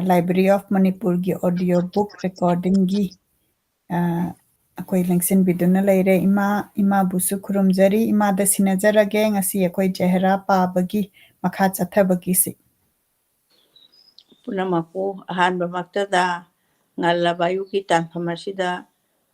Library of Manipurgi audio book recordinggi akoi lengsinbiduna leire ima busu khurumjari imada sinajarage ngasi akoi jehra pabagi makha chathabagi si Punamapu ahanba maktada ngallaba yuki tanfamasida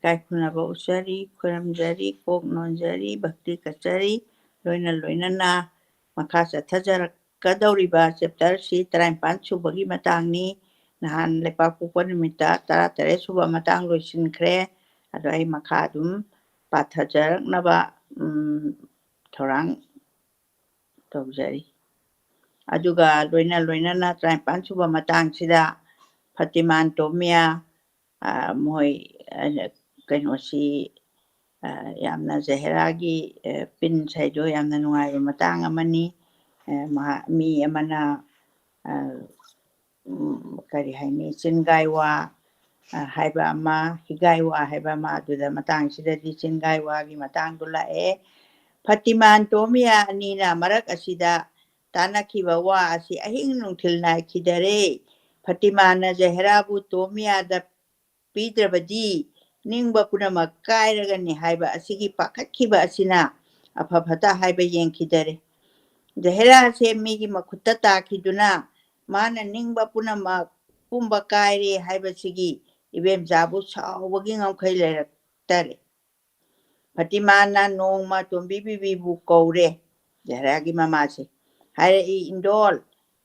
kaikunaba usari kuramjari kok nonjari bhakti kachari loina makha chathajarakadauriba chapter si 35 subagi matangni nahan lepakpokpa numita 13 suba matang loisinkhre ado ai makha adum pathajaraknaba thorang tawjari aduga loina 35 suba matangsida Fatiman Tomia moi kainosi yamna Zehragi pin saido yamna nungai matang amani mi amana kari haini chingaiwa haiba ama higaiwa haiba ma aduda matangsida di chingaiwa gi matang dulae Fatiman Tomia anina marak asida tanakiba wa asi ahing nungthil nai khidare Fatimana Zehrabu Tomiyada Pidrabadi Ningba Punamak Kairagani Haiba Asigi Pakatkiba Asina Apapata Haiba Yenkidare Zehra se Migi Makutata Kiduna Mana Ningba Punamak Pumba Kairi Haiba Sigi Ibem Zabu Sawaging of Kailere Tare Fatimana Noma Tombibibu Kore Zehragi Mamasi Hare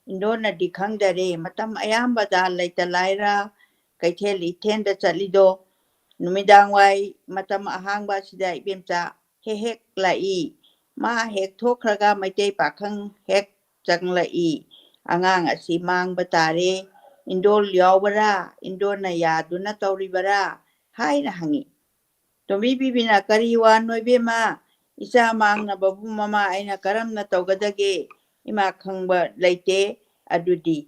Indona di khangdare matam ayambada laita laira kaitheli thenda chalido numidang wai matam ahangba sida ibemcha hek lai ma hek thokraga maitei pakhang hek changlai angang asi mangba tare indol yawbara indona yaduna tawribara haina hangi tomi bibina kariwa noibema isa mangna babu mama aina karamna tawgadage ima khangba laite adudi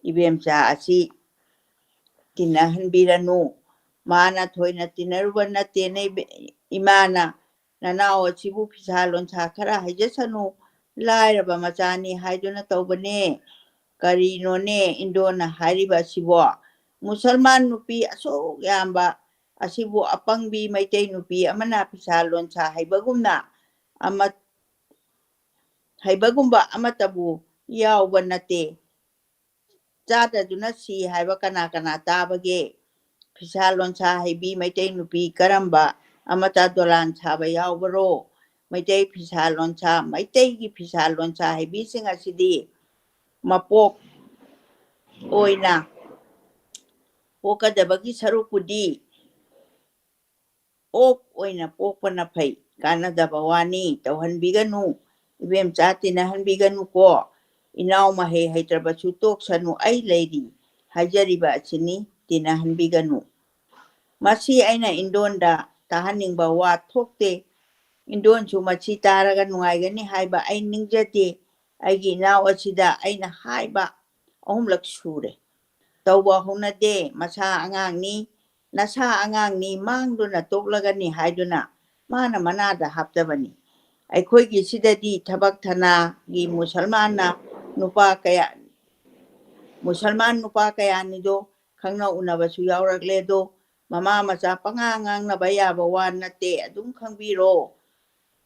ibemcha asi tinahanbiranu mana thoina tinaruba nate nei imana nanao chibu phisalon khara haijesanu lairaba machani haiduna tawbane karino ne indona hariba sibo musalman nupi aso yamba asibu apangbi maitei nupi amana phisalon haibagumna ama haibagumba amatabu yawba nate Jada duna si haiba kana tabage Pisalon haibi maitei nupi karamba amata dolan ba yawbaro maitei pisalon maitei gi pisalon haibi sing asidi mapok oina pokadabagi sarupudi ok oina pokpana phai kanadaba wani tawhanbiganu ibem chatina hanbiganu ko Inaw mahe haitrabachu toksanu ai leiri hajariba achini tinahanbiganu masi aina indonda tahaningba wa thokte indon chu machi taraga nuaigani haiba ai ningjate aigi inaw achida aina haiba ahumlak sure tawba hunade masa angangni nasa angangni mangduna toklagani haiduna mana manada haptabani aikhoigi sidadi thabak thana gi musalmana Musalman nupa kaya nido khangna unabasu yawrakledo mama macha pangangang na bayaba wan nate adum khangbiro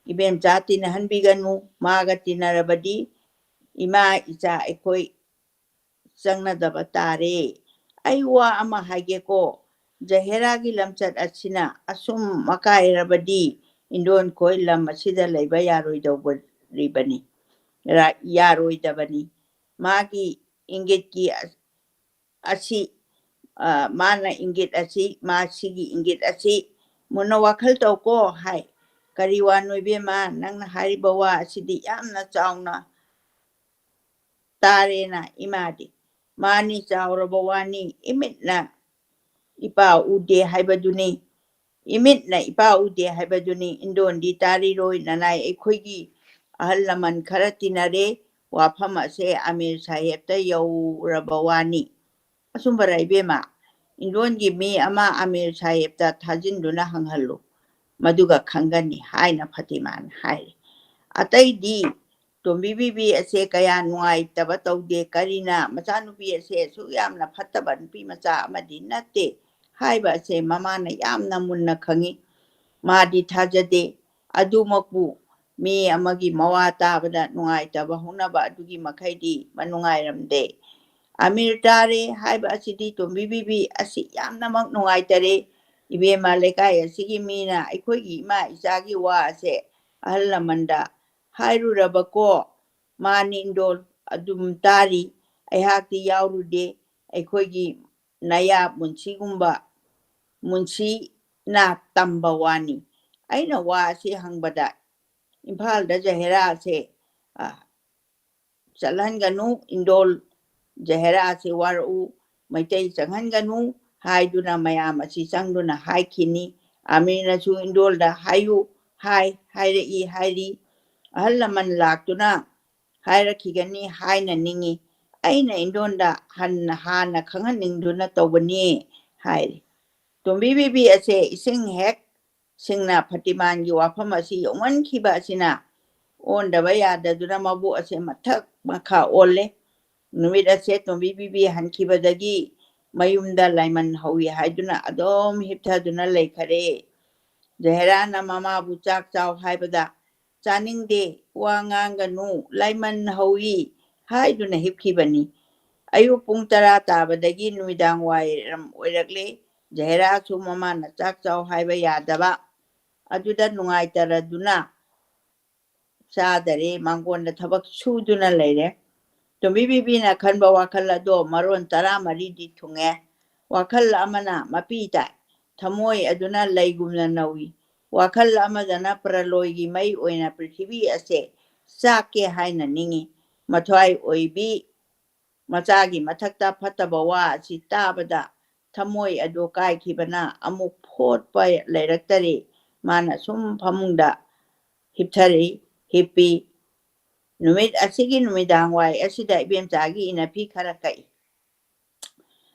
ibem jati na hanbiganu maga tinarabadi ima icha aikoi changna daba tare aiwa ama hageko Jaheragi lamchat achina asum makairabadi indon koi lam asida leiba yaroidawribani yaroidabani magi ingitki asi mana ingit asi masigi ingit asi muna wakhal tawko hai kariwa noibema nangna hariba wa asidi yamna chawna tarena imadi mani chawraba wani imitna ipa ude haibaduni indondi tariroi nanai aikhoigi ahal laman khara tinare wafam ase Amir Sahebta yawraba wani asumbarai bema indongi mi ama Amir Sahebta thajinduna hanghallu maduga khangani haina Fatiman hai ataidi ꯇꯣꯝꯕꯤ ꯑꯁꯦ ꯀꯌꯥ ꯅꯨꯡꯉꯥꯏꯇꯕ ꯇꯧꯗꯦ ꯀꯔꯤꯅ ꯃꯆꯥꯅꯨꯄꯤ ꯑꯁꯦ ꯁꯨꯛ ꯌꯥꯝꯅ ꯐꯠꯇꯕ ꯅꯨꯄꯤ ꯃꯆꯥ ꯑꯃꯗꯤ ꯅꯠꯇꯦ ꯍꯥꯏꯕ ꯑꯁꯦ ꯃꯃꯥꯅ ꯌꯥꯝꯅ ꯃꯨꯟꯅ ꯈꯪꯉꯤ ꯃꯥꯗꯤ ꯊꯥꯖꯗꯦ ꯑꯗꯨꯃꯛꯄꯨ ꯃꯤ ꯑꯃꯒꯤ ꯃꯋꯥ ꯇꯥꯕꯗ ꯅꯨꯡꯉꯥꯏꯇꯕ ꯍꯧꯅꯕ ꯑꯗꯨꯒꯤ ꯃꯈꯩꯗꯤ ꯃꯅꯨꯡꯉꯥꯏꯔꯝꯗꯦ ꯑꯃꯤꯔ ꯇꯥꯔꯦ ꯍꯥꯏꯕ ꯑꯁꯤꯗꯤ ꯇꯣꯝꯕꯤ ꯑꯁꯤ ꯌꯥꯝꯅꯃꯛ ꯅꯨꯡꯉꯥꯏꯇꯔꯦ 이베마 레카이 시기 미나 아이코기 이마 이자기 와 아세 ahal lamanda hairurabako manindol adum tari aihakti yaurude aikoigi naya munsi na tamba wani aina wa si hangbada imphal da jahera se chalhanganu indol jahera se waru maitai changhanganu haiduna mayam asi changduna haikini amina su indol da hayu hairi ahal laman laktuna hairakigani haina ningi aina indonda hana khanghaningduna tawbani hairi tombi ase ising hek singna phatiman gi wafam asi yongwan khiba asina ondaba yadaduna mabu ase mathak makha olle numit ase tombi hankibadagi mayumda laiman hawi haiduna adom hipthaduna leikhare Jaherana mama buchak chaw haibada chaningde wa nganganu laiman hawi haiduna hipkhibani ayu pung tara tabadagi numidang wairam oirakle Jahera su mama na chak chaw haiba yadaba aduda nungaitaraduna sadare mangonda thabak suduna leire tombi na khanba wakhal ado maron tara mari di thunge wakhal amana mapita thamoi aduna leigumna nawi wakhal amadana praloigi mai oina prithvi ase sake haina ningi mathwai oibi machagi mathakta phataba wa asi tabada thamoi ado kai khibana amuk photpa leiraktari mana sum phamungda hipthari hipi numit asigi numidang wai asida ibemchagi inapi khara kai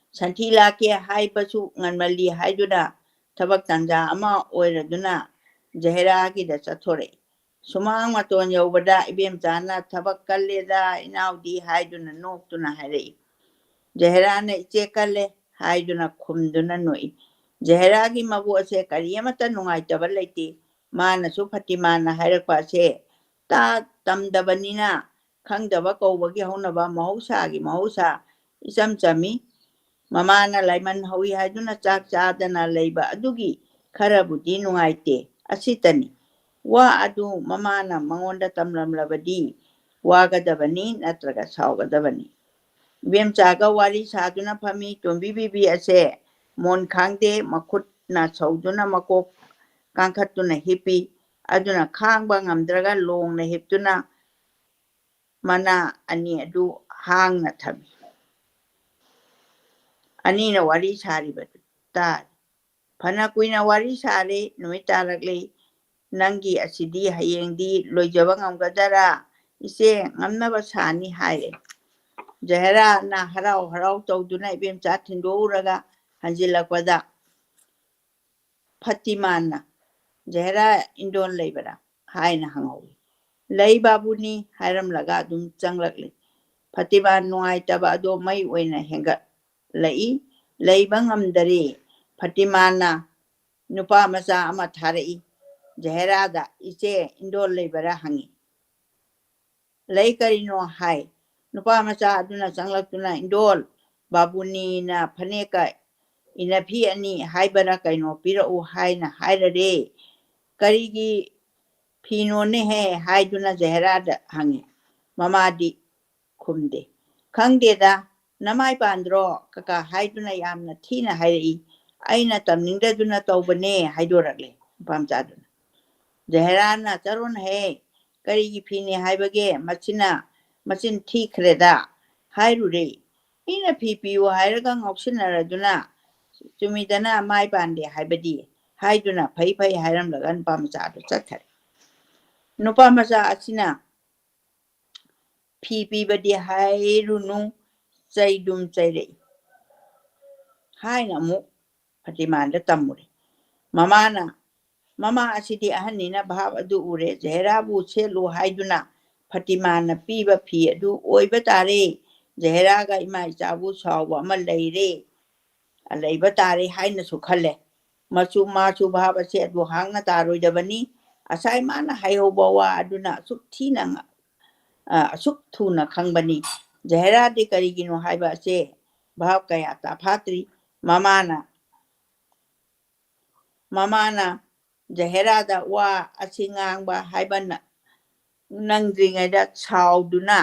santhila ke haipasu nganmali haiduna tabak tanja ama oiraduna Jahera gi da chathore sumang maton yobada ibemchana tabak kalleda inaudi haiduna noktuna hairei Jahera na iche kalle haiduna khumduna noi Jahera gi mabu ase kariyamata nungaitaba leiti mana su Fatimana hairakpa ase ta tamdabanina khangdaba kawbagi haunaba mahausa isam chami mamana laiman hawi haiduna chak chadana leiba adugi kharabudi nungaite asitani wa adu mamana mangonda tamlamlabadi wagadabani natraga saugadabani Bemchaga wari saduna phami tombi ase mon khangde makhut na sauduna makok kangkhatuna hipi aduna khangba ngamdraga long na hiptuna mana ani adu hang na thami ani na wari sari ta phana kuina wari sare nuitarakle nangi asidi hayengdi loijaba ngamgadara ise ngamnaba sani haire Jahera na harau tawduna ibemcha thinduraga hanjilakpada Fatimana Jahera indon leibara haina hangawi leibabuni hairam laga adum changlakle Fatima nuaitaba ado mai oina henga leiba ngamdare Fatimana nupa macha ama tharai Jahera da iche indon leibara hangi leikarino hai nupa macha aduna changlaktuna indol babuni na phaneka inapi ani haibara kaino pirau haina hairare karigi phino ne he haiduna Jahera da hangi mamadi khumde khangde da namai pandro kaka haiduna yamna thina hairi aina tamningda duna tawbane haidorakle pamchaduna Jahera na charon he karigi phine haibage machin thikreda hairure ina pipiu hairaga ngoksinnaraduna chumidana mai pande haibadi haiduna phai hairam lagan pamchadu chathare nupa macha asina badi hairunu chaidum chairei haina mu Fatimanda tamure mama asidi ahanina bhab adu ure Jahera bu chelu haiduna ꯐꯇꯤꯃꯥꯟꯅ ꯄꯤꯕ ꯐꯤ ꯑꯗꯨ ꯑꯣꯏꯕ ꯇꯥꯔꯦ ꯖꯍꯦꯔꯥꯒ ꯏꯃꯥ ꯏꯆꯥꯕꯨ ꯁꯥꯎꯕ ꯑꯃ ꯂꯩꯕ ꯇꯥꯔꯦ ꯍꯥꯏꯅꯁꯨ ꯈꯜꯂꯦ ꯃꯥꯁꯨ ꯚꯥꯕ ꯑꯁꯤ ꯑꯗꯨ ꯍꯥꯡꯅ ꯇꯥꯔꯣꯏꯗꯕꯅꯤ ꯑꯁꯥꯏ ꯃꯥꯅ ꯍꯥꯏꯍꯧꯕ ꯋꯥ ꯑꯗꯨꯅ ꯑꯁꯨꯛ ꯊꯨꯅ ꯈꯪꯕꯅꯤ ꯖꯍꯦꯔꯥꯗꯤ ꯀꯔꯤꯒꯤꯅꯣ ꯍꯥꯏꯕ ꯑꯁꯦ ꯚꯥꯕ ꯀꯌꯥ ꯇꯥꯐꯥꯠꯇ꯭ꯔꯤ ꯃꯃꯥꯅ ꯖꯍꯦꯔꯥꯗ ꯋꯥ ꯑꯁꯤ ꯉꯥꯡꯕ ꯍꯥꯏꯕ ꯅꯪꯗ꯭ꯔꯤꯉꯩꯗ ꯁꯥꯎꯗꯨꯅ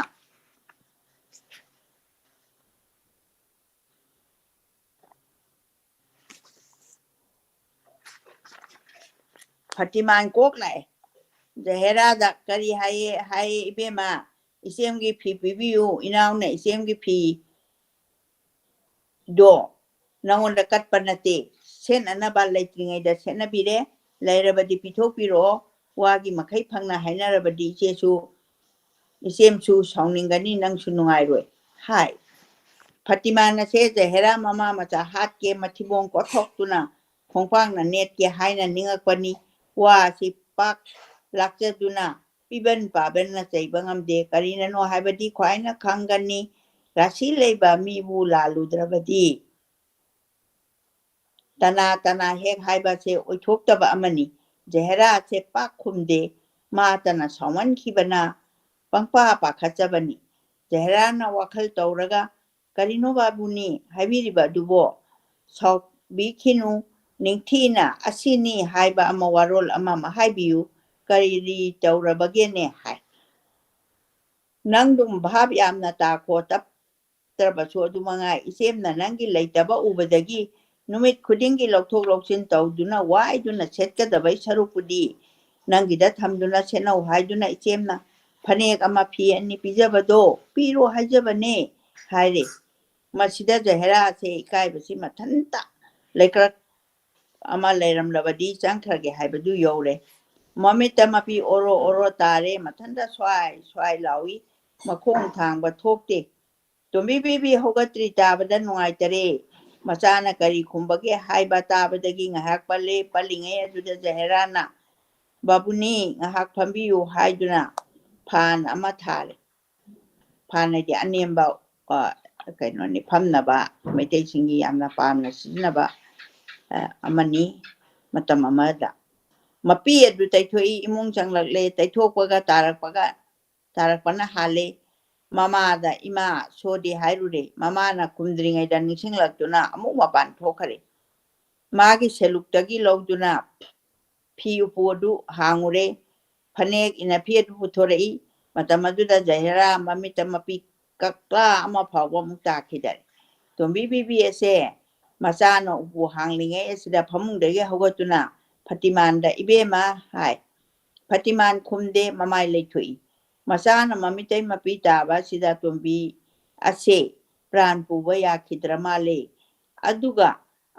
ꯐꯇꯤꯃꯥꯟ ꯀꯣꯛ ꯂꯥꯛꯑꯦ ꯖꯍꯦꯔꯥꯗ ꯀꯔꯤ ꯍꯥꯏꯌꯦ ꯏꯕꯦꯝꯃ ꯏꯆꯦꯝꯒꯤ ꯐꯤ ꯄꯤꯕꯤꯌꯨ ꯏꯅꯥꯎꯅ ꯏꯆꯦꯝꯒꯤ ꯐꯤ ꯗꯣ ꯅꯉꯣꯟꯗ ꯀꯠꯄ ꯅꯠꯇꯦ ꯁꯦꯠꯅꯅꯕ ꯂꯩꯇ꯭ꯔꯤꯉꯩꯗ ꯁꯦꯠꯅꯕꯤꯔꯦ ꯂꯩꯔꯕꯗꯤ ꯄꯤꯊꯣꯛꯄꯤꯔꯛꯑꯣ ꯋꯥꯒꯤ ꯃꯈꯩ ꯐꯪꯅ ꯍꯥꯏꯅꯔꯕꯗꯤ ꯏꯆꯦꯝꯁꯨ ꯁꯥꯎꯅꯤꯡꯒꯅꯤ ꯅꯪꯁꯨ ꯅꯨꯡꯉꯥꯏꯔꯣꯏ ꯍꯥꯏ ꯐꯇꯤꯃꯥꯟ ꯑꯁꯦ ꯖꯍꯦꯔꯥ ꯃꯃꯥ ꯃꯆꯥ ꯍꯥꯠꯀꯦ ꯃꯊꯤꯕꯣꯡ ꯀꯣꯠꯊꯣꯛꯇꯨꯅ ꯈꯣꯡꯄꯥꯛꯅ ꯅꯦꯠꯀꯦ ꯍꯥꯏꯅ ꯅꯤꯡꯉꯛꯄꯅꯤ ꯋꯥ ꯑꯁꯤ ꯄꯥꯛ ꯂꯥꯛꯆꯗꯨꯅ ꯄꯤꯕꯟ ꯄꯥꯕꯟꯅ ꯆꯩꯕ ꯉꯝꯗꯦ ꯀꯔꯤꯅꯅꯣ ꯍꯥꯏꯕꯗꯤ ꯈ꯭ꯋꯥꯏꯅ ꯈꯪꯒꯅꯤ ꯔꯥꯁꯤ ꯂꯩꯕ ꯃꯤꯕꯨ ꯂꯥꯜꯂꯨꯗ꯭ꯔꯕꯗꯤ ꯇꯅꯥ ꯍꯦꯛ ꯍꯥꯏꯕꯁꯦ ꯑꯣꯏꯊꯣꯛꯇꯕ ꯑꯃꯅꯤ ꯖꯍꯦꯔꯥꯁꯦ ꯄꯥꯛ ꯈꯨꯝꯗꯦ ꯃꯥꯇꯅ ꯁꯥꯎꯃꯟꯈꯤꯕꯅ ꯄꯪꯄꯥ ꯄꯥꯈꯠꯆꯕꯅꯤ ꯖꯍꯦꯔꯥꯅ ꯋꯥꯈꯜ ꯇꯧꯔꯒ ꯀꯔꯤꯅꯣ ꯕꯥꯕꯨꯅꯤ ꯍꯥꯏꯕꯤꯔꯤꯕ ꯑꯗꯨꯕꯣ ꯁꯥꯎꯕꯤꯈꯤꯅꯨ ꯅꯤꯡꯊꯤꯅ ꯑꯁꯤꯅꯤ ꯍꯥꯏꯕ ꯑꯃ ꯋꯥꯔꯣꯜ ꯑꯃ ꯍꯥꯏꯕꯤꯌꯨ ꯀꯔꯤ ꯇꯧꯔꯕꯒꯦꯅꯦ ꯍꯥꯏ ꯅꯪꯗꯨꯝ ꯚꯥꯕ ꯌꯥꯝꯅ ꯇꯥꯈꯣ ꯇꯞꯇ꯭ꯔꯕꯁꯨ ꯑꯗꯨꯃꯉꯥꯏ ꯏꯆꯦꯝꯅ ꯅꯪꯒꯤ ꯂꯩꯇꯕ ꯎꯕꯗꯒꯤ ꯅꯨꯃꯤꯠ ꯈꯨꯗꯤꯡꯒꯤ ꯂꯧꯊꯣꯛ ꯂꯧꯁꯤꯟ ꯇꯧꯗꯨꯅ ꯋꯥꯏꯗꯨꯅ ꯁꯦꯠꯀꯗꯕꯩ ꯁꯔꯨꯛꯄꯨꯗꯤ ꯅꯪꯒꯤꯗ ꯊꯝꯗꯨꯅ ꯁꯦꯠꯅꯧ ꯍꯥꯏꯗꯨꯅ ꯏꯆꯦꯝꯅ ꯐꯅꯦꯛ ꯑꯃ ꯐꯤ ꯑꯅꯤ ꯄꯤꯖꯕꯗꯣ ꯄꯤꯔꯣ ꯍꯥꯏꯖꯕꯅꯦ ꯍꯥꯏꯔꯦ ꯃꯁꯤꯗ ꯖꯍꯦꯔꯥꯁꯦ ꯏꯀꯥꯏꯕꯁꯤ ꯃꯊꯟꯇ ꯂꯩꯀ꯭ꯔꯛ ꯑꯃ ꯂꯩꯔꯝꯂꯕꯗꯤ ꯆꯪꯈ꯭ꯔꯒꯦ ꯍꯥꯏꯕꯗꯨ ꯌꯧꯔꯦ ꯃꯃꯤꯠꯇ ꯃꯄꯤ ꯑꯣꯔꯣ ꯇꯥꯔꯦ ꯃꯊꯟꯇ ꯁ꯭ꯋꯥꯏ ꯂꯥꯎꯏ ꯃꯈꯣꯡ ꯊꯥꯡꯕ ꯊꯣꯛꯇꯦ ꯇꯣꯝꯕꯤ ꯕꯤꯕꯤ ꯍꯧꯒꯠꯇ꯭ꯔꯤ ꯇꯥꯕꯗ ꯅꯨꯡꯉꯥꯏꯇꯔꯦ ꯃꯆꯥꯅ ꯀꯔꯤ ꯈꯨꯝꯕꯒꯦ ꯍꯥꯏꯕ ꯇꯥꯕꯗꯒꯤ ꯉꯥꯏꯍꯥꯛ ꯄꯜꯂꯤꯉꯩ ꯑꯗꯨꯗ ꯖꯍꯦꯔꯥꯅ ꯕꯥꯕꯨꯅꯤ ꯉꯥꯏꯍꯥꯛ ꯐꯝꯕꯤꯌꯨ ꯍꯥꯏꯗꯨꯅ ꯐꯥꯟ ꯑꯃ ꯊꯥꯔꯦ ꯐꯥꯟ ꯍꯥꯏꯗꯤ ꯑꯅꯦꯝꯕ ꯀꯩꯅꯣꯅꯤ ꯐꯝꯅꯕ ꯃꯩꯇꯩꯁꯤꯡꯒꯤ ꯌꯥꯝꯅ ꯄꯥꯝꯅ ꯁꯤꯖꯤꯟꯅꯕ ꯑꯃꯅꯤ ꯃꯇꯝ ꯑꯃꯗ ꯃꯄꯤ ꯑꯗꯨ ꯇꯩꯊꯣꯛꯏ ꯏꯃꯨꯡ ꯆꯪꯂꯛꯂꯦ ꯇꯩꯊꯣꯛꯄꯒ ꯇꯥꯔꯛꯄꯅ ꯍꯥꯜꯂꯦ ꯃꯃꯥꯗ ꯏꯃꯥ ꯁꯣꯗꯤ ꯍꯥꯏꯔꯨꯔꯦ ꯃꯃꯥꯅ ꯈꯨꯝꯗ꯭ꯔꯤꯉꯩꯗ ꯅꯤꯡꯁꯤꯡꯂꯛꯇꯨꯅ ꯑꯃꯨꯛ ꯃꯄꯥꯟ ꯊꯣꯛꯈ꯭ꯔꯦ ꯃꯥꯒꯤ ꯁꯦꯂꯨꯛꯇꯒꯤ ꯂꯧꯗꯨꯅ ꯐꯤ ꯎꯄꯨ ꯑꯗꯨ ꯍꯥꯡꯉꯨꯔꯦ ꯐꯅꯦꯛ ꯏꯅꯐꯤ ꯑꯗꯨ ꯄꯨꯊꯣꯔꯛꯏ ꯃꯇꯝ ꯑꯗꯨꯗ ꯖꯍꯦꯔꯥ ꯃꯃꯤꯠꯇ ꯃꯄꯤ ꯀꯛꯂꯥ ꯑꯃ ꯐꯥꯎꯕ ꯑꯃꯨꯛ ꯇꯥꯈꯤꯗꯔꯦ ꯇꯣꯝꯕꯤ ꯕꯤꯕꯤ ꯑꯁꯦ ꯃꯆꯥꯅ ꯎꯄꯨ ꯍꯥꯡꯂꯤꯉꯩ ꯑꯁꯤꯗ ꯐꯃꯨꯡꯗꯒꯤ ꯍꯧꯒꯠꯇꯨꯅ ꯐꯇꯤꯃꯥꯟꯗ ꯏꯕꯦꯝꯃ ꯍꯥꯏ ꯐꯇꯤꯃꯥꯟ ꯈꯨꯝꯗꯦ ꯃꯃꯥꯏ ꯂꯩꯊꯣꯛꯏ ꯃꯆꯥꯅ ꯃꯃꯤꯠꯇꯩ ꯃꯄꯤ ꯇꯥꯕ ꯑꯁꯤꯗ ꯇꯣꯝꯕꯤ ꯑꯁꯦ ꯄ꯭ꯔꯥꯟ ꯄꯨꯕ ꯌꯥꯈꯤꯗ꯭ꯔ ꯃꯥꯜꯂꯦ ꯑꯗꯨꯒ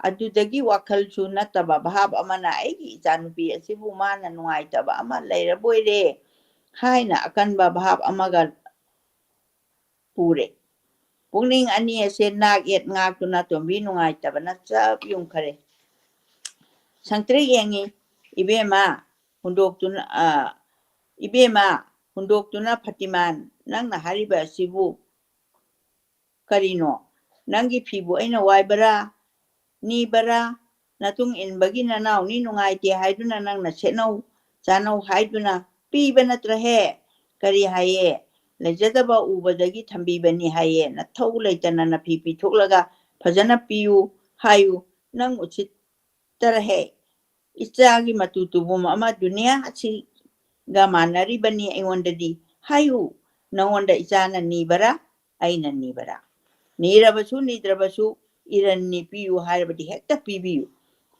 ꯑꯗꯨꯗꯒꯤ ꯋꯥꯈꯜꯁꯨ ꯅꯠꯇꯕ ꯚꯥꯕ ꯑꯃꯅ ꯑꯩꯒꯤ ꯏꯆꯥꯅꯨꯄꯤ ꯑꯁꯤꯕꯨ ꯃꯥꯅ ꯅꯨꯡꯉꯥꯏꯇꯕ ꯑꯃ ꯂꯩꯔꯕꯣꯏꯔꯦ ꯍꯥꯏꯅ ꯑꯀꯟꯕ ꯚꯥꯕ ꯑꯃꯒ ꯄꯨꯔꯦ ꯄꯨꯛꯅꯤꯡ ꯑꯅꯤ ꯑꯁꯦ ꯅꯥꯛ ꯌꯦꯠ ꯉꯥꯛꯇꯨꯅ ꯇꯣꯝꯕꯤ ꯅꯨꯡꯉꯥꯏꯇꯕꯅ ꯆꯞ ꯌꯨꯡꯈꯔꯦ ꯁꯪꯇ꯭ꯔꯤꯛ ꯌꯦꯡꯉꯤ ꯏꯕꯦꯝꯃ ꯍꯨꯟꯗꯣꯛꯇꯨꯅ ꯐꯇꯤꯃꯥꯟ ꯅꯪꯅ ꯍꯥꯏꯔꯤꯕ ꯑꯁꯤꯕꯨ ꯀꯔꯤꯅꯣ ꯅꯪꯒꯤ ꯐꯤꯕꯨ ꯑꯩꯅ ꯋꯥꯏꯕꯔꯥ ꯅꯤꯕꯔꯥ ꯅꯇꯨꯡ ꯏꯟꯕꯒꯤ ꯅꯅꯥꯎꯅꯤ ꯅꯨꯡꯉꯥꯏꯇꯦ ꯍꯥꯏꯗꯨꯅ ꯅꯪꯅ ꯁꯦꯠꯅꯧ ꯆꯥꯅꯧ ꯍꯥꯏꯗꯨꯅ ꯄꯤꯕ ꯅꯠꯇ꯭ꯔꯍꯦ ꯀꯔꯤ ꯍꯥꯏꯌꯦ ꯂꯩꯖꯗꯕ ꯎꯕꯗꯒꯤ ꯊꯝꯕꯤꯕꯅꯤ ꯍꯥꯏꯌꯦ ꯅꯊꯧ ꯂꯩꯇꯅ ꯅꯐꯤ ꯄꯤꯊꯣꯛꯂꯒ ꯐꯖꯅ ꯄꯤꯌꯨ ꯍꯥꯏꯌꯨ ꯅꯪ ꯎꯁꯤꯠꯇꯔꯍꯦ ꯏꯆꯥꯒꯤ ꯃꯇꯨ ꯇꯨꯕꯨꯝ ꯑꯃ ꯗꯨꯅꯤꯌꯥ ꯑꯁꯤꯒ ꯃꯥꯟꯅꯔꯤꯕꯅꯤ ꯑꯩꯉꯣꯟꯗꯗꯤ ꯍꯥꯏꯌꯨ ꯅꯉꯣꯟꯗ ꯏꯆꯥꯅ ꯅꯤꯕꯔꯥ ꯑꯩꯅ ꯅꯤꯕꯔꯥ ꯅꯤꯔꯕꯁꯨ ꯅꯤꯗ꯭ꯔꯕꯁꯨ ꯏꯔꯟꯅꯤ ꯄꯤꯌꯨ ꯍꯥꯏꯔꯕꯗꯤ ꯍꯦꯛꯇ ꯄꯤꯕꯤꯌꯨ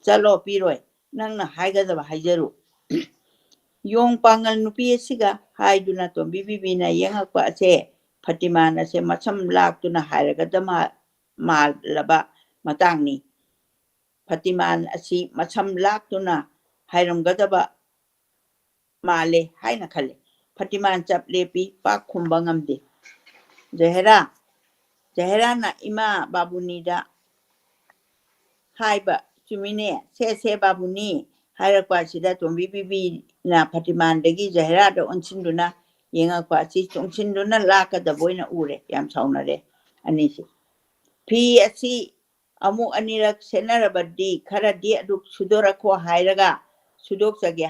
ꯆꯠꯂꯣ ꯄꯤꯔꯣꯏ ꯅꯪꯅ ꯍꯥꯏꯒꯗꯕ ꯍꯥꯏꯖꯔꯨ ꯌꯣꯡ ꯄꯥꯡꯒꯜ ꯅꯨꯄꯤ ꯑꯁꯤꯒ ꯍꯥꯏꯗꯨꯅ ꯇꯣꯝꯕꯤ ꯕꯤꯕꯤꯅ ꯌꯦꯡꯉꯛꯄ ꯑꯁꯦ ꯐꯇꯤꯃꯥꯟ ꯑꯁꯦ ꯃꯁꯝ ꯂꯥꯛꯇꯨꯅ ꯍꯥꯏꯔꯒꯗꯕ ꯃꯥꯜꯂꯕ ꯃꯇꯥꯡꯅꯤ ꯐꯇꯤꯃꯥꯟ ꯑꯁꯤ ꯃꯁꯝ ꯂꯥꯛꯇꯨꯅ ꯍꯥꯏꯔꯝꯒꯗꯕ ꯃꯥꯜꯂꯦ ꯍꯥꯏꯅ ꯈꯜꯂꯦ ꯐꯇꯤꯃꯥꯟ ꯆꯞ ꯂꯦꯞꯄꯤ ꯄꯥꯛ ꯈꯨꯝꯕ ꯉꯝꯗꯦ ꯖꯍꯦꯔꯥꯅ ꯏꯃꯥ ꯕꯥꯕꯨꯅꯤꯗ ꯍꯥꯏꯕ ꯆꯨꯝꯃꯤꯅꯦ ꯁꯦ ꯕꯥꯕꯨꯅꯤ ꯍꯥꯏꯔꯛꯄ ꯑꯁꯤꯗ ꯇꯣꯝꯕꯤ ꯕꯤꯕꯤꯅ ꯐꯇꯤꯃꯥꯟꯗꯒꯤ ꯖꯍꯦꯔꯥꯗ ꯑꯣꯟꯁꯤꯟꯗꯨꯅ ꯌꯦꯡꯉꯛꯄ ꯑꯁꯤ ꯆꯣꯡꯁꯤꯟꯗꯨꯅ ꯂꯥꯛꯀꯗꯕ ꯑꯣꯏꯅ ꯎꯔꯦ ꯌꯥꯝ ꯁꯥꯎꯅꯔꯦ ꯑꯅꯤꯁꯤ ꯐꯤ ꯑꯁꯤ ꯑꯃꯨꯛ ꯑꯅꯤꯔꯛ ꯁꯦꯠꯅꯔꯕꯗꯤ ꯈꯔꯗꯤ ꯑꯗꯨ ꯁꯨꯗꯣꯔꯛꯈꯣ ꯍꯥꯏꯔꯒ ꯁꯨꯗꯣꯛꯆꯒꯦ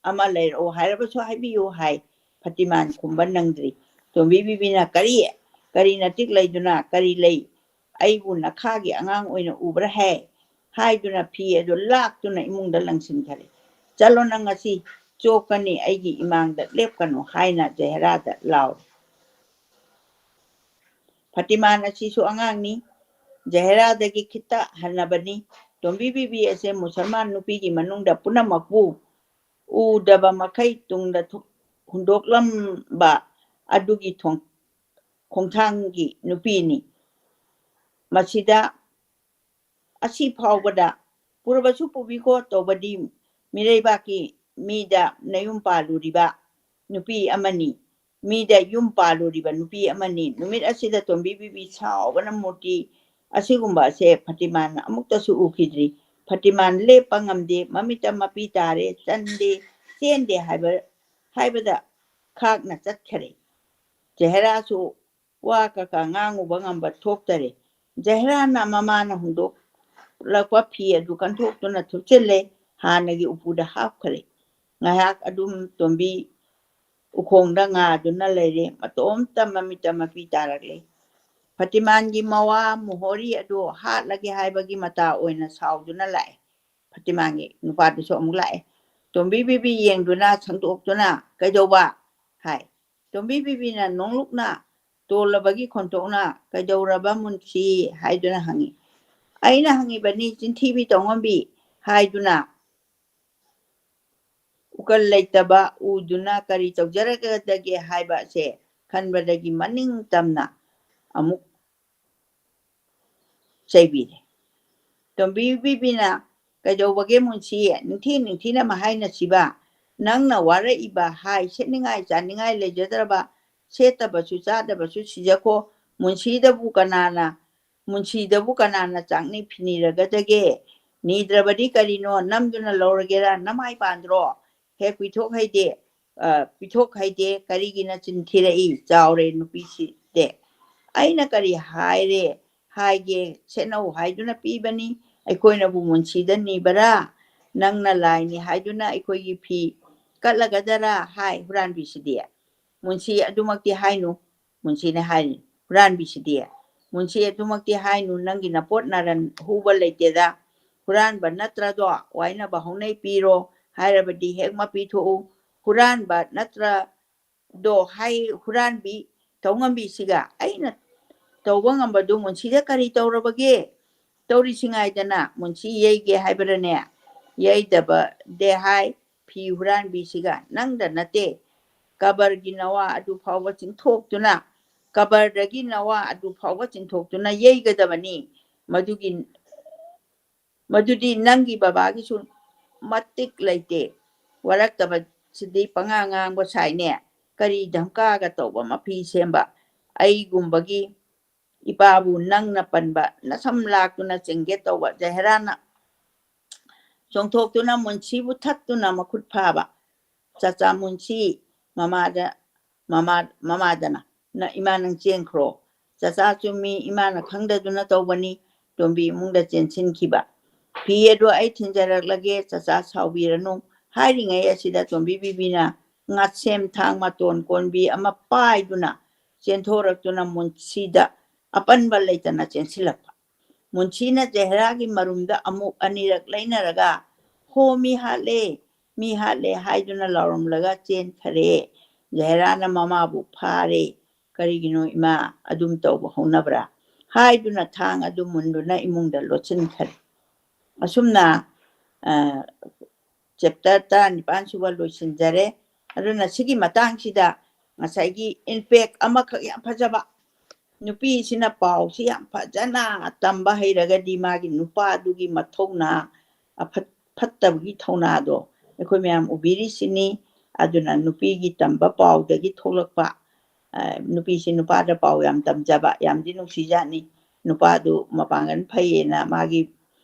ꯑꯃ ꯂꯩꯔꯛꯑꯣ ꯍꯥꯏꯔꯕꯁꯨ ꯍꯥꯏꯕꯤꯌꯨ ꯍꯥꯏ ꯐꯇꯤꯃꯥꯟ ꯈꯨꯝꯕ ꯅꯪꯗ꯭ꯔꯤ ꯇꯣꯝꯕꯤ ꯕꯤꯕꯤꯅ ꯀꯔꯤ ꯅꯇꯤꯛ ꯂꯩꯗꯨꯅ ꯀꯔꯤ ꯂꯩ ꯑꯩꯕꯨ ꯅꯈꯥꯒꯤ ꯑꯉꯥꯡ ꯑꯣꯏꯅ ꯎꯕ꯭ꯔꯥ ꯍꯥꯏꯗꯨꯅ ꯐꯤ ꯑꯗꯨ ꯂꯥꯛꯇꯨꯅ ꯏꯃꯨꯡꯗ ꯂꯪꯁꯤꯟꯈꯔꯦ ꯆꯠꯂꯣ ꯅꯪ ꯉꯁꯤ ꯆꯣꯛꯀꯅꯤ ꯑꯩꯒꯤ ꯏꯃꯥꯡꯗ ꯂꯦꯞꯀꯅꯨ ꯍꯥꯏꯅ ꯖꯍꯦꯔꯥꯗ ꯂꯥꯎꯔꯦ ꯐꯇꯤꯃꯥꯟ ꯑꯁꯤꯁꯨ ꯑꯉꯥꯡꯅꯤ ꯖꯍꯦꯔꯥꯗꯒꯤ ꯈꯤꯇ ꯍꯟꯅꯕꯅꯤ ꯇꯣꯝꯕꯤ ꯕꯤꯕꯤ ꯑꯁꯦ ꯃꯨꯁꯜꯃꯥꯟ ꯅꯨꯄꯤꯒꯤ ꯃꯅꯨꯡꯗ ꯄꯨꯝꯅꯃꯛꯄꯨ ꯎꯗꯕ ꯃꯈꯩ ꯇꯨꯡꯗ ꯍꯨꯟꯗꯣꯛꯂꯝꯕ ꯑꯗꯨꯒꯤ ꯈꯣꯡꯊꯥꯡꯒꯤ ꯅꯨꯄꯤꯅꯤ ꯃꯁꯤꯗ ꯑꯁꯤ ꯐꯥꯎꯕꯗ ꯄꯨꯔꯕꯁꯨ ꯄꯨꯕꯤꯈꯣ ꯇꯧꯕꯗꯤ ꯃꯤꯔꯩꯕꯥꯛꯀꯤ ꯃꯤꯗ ꯅꯌꯨꯝ ꯄꯥꯜꯂꯨꯔꯤꯕ ꯅꯨꯄꯤ ꯑꯃꯅꯤ ꯃꯤꯗ ꯌꯨꯝ ꯄꯥꯜꯂꯨꯔꯤꯕ ꯅꯨꯄꯤ ꯑꯃꯅꯤ ꯅꯨꯃꯤꯠ ꯑꯁꯤꯗ ꯇꯣꯝꯕꯤ ꯕꯤꯕꯤ ꯁꯥꯎꯕꯅ ꯃꯨꯔꯇꯤ ꯑꯁꯤꯒꯨꯝꯕ ꯑꯁꯦ ꯐꯇꯤꯃꯥꯟ ꯑꯃꯨꯛꯇꯁꯨ ꯎꯈꯤꯗ꯭ꯔꯤ ꯐꯇꯤꯃꯥꯟ ꯂꯦꯞꯄ ꯉꯝꯗꯦ ꯃꯃꯤꯠꯇ ꯃꯄꯤ ꯇꯥꯔꯦ ꯆꯦꯟꯗꯦ ꯍꯥꯏꯕꯗ ꯈꯥꯛꯅ ꯆꯠꯈꯔꯦ ꯖꯍꯦꯔꯥꯁꯨ ꯋꯥ ꯀꯀꯥ ꯉꯥꯡꯉꯨꯕ ꯉꯝꯕ ꯊꯣꯛꯇꯔꯦ ꯖꯍꯦꯔꯥꯅ ꯃꯃꯥꯅ ꯍꯨꯟꯗꯣꯛꯂꯛꯄ ꯐꯤ ꯑꯗꯨ ꯀꯟꯊꯣꯛꯇꯨꯅ ꯊꯨꯞꯆꯤꯜꯂꯦ ꯍꯥꯟꯅꯒꯤ ꯎꯄꯨꯗ ꯍꯥꯞꯈꯔꯦ ꯉꯥꯏꯍꯥꯛ ꯑꯗꯨꯝ ꯇꯣꯝꯕꯤ ꯎꯈꯣꯡꯗ ꯉꯥꯗꯨꯅ ꯂꯩꯔꯦ ꯃꯇꯣꯝꯇ ꯃꯃꯤꯠꯇ ꯃꯄꯤ ꯇꯥꯔꯛꯂꯦ ꯐꯇꯤꯃꯥꯟꯒꯤ ꯃꯋꯥ ꯃꯣꯍꯣꯔꯤ ꯑꯗꯨ ꯍꯥꯠꯂꯒꯦ ꯍꯥꯏꯕꯒꯤ ꯃꯇꯥ ꯑꯣꯏꯅ ꯁꯥꯎꯗꯨꯅ ꯂꯥꯛꯑꯦ ꯐꯇꯤꯃꯥꯟꯒꯤ ꯅꯨꯄꯥꯗꯨꯁꯨ ꯑꯃꯨꯛ ꯂꯥꯛꯑꯦ ꯇꯣꯝꯕꯤ ꯕꯤꯕꯤ ꯌꯦꯡꯗꯨꯅ ꯁꯪꯗꯣꯛꯇꯨꯅ ꯀꯩꯗꯧꯕ ꯍꯥꯏ ꯇꯣꯝꯕꯤ ꯕꯤꯕꯤꯅ ꯅꯣꯡꯂꯨꯛꯅ ꯇꯣꯜꯂꯕꯒꯤ ꯈꯣꯟꯊꯣꯛꯅ ꯀꯩꯗꯧꯔꯕ ꯃꯨꯟꯁꯤ ꯍꯥꯏꯗꯨꯅ ꯍꯪꯉꯤ ꯑꯩꯅ ꯍꯪꯉꯤꯕꯅꯤ ꯆꯤꯟꯊꯤꯕꯤ ꯇꯧꯉꯝꯕꯤ ꯍꯥꯏꯗꯨꯅ ꯎꯀꯜ ꯂꯩꯇꯕ ꯎꯗꯨꯅ ꯀꯔꯤ ꯇꯧꯖꯔꯒꯗꯒꯦ ꯍꯥꯏꯕ ꯑꯁꯦ ꯈꯟꯕꯗꯒꯤ ꯃꯅꯤꯡ ꯇꯝꯅ ꯑꯃꯨꯛ ꯆꯩꯕꯤꯔꯦ ꯇꯣꯝꯕꯤ ꯕꯤꯕꯤꯅ ꯀꯩꯗꯧꯕꯒꯦ ꯃꯨꯟꯁꯤ ꯅꯤꯡꯊꯤꯅ ꯃꯍꯥꯏꯅꯁꯤꯕ ꯅꯪꯅ ꯋꯥꯔꯛꯏꯕ ꯁꯦꯠꯅꯤꯡꯉꯥꯏ ꯆꯥꯅꯤꯡꯉꯥꯏ ꯂꯩꯖꯗ꯭ꯔꯕ ꯁꯦꯠꯇꯕꯁꯨ ꯆꯥꯗꯕꯁꯨ ꯁꯤꯖꯈꯣ ꯃꯨꯟꯁꯤꯗꯕꯨ ꯀꯅꯥꯅ ꯆꯥꯛꯅꯤ ꯐꯤꯅꯤꯔꯒꯗꯒꯦ ꯅꯤꯗ꯭ꯔꯕꯗꯤ ꯀꯔꯤꯅꯣ ꯅꯝꯗꯨꯅ ꯂꯧꯔꯒꯦꯔꯥ ꯅꯃꯥꯏ ꯄꯥꯟꯗ꯭ꯔꯣ ꯍꯦꯛ ꯄꯤꯊꯣꯛ ꯍꯩꯗꯦ ꯀꯔꯤꯒꯤꯅ ꯆꯤꯟ ꯊꯤꯔꯛꯏ ꯆꯥꯎꯔꯦ ꯅꯨꯄꯤꯁꯤꯗꯦ ꯑꯩꯅ ꯀꯔꯤ ꯍꯥꯏꯒꯦ ꯁꯦꯠꯅꯧ ꯍꯥꯏꯗꯨꯅ ꯄꯤꯕꯅꯤ ꯑꯩꯈꯣꯏꯅꯕꯨ ꯃꯨꯟꯁꯤꯗ ꯅꯤꯕꯔꯥ ꯅꯪꯅ ꯂꯥꯏꯅꯤ ꯍꯥꯏꯗꯨꯅ ꯑꯩꯈꯣꯏꯒꯤ ꯐꯤ ꯀꯠꯂꯒꯗꯔꯥ ꯍꯥꯏ ꯍꯨꯔꯥꯟꯕꯤꯁꯤꯗꯤ ꯃꯨꯟꯁꯤ ꯑꯗꯨꯃꯛꯇꯤ ꯍꯥꯏꯅꯨ ꯃꯨꯟꯁꯤꯅ ꯍꯥꯏꯔꯤ ꯍꯨꯔꯥꯟꯕꯤꯁꯤꯗꯤ ꯃꯨꯟꯁꯤ ꯑꯗꯨꯃꯛꯇꯤ ꯍꯥꯏꯅꯨ ꯅꯪꯒꯤ ꯅꯄꯣꯠ ꯅꯔꯟ ꯍꯨꯕ ꯂꯩꯇꯦꯗ ꯍꯨꯔꯥꯟꯕ ꯅꯠꯇ꯭ꯔꯗꯣ ꯋꯥꯏꯅꯕ ꯍꯧꯅꯩ ꯄꯤꯔꯣ ꯍꯥꯏꯔꯕꯗꯤ ꯍꯦꯛ ꯃꯄꯤ ꯊꯣꯛꯎ ꯍꯨꯔꯥꯟꯕ ꯅꯠꯇ꯭ꯔꯗꯣ ꯍꯨꯔꯥꯟꯕꯤ ꯇꯧꯉꯝꯕꯤꯁꯤꯒ ꯑꯩꯅ ꯇꯧꯕ ꯉꯝꯕꯗꯨ ꯃꯨꯟꯁꯤꯗ ꯀꯔꯤ ꯇꯧꯔꯕꯒꯦ ꯇꯧꯔꯤꯁꯤꯉꯥꯏꯗꯅ ꯃꯨꯟꯁꯤ ꯌꯩꯒꯦ ꯍꯥꯏꯕꯔꯅꯦ ꯌꯩꯗꯕꯗꯦ ꯍꯥꯏ ꯐꯤ ꯍꯨꯔꯥꯟꯕꯤꯁꯤꯒ ꯅꯪꯗ ꯅꯠꯇꯦ ꯀꯕꯔꯗꯒꯤ ꯅꯋꯥ ꯑꯗꯨ ꯐꯥꯎꯕ ꯆꯤꯡꯊꯣꯛꯇꯨꯅ ꯌꯩꯒꯗꯕꯅꯤ ꯃꯗꯨꯗꯤ ꯅꯪꯒꯤ ꯕꯕꯥꯒꯤꯁꯨ ꯃꯇꯤꯛ ꯂꯩꯇꯦ ꯋꯥꯔꯛꯇꯕꯁꯤꯗꯤ ꯄꯉꯥꯡ ꯉꯥꯡꯕ ꯁꯥꯏꯅꯦ ꯀꯔꯤ ꯙꯝꯀꯥꯒ ꯇꯧꯕ ꯃꯐꯤ ꯁꯦꯝꯕ ꯑꯩꯒꯨꯝꯕꯒꯤ ꯏꯄꯥꯕꯨ ꯅꯪꯅ ꯄꯟꯕ ꯅꯁꯝ ꯂꯥꯛꯇꯨꯅ ꯆꯤꯡꯒꯦ ꯇꯧꯕ ꯖꯍꯦꯔꯥꯅ ꯆꯣꯡꯊꯣꯛꯇꯨꯅ ꯃꯨꯟꯁꯤꯕꯨ ꯊꯠꯇꯨꯅ ꯃꯈꯨꯠ ꯐꯥꯕ ꯆꯥꯆꯥ ꯃꯨꯟꯁꯤ ꯃꯃꯥꯗꯅ ꯏꯃꯥ ꯅꯪ ꯆꯦꯟꯈ꯭ꯔꯣ ꯆꯥꯆꯥ ꯆꯨꯝꯃꯤ ꯏꯃꯥꯅ ꯈꯪꯗꯗꯨꯅ ꯇꯧꯕꯅꯤ ꯇꯣꯝꯕꯤ ꯏꯃꯨꯡꯗ ꯆꯦꯟꯁꯤꯟꯈꯤꯕ ꯐꯤ ꯑꯗꯨ ꯑꯩ ꯊꯤꯟꯖꯔꯛꯂꯒꯦ ꯆꯥꯆꯥ ꯁꯥꯎꯕꯤꯔꯅꯨ ꯍꯥꯏꯔꯤꯉꯩ ꯑꯁꯤꯗ ꯇꯣꯝꯕꯤ ꯕꯤꯕꯤꯅ ꯉꯥꯠꯁꯦꯝ ꯊꯥꯡ ꯃꯇꯣꯟ ꯀꯣꯟꯕꯤ ꯑꯃ ꯄꯥꯏꯗꯨꯅ ꯆꯦꯟꯊꯣꯔꯛꯇꯨꯅ ꯃꯨꯟꯁꯤꯗ ꯑꯄꯟꯕ ꯂꯩꯇꯅ ꯆꯦꯟꯁꯤꯜꯂꯛꯄ ꯃꯨꯟꯁꯤꯅ ꯖꯍꯦꯔꯥꯒꯤ ꯃꯔꯨꯝꯗ ꯑꯃꯨꯛ ꯑꯅꯤꯔꯛ ꯂꯩꯅꯔꯒ ꯍꯣ ꯃꯤ ꯍꯥꯠꯂꯦ ꯍꯥꯏꯗꯨꯅ ꯂꯥꯎꯔꯝꯂꯒ ꯆꯦꯟꯈꯔꯦ ꯖꯍꯦꯔꯥꯅ ꯃꯃꯥꯕꯨ ꯐꯥꯔꯦ ꯀꯔꯤꯒꯤꯅꯣ ꯏꯃꯥ ꯑꯗꯨꯝ ꯇꯧꯕ ꯍꯧꯅꯕ꯭ꯔꯥ ꯍꯥꯏꯗꯨꯅ ꯊꯥꯡ ꯑꯗꯨ ꯃꯨꯟꯗꯨꯅ ꯏꯃꯨꯡꯗ ꯂꯣꯠꯁꯤꯟꯈꯔꯦ ꯑꯁꯨꯝꯅ ꯆꯦꯞꯇꯔ 19 ꯁꯨꯕ ꯂꯣꯏꯁꯤꯟꯖꯔꯦ ꯑꯗꯨꯅ ꯁꯤꯒꯤ ꯃꯇꯥꯡꯁꯤꯗ ꯉꯁꯥꯏꯒꯤ ꯏꯝꯄꯦꯛ ꯑꯃꯈꯛ ꯌꯥꯝ ꯐꯖꯕ ꯅꯨꯄꯤꯁꯤꯅ ꯄꯥꯎꯁꯤ ꯌꯥꯝ ꯐꯖꯅ ꯇꯝꯕ ꯍꯩꯔꯒꯗꯤ ꯃꯥꯒꯤ ꯅꯨꯄꯥꯗꯨꯒꯤ ꯃꯊꯧꯅꯥ ꯐꯠꯇꯕꯒꯤ ꯊꯧꯅꯥꯗꯣ ꯑꯩꯈꯣꯏ ꯃꯌꯥꯝ ꯎꯕꯤꯔꯤꯁꯤꯅꯤ ꯑꯗꯨꯅ ꯅꯨꯄꯤꯒꯤ ꯇꯝꯕ ꯄꯥꯎꯗꯒꯤ ꯊꯣꯛꯂꯛꯄ ꯅꯨꯄꯤꯁꯤ ꯅꯨꯄꯥꯗ ꯄꯥꯎ ꯌꯥꯝ ꯇꯝꯖꯕ ꯌꯥꯝꯗꯤ ꯅꯨꯡꯁꯤꯖꯥꯠꯅꯤ ꯅꯨꯄꯥꯗꯨ ꯃꯄꯥꯡꯒꯜ ꯐꯩꯌꯦꯅ ꯃꯥꯒꯤ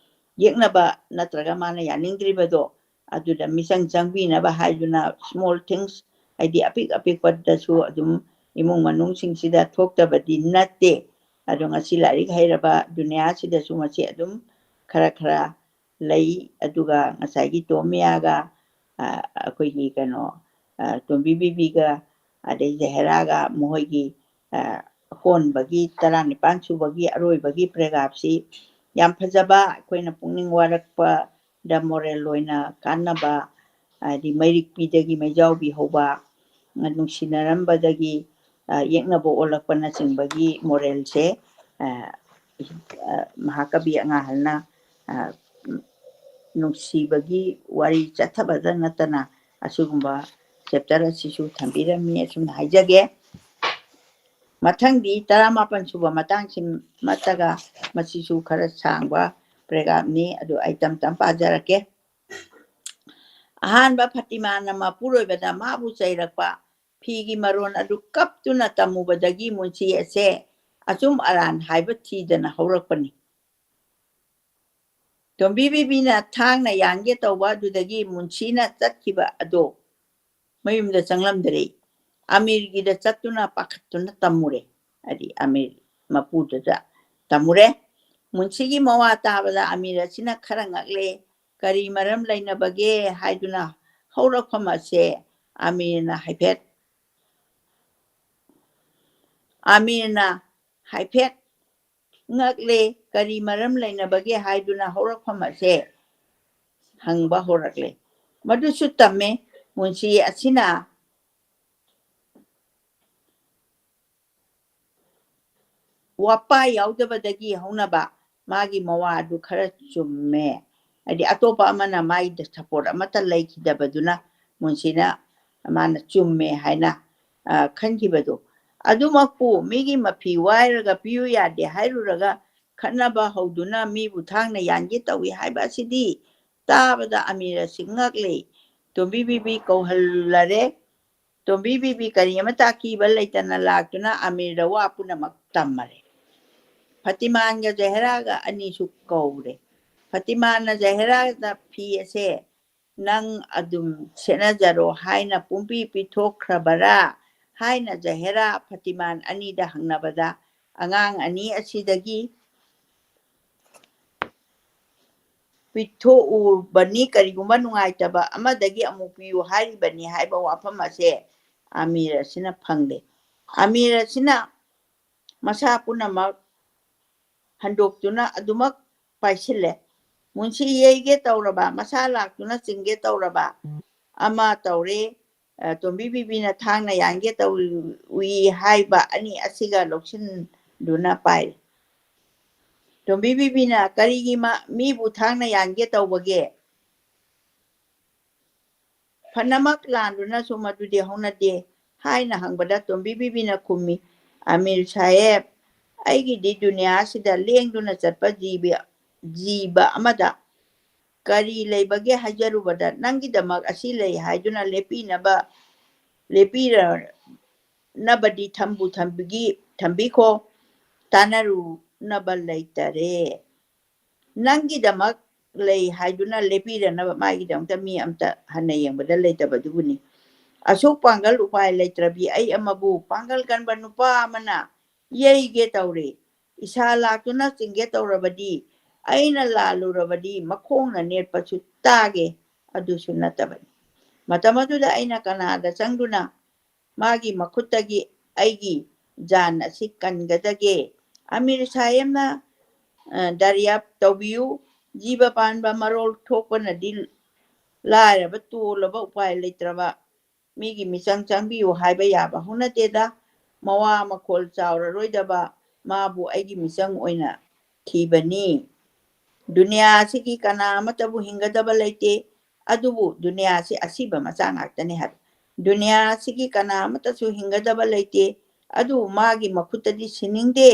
ꯌꯦꯛꯅꯕ ꯅꯠꯇ꯭ꯔꯒ ꯃꯥꯅ ꯌꯥꯅꯤꯡꯗ꯭ꯔꯤꯕꯗꯣ ꯑꯗꯨꯗ ꯃꯤꯆꯪ ꯆꯪꯕꯤꯅꯕ ꯍꯥꯏꯗꯨꯅ ꯁ꯭ꯃꯣꯜ ꯊꯤꯡꯁ ꯍꯥꯏꯗꯤ ꯑꯄꯤꯛꯄꯗꯁꯨ ꯑꯗꯨꯝ ꯏꯃꯨꯡ ꯃꯅꯨꯡꯁꯤꯡꯁꯤꯗ ꯊꯣꯛꯇꯕꯗꯤ ꯅꯠꯇꯦ ꯑꯗꯣ ꯉꯁꯤ ꯂꯥꯏꯔꯤꯛ ꯍꯩꯔꯕ ꯗꯨꯅꯤꯌꯥꯁꯤꯗꯁꯨ ꯃꯁꯤ ꯑꯗꯨꯝ ꯈꯔ ꯂꯩ ꯑꯗꯨꯒ ꯉꯁꯥꯏꯒꯤ ꯇꯣꯃꯤꯌꯥꯒ ꯑꯩꯈꯣꯏꯒꯤ ꯀꯩꯅꯣ ꯇꯣꯝꯕꯤ ꯕꯤꯕꯤꯒ ꯑꯗꯩ ꯖꯍꯦꯔꯥꯒ ꯃꯈꯣꯏꯒꯤ ꯍꯣꯟꯕꯒꯤ 19 ꯁꯨꯕꯒꯤ ꯑꯔꯣꯏꯕꯒꯤ ꯄ꯭ꯔꯦꯒꯥꯞꯁꯤ ꯌꯥꯝ ꯐꯖꯕ ꯑꯩꯈꯣꯏꯅ ꯄꯨꯛꯅꯤꯡ ꯋꯥꯔꯛꯄꯗ ꯃꯣꯔꯦꯜ ꯑꯣꯏꯅ ꯀꯥꯟꯅꯕ ꯍꯥꯏꯗꯤ ꯃꯩꯔꯤꯛꯄꯤꯗꯒꯤ ꯃꯩꯖꯥꯎꯕꯤ ꯍꯧꯕ ꯅꯨꯡꯁꯤꯅꯔꯝꯕꯗꯒꯤ ꯌꯦꯛꯅꯕ ꯑꯣꯜꯂꯛꯄꯅꯆꯤꯡꯕꯒꯤ ꯃꯣꯔꯦꯜꯁꯦ ꯃꯍꯥꯀꯕꯤ ꯑꯉꯥꯡꯍꯜꯅ ꯅꯨꯡꯁꯤꯕꯒꯤ ꯋꯥꯔꯤ ꯆꯠꯊꯕꯗ ꯅꯠꯇꯅ ꯑꯁꯤꯒꯨꯝꯕ ꯆꯦꯞꯇꯔ ꯑꯁꯤꯁꯨ ꯊꯝꯕꯤꯔꯝꯃꯤ ꯑꯁꯨꯝꯅ ꯍꯥꯏꯖꯒꯦ ꯃꯊꯪꯗꯤ 19 ꯁꯨꯕ ꯃꯇꯥꯡꯁꯤꯃꯠꯇꯒ ꯃꯁꯤꯁꯨ ꯈꯔ ꯁꯥꯡꯕ ꯄ꯭ꯔꯦꯒꯥꯞꯅꯤ ꯑꯗꯨ ꯑꯩ ꯇꯝ ꯄꯥꯖꯔꯛꯀꯦ ꯑꯍꯥꯟꯕ ꯐꯇꯤꯃꯥꯅ ꯃꯄꯨꯔꯣꯏꯕꯗ ꯃꯥꯕꯨ ꯆꯩꯔꯛꯄ ꯐꯤꯒꯤ ꯃꯔꯣꯟ ꯑꯗꯨ ꯀꯞꯇꯨꯅ ꯇꯝꯃꯨꯕꯗꯒꯤ ꯃꯨꯟꯁꯤ ꯑꯁꯦ ꯑꯆꯨꯝ ꯑꯔꯥꯟ ꯍꯥꯏꯕ ꯊꯤꯗꯅ ꯍꯧꯔꯛꯄꯅꯤ ꯇꯣꯝꯕꯤ ꯕꯤꯕꯤꯅ ꯊꯥꯡꯅ ꯌꯥꯟꯒꯦ ꯇꯧꯕ ꯑꯗꯨꯗꯒꯤ ꯃꯨꯟꯁꯤꯅ ꯆꯠꯈꯤꯕ ꯑꯗꯣ ꯃꯌꯨꯝꯗ ꯆꯪꯂꯝꯗꯔꯦ ꯑꯃꯤꯔꯒꯤꯗ ꯆꯠꯇꯨꯅ ꯄꯥꯈꯠꯇꯨꯅ ꯇꯝꯃꯨꯔꯦ ꯍꯥꯏꯗꯤ ꯑꯃꯤꯔ ꯃꯄꯨꯗꯨꯗ ꯇꯝꯃꯨꯔꯦ ꯃꯨꯟꯁꯤꯒꯤ ꯃꯋꯥ ꯇꯥꯕꯗ ꯑꯃꯤꯔ ꯑꯁꯤꯅ ꯈꯔ ꯉꯛꯂꯦ ꯀꯔꯤ ꯃꯔꯝ ꯂꯩꯅꯕꯒꯦ ꯍꯥꯏꯗꯨꯅ ꯍꯧꯔꯛꯐꯝ ꯑꯁꯦ ꯑꯃꯤꯔꯅ ꯍꯥꯏꯐꯦꯠ ꯉꯛꯂꯦ ꯀꯔꯤ ꯃꯔꯝ ꯂꯩꯅꯕꯒꯦ ꯍꯥꯏꯗꯨꯅ ꯍꯧꯔꯛꯐꯝ ꯑꯁꯦ ꯍꯪꯕ ꯍꯧꯔꯛꯂꯦ ꯃꯗꯨꯁꯨ ꯇꯝꯃꯦ ꯃꯨꯟꯁꯤ ꯑꯁꯤꯅ ꯋꯥꯄꯥ ꯌꯥꯎꯗꯕꯗꯒꯤ ꯍꯧꯅꯕ ꯃꯥꯒꯤ ꯃꯋꯥ ꯑꯗꯨ ꯈꯔ ꯆꯨꯝꯃꯦ ꯍꯥꯏꯗꯤ ꯑꯇꯣꯞꯄ ꯑꯃꯅ ꯃꯥꯒꯤ ꯁꯄꯣꯔꯠ ꯑꯃꯠꯇ ꯂꯩꯈꯤꯗꯕꯗꯨꯅ ꯃꯨꯟꯁꯤꯅ ꯃꯥꯅ ꯆꯨꯝꯃꯦ ꯍꯥꯏꯅ ꯈꯟꯈꯤꯕꯗꯣ ꯑꯗꯨꯃꯛꯄꯨ ꯃꯤꯒꯤ ꯃꯐꯤ ꯋꯥꯏꯔꯒ ꯄꯤꯌꯨ ꯌꯥꯗꯦ ꯍꯥꯏꯔꯨꯔꯒ ꯈꯠꯅꯕ ꯍꯧꯗꯨꯅ ꯃꯤꯕꯨ ꯊꯥꯡꯅ ꯌꯥꯟꯒꯦ ꯇꯧꯏ ꯍꯥꯏꯕ ꯑꯁꯤꯗꯤ ꯇꯥꯕꯗ ꯑꯃꯤꯔ ꯑꯁꯤ ꯉꯛꯂꯦ ꯇꯣꯝꯕꯤ ꯕꯤꯕꯤ ꯀꯧꯍꯜꯂꯔꯦ ꯇꯣꯝꯕꯤ ꯕꯤꯕꯤ ꯀꯔꯤ ꯑꯃꯠꯇ ꯑꯀꯤꯕ ꯂꯩꯇꯅ ꯂꯥꯛꯇꯨꯅ ꯑꯃꯤꯔꯗ ꯋꯥ ꯄꯨꯝꯅꯃꯛ ꯇꯝꯃꯔꯦ ꯐꯇꯤꯃꯥꯟꯒ ꯖꯍꯦꯔꯥꯒ ꯑꯅꯤꯁꯨ ꯀꯧꯔꯦ ꯐꯇꯤꯃꯥꯟꯅ ꯖꯍꯦꯔꯥꯗ ꯐꯤ ꯑꯁꯦ ꯅꯪ ꯑꯗꯨꯝ ꯁꯦꯠꯅꯖꯔꯣ ꯍꯥꯏꯅ ꯄꯨꯡꯄꯤ ꯄꯤꯊꯣꯛꯈ꯭ꯔꯕꯔꯥ ꯍꯥꯏꯅ ꯖꯍꯦꯔꯥ ꯐꯇꯤꯃꯥꯟ ꯑꯅꯤꯗ ꯍꯪꯅꯕꯗ ꯑꯉꯥꯡ ꯑꯅꯤ ꯑꯁꯤꯗꯒꯤ ꯄꯤꯊꯣꯛꯎꯕꯅꯤ ꯀꯔꯤꯒꯨꯝꯕ ꯅꯨꯡꯉꯥꯏꯇꯕ ꯑꯃꯗꯒꯤ ꯑꯃꯨꯛ ꯄꯤꯌꯨ ꯍꯥꯏꯔꯤꯕꯅꯤ ꯍꯥꯏꯕ ꯋꯥꯐꯝ ꯑꯁꯦ ꯑꯃꯤꯔ ꯑꯁꯤꯅ ꯐꯪꯂꯦ ꯑꯃꯤꯔ ꯑꯁꯤꯅ ꯃꯁꯥ ꯄꯨꯝꯅꯃꯛ ꯍꯟꯗꯣꯛꯇꯨꯅ ꯑꯗꯨꯃꯛ ꯄꯥꯏꯁꯤꯜꯂꯦ ꯃꯨꯟꯁꯤ ꯌꯩꯒꯦ ꯇꯧꯔꯕ ꯃꯁꯥ ꯂꯥꯛꯇꯨꯅ ꯆꯤꯡꯒꯦ ꯇꯧꯔꯕ ꯑꯃ ꯇꯧꯔꯦ ꯇꯣꯝꯕꯤ ꯕꯤꯕꯤꯅ ꯊꯥꯡꯅ ꯌꯥꯟꯒꯦ ꯇꯧꯏ ꯍꯥꯏꯕ ꯑꯅꯤ ꯑꯁꯤꯒ ꯂꯧꯁꯤꯟꯗꯨꯅ ꯄꯥꯏꯔꯦ ꯇꯣꯝꯕꯤ ꯕꯤꯕꯤꯅ ꯀꯔꯤꯒꯤ ꯃꯤꯕꯨ ꯊꯥꯡꯅ ꯌꯥꯟꯒꯦ ꯇꯧꯕꯒꯦ ꯐꯅꯃꯛ ꯂꯥꯟꯗꯨꯅꯁꯨ ꯃꯗꯨꯗꯤ ꯍꯧꯅꯗꯦ ꯍꯥꯏꯅ ꯍꯪꯕꯗ ꯇꯣꯝꯕꯤ ꯕꯤꯕꯤꯅ ꯈꯨꯝꯃꯤ ꯑꯃꯤꯔ ꯁꯥꯍꯦꯕ ꯑꯩꯒꯤꯗꯤ ꯗꯨꯅꯤꯌꯥꯁꯤꯗ ꯂꯦꯡꯗꯨꯅ ꯆꯠꯄ ꯖꯤꯕ ꯑꯃꯗ ꯀꯔꯤ ꯂꯩꯕꯒꯦ ꯍꯥꯏꯖꯔꯨꯕꯗ ꯅꯪꯒꯤꯗꯃꯛ ꯑꯁꯤ ꯂꯩ ꯍꯥꯏꯗꯨꯅ ꯂꯦꯞꯄꯤꯅꯕꯗꯤ ꯊꯝꯕꯤꯈꯣ ꯇꯥꯟꯅꯔꯨꯅꯕ ꯂꯩꯇꯔꯦ ꯅꯪꯒꯤꯗꯃꯛ ꯂꯩ ꯍꯥꯏꯗꯨꯅ ꯂꯦꯞꯄꯤꯔꯅꯕ ꯃꯥꯒꯤꯗꯃꯛꯇ ꯃꯤ ꯑꯝꯇ ꯍꯟꯅ ꯌꯦꯡꯕꯗ ꯂꯩꯇꯕꯗꯨꯕꯨꯅꯤ ꯑꯁꯨꯛ ꯄꯥꯡꯒꯜ ꯎꯄꯥꯏ ꯂꯩꯇ꯭ꯔꯕꯤ ꯑꯩ ꯑꯃꯕꯨ ꯄꯥꯡꯒꯜ ꯀꯟꯕ ꯅꯨꯄꯥ ꯑꯃꯅ ꯌꯩꯒꯦ ꯇꯧꯔꯦ ꯏꯁꯥ ꯂꯥꯛꯇꯨꯅ ꯆꯤꯡꯒꯦ ꯇꯧꯔꯕꯗꯤ ꯑꯩꯅ ꯂꯥꯜꯂꯨꯔꯕꯗꯤ ꯃꯈꯣꯡꯅ ꯅꯦꯠꯄꯁꯨ ꯇꯥꯒꯦ ꯑꯗꯨꯁꯨ ꯅꯠꯇꯕꯅꯤ ꯃꯇꯝ ꯑꯗꯨꯗ ꯑꯩꯅ ꯀꯅꯥꯗ ꯆꯪꯗꯨꯅ ꯃꯥꯒꯤ ꯃꯈꯨꯠꯇꯒꯤ ꯑꯩꯒꯤ ꯖꯥꯟ ꯑꯁꯤ ꯀꯟꯒꯗꯒꯦ ꯑꯃꯤꯔ ꯁꯥꯍꯦꯕꯅ ꯗꯔꯤꯌꯥꯞ ꯇꯧꯕꯤꯌꯨ ꯖꯤꯕ ꯄꯥꯟꯕ ꯃꯔꯣꯜ ꯊꯣꯛꯄꯅꯗꯤ ꯂꯥꯏꯔꯕ ꯇꯣꯜꯂꯕ ꯎꯄꯥꯏ ꯂꯩꯇ꯭ꯔꯕ ꯃꯤꯒꯤ ꯃꯤꯆꯪ ꯆꯪꯕꯤꯌꯨ ꯍꯥꯏꯕ ꯌꯥꯕ ꯍꯧꯅꯗꯦꯗ ꯃꯋꯥ ꯃꯈꯣꯜ ꯆꯥꯎꯔꯔꯣꯏꯗꯕ ꯃꯥꯕꯨ ꯑꯩꯒꯤ ꯃꯤꯆꯪ ꯑꯣꯏꯅ ꯊꯤꯕꯅꯤ ꯗꯨꯅꯤꯌꯥ ꯑꯁꯤꯒꯤ ꯀꯅꯥ ꯑꯃꯠꯇꯕꯨ ꯍꯤꯡꯒꯗꯕ ꯂꯩꯇꯦ ꯑꯗꯨꯕꯨ ꯗꯨꯅꯤꯌꯥ ꯑꯁꯤ ꯑꯁꯤꯕ ꯃꯆꯥ ꯉꯥꯛꯇꯅꯤ ꯍꯥꯏꯕ ꯗꯨꯅꯤꯌꯥ ꯑꯁꯤꯒꯤ ꯀꯅꯥ ꯑꯃꯠꯇꯁꯨ ꯍꯤꯡꯒꯗꯕ ꯂꯩꯇꯦ ꯑꯗꯨꯕꯨ ꯃꯥꯒꯤ ꯃꯈꯨꯠꯇꯗꯤ ꯁꯤꯅꯤꯡꯗꯦ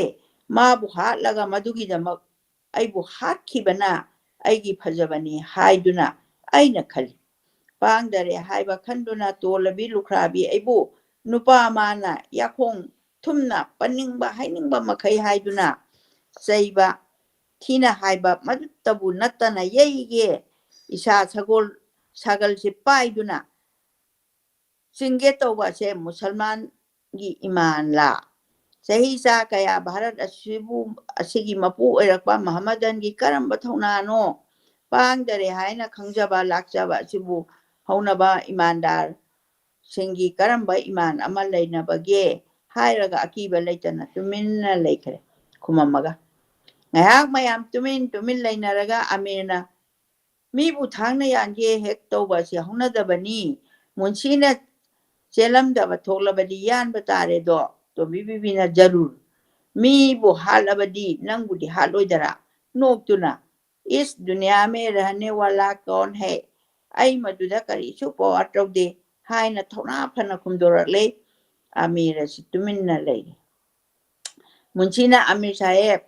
ꯃꯥꯕꯨ ꯍꯥꯠꯂꯒ ꯃꯗꯨꯒꯤꯗꯃꯛ ꯑꯩꯕꯨ ꯍꯥꯠꯈꯤꯕꯅ ꯑꯩꯒꯤ ꯐꯖꯕꯅꯤ ꯍꯥꯏꯗꯨꯅ ꯑꯩꯅ ꯈꯜꯂꯤ ꯄꯥꯡꯗꯔꯦ ꯍꯥꯏꯕ ꯈꯟꯗꯨꯅ ꯇꯣꯜꯂꯕꯤ ꯂꯨꯈ꯭ꯔꯥꯕꯤ ꯑꯩꯕꯨ ꯅꯨꯄꯥ ꯃꯥꯅ ꯌꯥꯈꯣꯡ ꯊꯨꯝꯅ ꯄꯟꯅꯤꯡꯕ ꯍꯥꯏꯅꯤꯡꯕ ꯃꯈꯩ ꯍꯥꯏꯗꯨꯅ ꯆꯩꯕ ꯊꯤꯅ ꯍꯥꯏꯕ ꯃꯗꯨꯇꯕꯨ ꯅꯠꯇꯅ ꯌꯩꯒꯦ ꯏꯁꯥ ꯁꯥꯒꯜꯁꯤ ꯄꯥꯏꯗꯨꯅ ꯆꯤꯡꯒꯦ ꯇꯧꯕ ꯑꯁꯦ ꯃꯨꯁꯜꯃꯥꯟꯒꯤ ꯏꯃꯥꯟꯂꯥ ꯆꯍꯤ ꯆꯥ ꯀꯌꯥ ꯚꯥꯔꯠ ꯑꯁꯤꯒꯤ ꯃꯄꯨ ꯑꯣꯏꯔꯛꯄ ꯃꯍꯃꯗꯟꯒꯤ ꯀꯔꯝꯕ ꯊꯧꯅꯥꯅꯣ ꯄꯥꯡꯗꯔꯦ ꯍꯥꯏꯅ ꯈꯪꯖꯕ ꯂꯥꯛꯆꯕ ꯑꯁꯤꯕꯨ ꯍꯧꯅꯕ ꯏꯃꯥꯟꯗꯥꯔꯁꯤꯡꯒꯤ ꯀꯔꯝꯕ ꯏꯃꯥꯟ ꯑꯃ ꯂꯩꯅꯕꯒꯦ ꯍꯥꯏꯔꯒ ꯑꯀꯤꯕ ꯂꯩꯇꯅ ꯇꯨꯃꯤꯟꯅ ꯂꯩꯈ꯭ꯔꯦ ꯈꯨꯃꯝꯃꯒ ꯉꯥꯏꯍꯥꯛ ꯃꯌꯥꯝ ꯇꯨꯃꯤꯟ ꯂꯩꯅꯔꯒ ꯑꯃꯤꯔꯅ ꯃꯤꯕꯨ ꯊꯥꯡꯅ ꯌꯥꯟꯒꯦ ꯍꯦꯛ ꯇꯧꯕ ꯑꯁꯤ ꯍꯧꯅꯗꯕꯅꯤ ꯃꯨꯟꯁꯤꯅ ꯆꯦꯜꯂꯝꯗꯕ ꯊꯣꯛꯂꯕꯗꯤ ꯌꯥꯟꯕ ꯇꯥꯔꯦꯗꯣ ꯇꯣꯝꯕꯤ ꯕꯤꯕꯤꯅ ꯖꯔꯨꯔ ꯃꯤꯕꯨ ꯍꯥꯠꯂꯕꯗꯤ ꯅꯪꯕꯨꯗꯤ ꯍꯥꯠꯂꯣꯏꯗꯔꯥ ꯅꯣꯛꯇꯨꯅ इस दुनिया में रहने वाला कौन है ꯑꯩ ꯃꯗꯨꯗ ꯀꯔꯤꯁꯨ ꯄꯋꯥꯔ ꯇꯧꯗꯦ ꯍꯥꯏꯅ ꯊꯧꯅꯥ ꯐꯅ ꯈꯨꯝꯗꯣꯔꯛꯂꯦ ꯑꯃꯤꯔ ꯑꯁꯤ ꯇꯨꯃꯤꯟꯅ ꯂꯩꯔꯦ ꯃꯨꯟꯁꯤꯅ ꯑꯃꯤꯔ ꯁꯥꯍꯦꯕ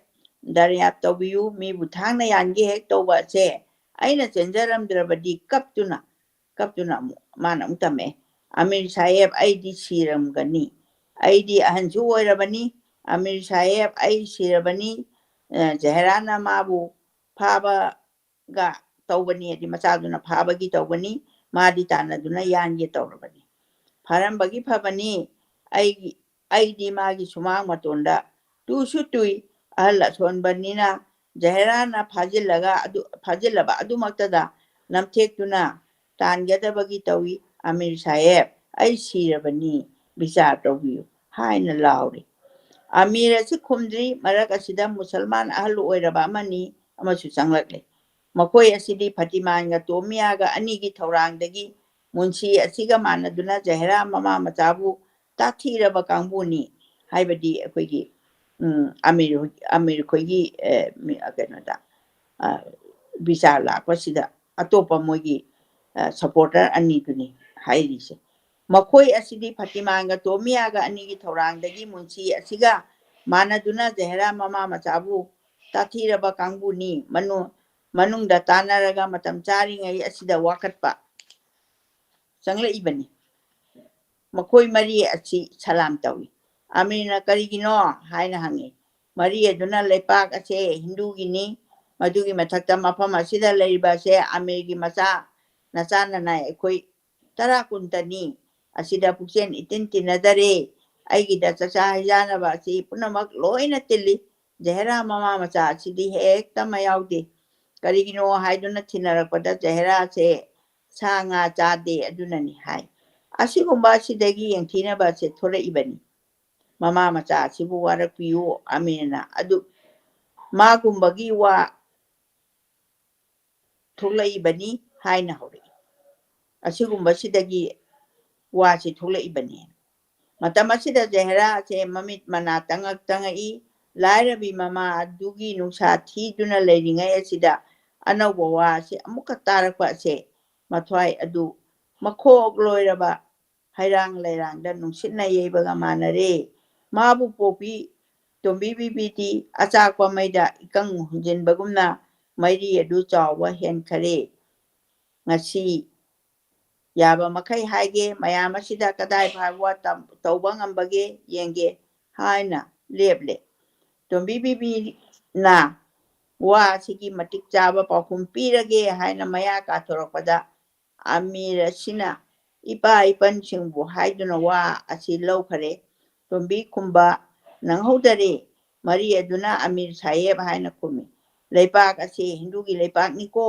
ꯗꯔꯌꯥꯞ ꯇꯧꯕꯤꯌꯨ ꯃꯤꯕꯨ ꯊꯥꯡꯅ ꯌꯥꯟꯒꯦ ꯍꯦꯛ ꯇꯧꯕ ꯑꯁꯦ ꯑꯩꯅ ꯆꯦꯟꯖꯔꯝꯗ꯭ꯔꯕꯗꯤ ꯀꯞꯇꯨꯅ ꯃꯥꯅ ꯑꯃꯨꯛ ꯇꯝꯃꯛꯑꯦ ꯑꯃꯤꯔ ꯁꯥꯍꯦꯕ ꯑꯩꯗꯤ ꯁꯤꯔꯝꯒꯅꯤ ꯑꯩꯗꯤ ꯑꯍꯟꯁꯨ ꯑꯣꯏꯔꯕꯅꯤ ꯑꯃꯤꯔ ꯁꯥꯍꯦꯕ ꯑꯩ ꯁꯤꯔꯕꯅꯤ ꯖꯍꯦꯔꯥꯅ ꯃꯥꯕꯨ ꯐꯥꯕꯒ ꯇꯧꯕꯅꯤ ꯍꯥꯏꯗꯤ ꯃꯆꯥꯗꯨꯅ ꯐꯥꯕꯒꯤ ꯇꯧꯕꯅꯤ ꯃꯥꯗꯤ ꯇꯥꯟꯅꯗꯨꯅ ꯌꯥꯟꯒꯦ ꯇꯧꯔꯕꯅꯤ ꯐꯔꯝꯕꯒꯤ ꯐꯕꯅꯤ ꯑꯩꯗꯤ ꯃꯥꯒꯤ ꯁꯨꯃꯥꯡ ꯃꯇꯣꯟꯗ ꯇꯨꯁꯨ ꯇꯨꯏ ꯑꯍꯜ ꯑꯁꯣꯟꯕꯅꯤꯅ ꯖꯍꯦꯔꯥꯅ ꯐꯥꯖꯤꯜꯂꯕ ꯑꯗꯨꯃꯛꯇꯗ ꯅꯝꯊꯦꯛꯇꯨꯅ ꯇꯥꯟꯒꯗꯕꯒꯤ ꯇꯧꯏ ꯑꯃꯤꯔ ꯁꯥꯍꯦꯕ ꯑꯩ ꯁꯤꯔꯕꯅꯤ ꯕꯤꯆꯥꯔ ꯇꯧꯕꯤꯌꯨ ꯍꯥꯏꯅ ꯂꯥꯎꯔꯤ ꯑꯃꯤꯔ ꯑꯁꯤ ꯈꯨꯝꯗ꯭ꯔꯤ ꯃꯔꯛ ꯑꯁꯤꯗ ꯃꯨꯁꯜꯃꯥꯟ ꯑꯍꯜ ꯑꯣꯏꯔꯕ ꯑꯃꯅꯤ ꯑꯃꯁꯨ ꯆꯪꯂꯛꯂꯦ ꯃꯈꯣꯏ ꯑꯁꯤꯗꯤ ꯐꯇꯤꯃꯥꯟꯒ ꯇꯣꯃꯤꯌꯥꯒ ꯑꯅꯤꯒꯤ ꯊꯧꯔꯥꯡꯗꯒꯤ ꯃꯨꯟꯁꯤ ꯑꯁꯤꯒ ꯃꯥꯟꯅꯗꯨꯅ ꯖꯍꯦꯔꯥ ꯃꯃꯥ ꯃꯆꯥꯕꯨ ꯇꯥꯊꯤꯔꯕ ꯀꯥꯡꯕꯨꯅꯤ ꯍꯥꯏꯕꯗꯤ ꯑꯩꯈꯣꯏꯒꯤ ꯑꯃꯤꯔ ꯈꯣꯏꯒꯤ ꯀꯩꯅꯣꯗ ꯕꯤꯆꯥꯔ ꯂꯥꯛꯄꯁꯤꯗ ꯑꯇꯣꯞꯄ ꯃꯣꯏꯒꯤ ꯁꯄꯣꯔꯇꯔ ꯑꯅꯤꯗꯨꯅꯤ ꯍꯥꯏꯔꯤꯁꯦ ꯃꯈꯣꯏ ꯑꯁꯤꯗꯤ ꯐꯇꯤꯃꯥꯟꯒ ꯇꯣꯃꯤꯌꯥꯒ ꯑꯅꯤꯒꯤ ꯊꯧꯔꯥꯡꯗꯒꯤ ꯃꯨꯟꯁꯤ ꯑꯁꯤꯒ ꯃꯥꯟꯅꯗꯨꯅ ꯖꯍꯦꯔꯥ ꯃꯃꯥ ꯃꯆꯥꯕꯨ ꯇꯥꯊꯤꯔꯕ ꯀꯥꯡꯕꯨꯅꯤ ꯃꯅꯨꯡꯗ ꯇꯥꯟꯅꯔꯒ ꯃꯇꯝ ꯆꯥꯔꯤꯉꯩ ꯑꯁꯤꯗ ꯋꯥꯀꯠꯄ ꯆꯪꯂꯛꯏꯕꯅꯤ ꯃꯈꯣꯏ ꯃꯔꯤ ꯑꯁꯤ ꯁꯂꯥꯝ ꯇꯧꯏ ꯑꯃꯤꯔꯅ ꯀꯔꯤꯒꯤꯅꯣ ꯍꯥꯏꯅ ꯍꯪꯉꯤ ꯃꯔꯤ ꯑꯗꯨꯅ ꯂꯩꯄꯥꯛ ꯑꯁꯦ ꯍꯤꯟꯗꯨꯒꯤꯅꯤ ꯃꯗꯨꯒꯤ ꯃꯊꯛꯇ ꯃꯐꯝ ꯑꯁꯤꯗ ꯂꯩꯔꯤꯕ ꯑꯁꯦ ꯑꯃꯤꯔꯒꯤ ꯅꯆꯥꯅꯅꯥꯏ ꯑꯩꯈꯣꯏ 10-20ꯇꯅꯤ ꯑꯁꯤꯗ ꯄꯨꯛꯆꯦꯟ ꯏꯇꯤꯟ ꯇꯤꯟꯅꯗꯔꯦ ꯑꯩꯒꯤꯗ ꯆꯥꯛꯆꯥ ꯍꯩꯖꯥꯟꯅꯕ ꯑꯁꯤ ꯄꯨꯝꯅꯃꯛ ꯂꯣꯏꯅ ꯇꯤꯜꯂꯤ ꯖꯍꯦꯔꯥ ꯃꯃꯥ ꯃꯆꯥ ꯑꯁꯤꯗꯤ ꯍꯦꯛꯇ ꯃꯌꯥꯎꯗꯦ ꯀꯔꯤꯒꯤꯅꯣ ꯍꯥꯏꯗꯨꯅ ꯊꯤꯅꯔꯛꯄꯗ ꯖꯍꯦꯔꯥꯁꯦ ꯁꯥ ꯉꯥ ꯆꯥꯗꯦ ꯑꯗꯨꯅꯅꯤ ꯍꯥꯏ ꯑꯁꯤꯒꯨꯝꯕ ꯑꯁꯤꯗꯒꯤ ꯌꯦꯡꯊꯤꯅꯕ ꯑꯁꯦ ꯊꯣꯔꯛꯏꯕꯅꯤ ꯃꯃꯥ ꯃꯆꯥ ꯑꯁꯤꯕꯨ ꯋꯥꯔꯛꯄꯤꯌꯨ ꯑꯃꯤꯔꯅ ꯑꯗꯨ ꯃꯥꯒꯨꯝꯕꯒꯤ ꯋꯥ ꯊꯣꯛꯂꯛꯏꯕꯅꯤ ꯍꯥꯏꯅ ꯍꯧꯔꯛꯏ ꯑꯁꯤꯒꯨꯝꯕꯁꯤꯗꯒꯤ ꯋꯥꯁꯤ ꯊꯣꯛꯂꯛꯏꯕꯅꯤ ꯃꯇꯝ ꯑꯁꯤꯗ ꯖꯍꯦꯔꯥ ꯑꯁꯦ ꯃꯃꯤꯠ ꯃꯅꯥ ꯇꯪꯉꯛꯏ ꯂꯥꯏꯔꯕꯤ ꯃꯃꯥ ꯑꯗꯨꯒꯤ ꯅꯨꯡꯁꯥ ꯊꯤꯗꯨꯅ ꯂꯩꯔꯤꯉꯩ ꯑꯁꯤꯗ ꯑꯅꯧꯕ ꯋꯥ ꯑꯁꯤ ꯑꯃꯨꯛꯀ ꯇꯥꯔꯛꯄ ꯑꯁꯦ ꯃꯊ꯭ꯋꯥꯏ ꯑꯗꯨ ꯃꯈꯣꯛ ꯂꯣꯏꯔꯕ ꯍꯩꯔꯥꯡ ꯂꯩꯔꯥꯡꯗ ꯅꯨꯡꯁꯤꯠꯅ ꯌꯩꯕꯒ ꯃꯥꯟꯅꯔꯦ ꯃꯥꯕꯨ ꯄꯣꯛꯄꯤ ꯇꯣꯝꯕꯤ ꯕꯤꯕꯤꯗꯤ ꯑꯆꯥꯛꯄ ꯃꯩꯗ ꯏꯀꯪ ꯍꯨꯝꯖꯤꯟꯕꯒꯨꯝꯅ ꯃꯩꯔꯤ ꯑꯗꯨ ꯆꯥꯎꯕ ꯍꯦꯟꯈꯔꯦ ꯉꯁꯤ ꯌꯥꯕ ꯃꯈꯩ ꯍꯥꯏꯒꯦ ꯃꯌꯥꯝ ꯑꯁꯤꯗ ꯀꯗꯥꯏ ꯐꯥꯎꯕ ꯇꯧꯕ ꯉꯝꯕꯒꯦ ꯌꯦꯡꯒꯦ ꯍꯥꯏꯅ ꯂꯦꯞꯂꯦ ꯇꯣꯝꯕꯤ ꯕꯤꯕꯤꯅ ꯋꯥ ꯑꯁꯤꯒꯤ ꯃꯇꯤꯛ ꯆꯥꯕ ꯄꯥꯎꯈꯨꯝ ꯄꯤꯔꯒꯦ ꯍꯥꯏꯅ ꯃꯌꯥ ꯀꯥꯊꯣꯔꯛꯄꯗ ꯑꯃꯤꯔ ꯑꯁꯤꯅ ꯏꯄꯥ ꯏꯄꯟꯁꯤꯡꯕꯨ ꯍꯥꯏꯗꯨꯅ ꯋꯥ ꯑꯁꯤ ꯂꯧꯈꯔꯦ ꯇꯣꯝꯕꯤ ꯈꯨꯝꯕ ꯅꯪꯍꯧꯗꯔꯦ ꯃꯔꯤ ꯑꯗꯨꯅ ꯑꯃꯤꯔ ꯁꯥꯍꯦꯕ ꯍꯥꯏꯅ ꯈꯨꯝꯃꯤ ꯂꯩꯄꯥꯛ ꯑꯁꯤ ꯍꯤꯟꯗꯨꯒꯤ ꯂꯩꯄꯥꯛꯅꯤꯀꯣ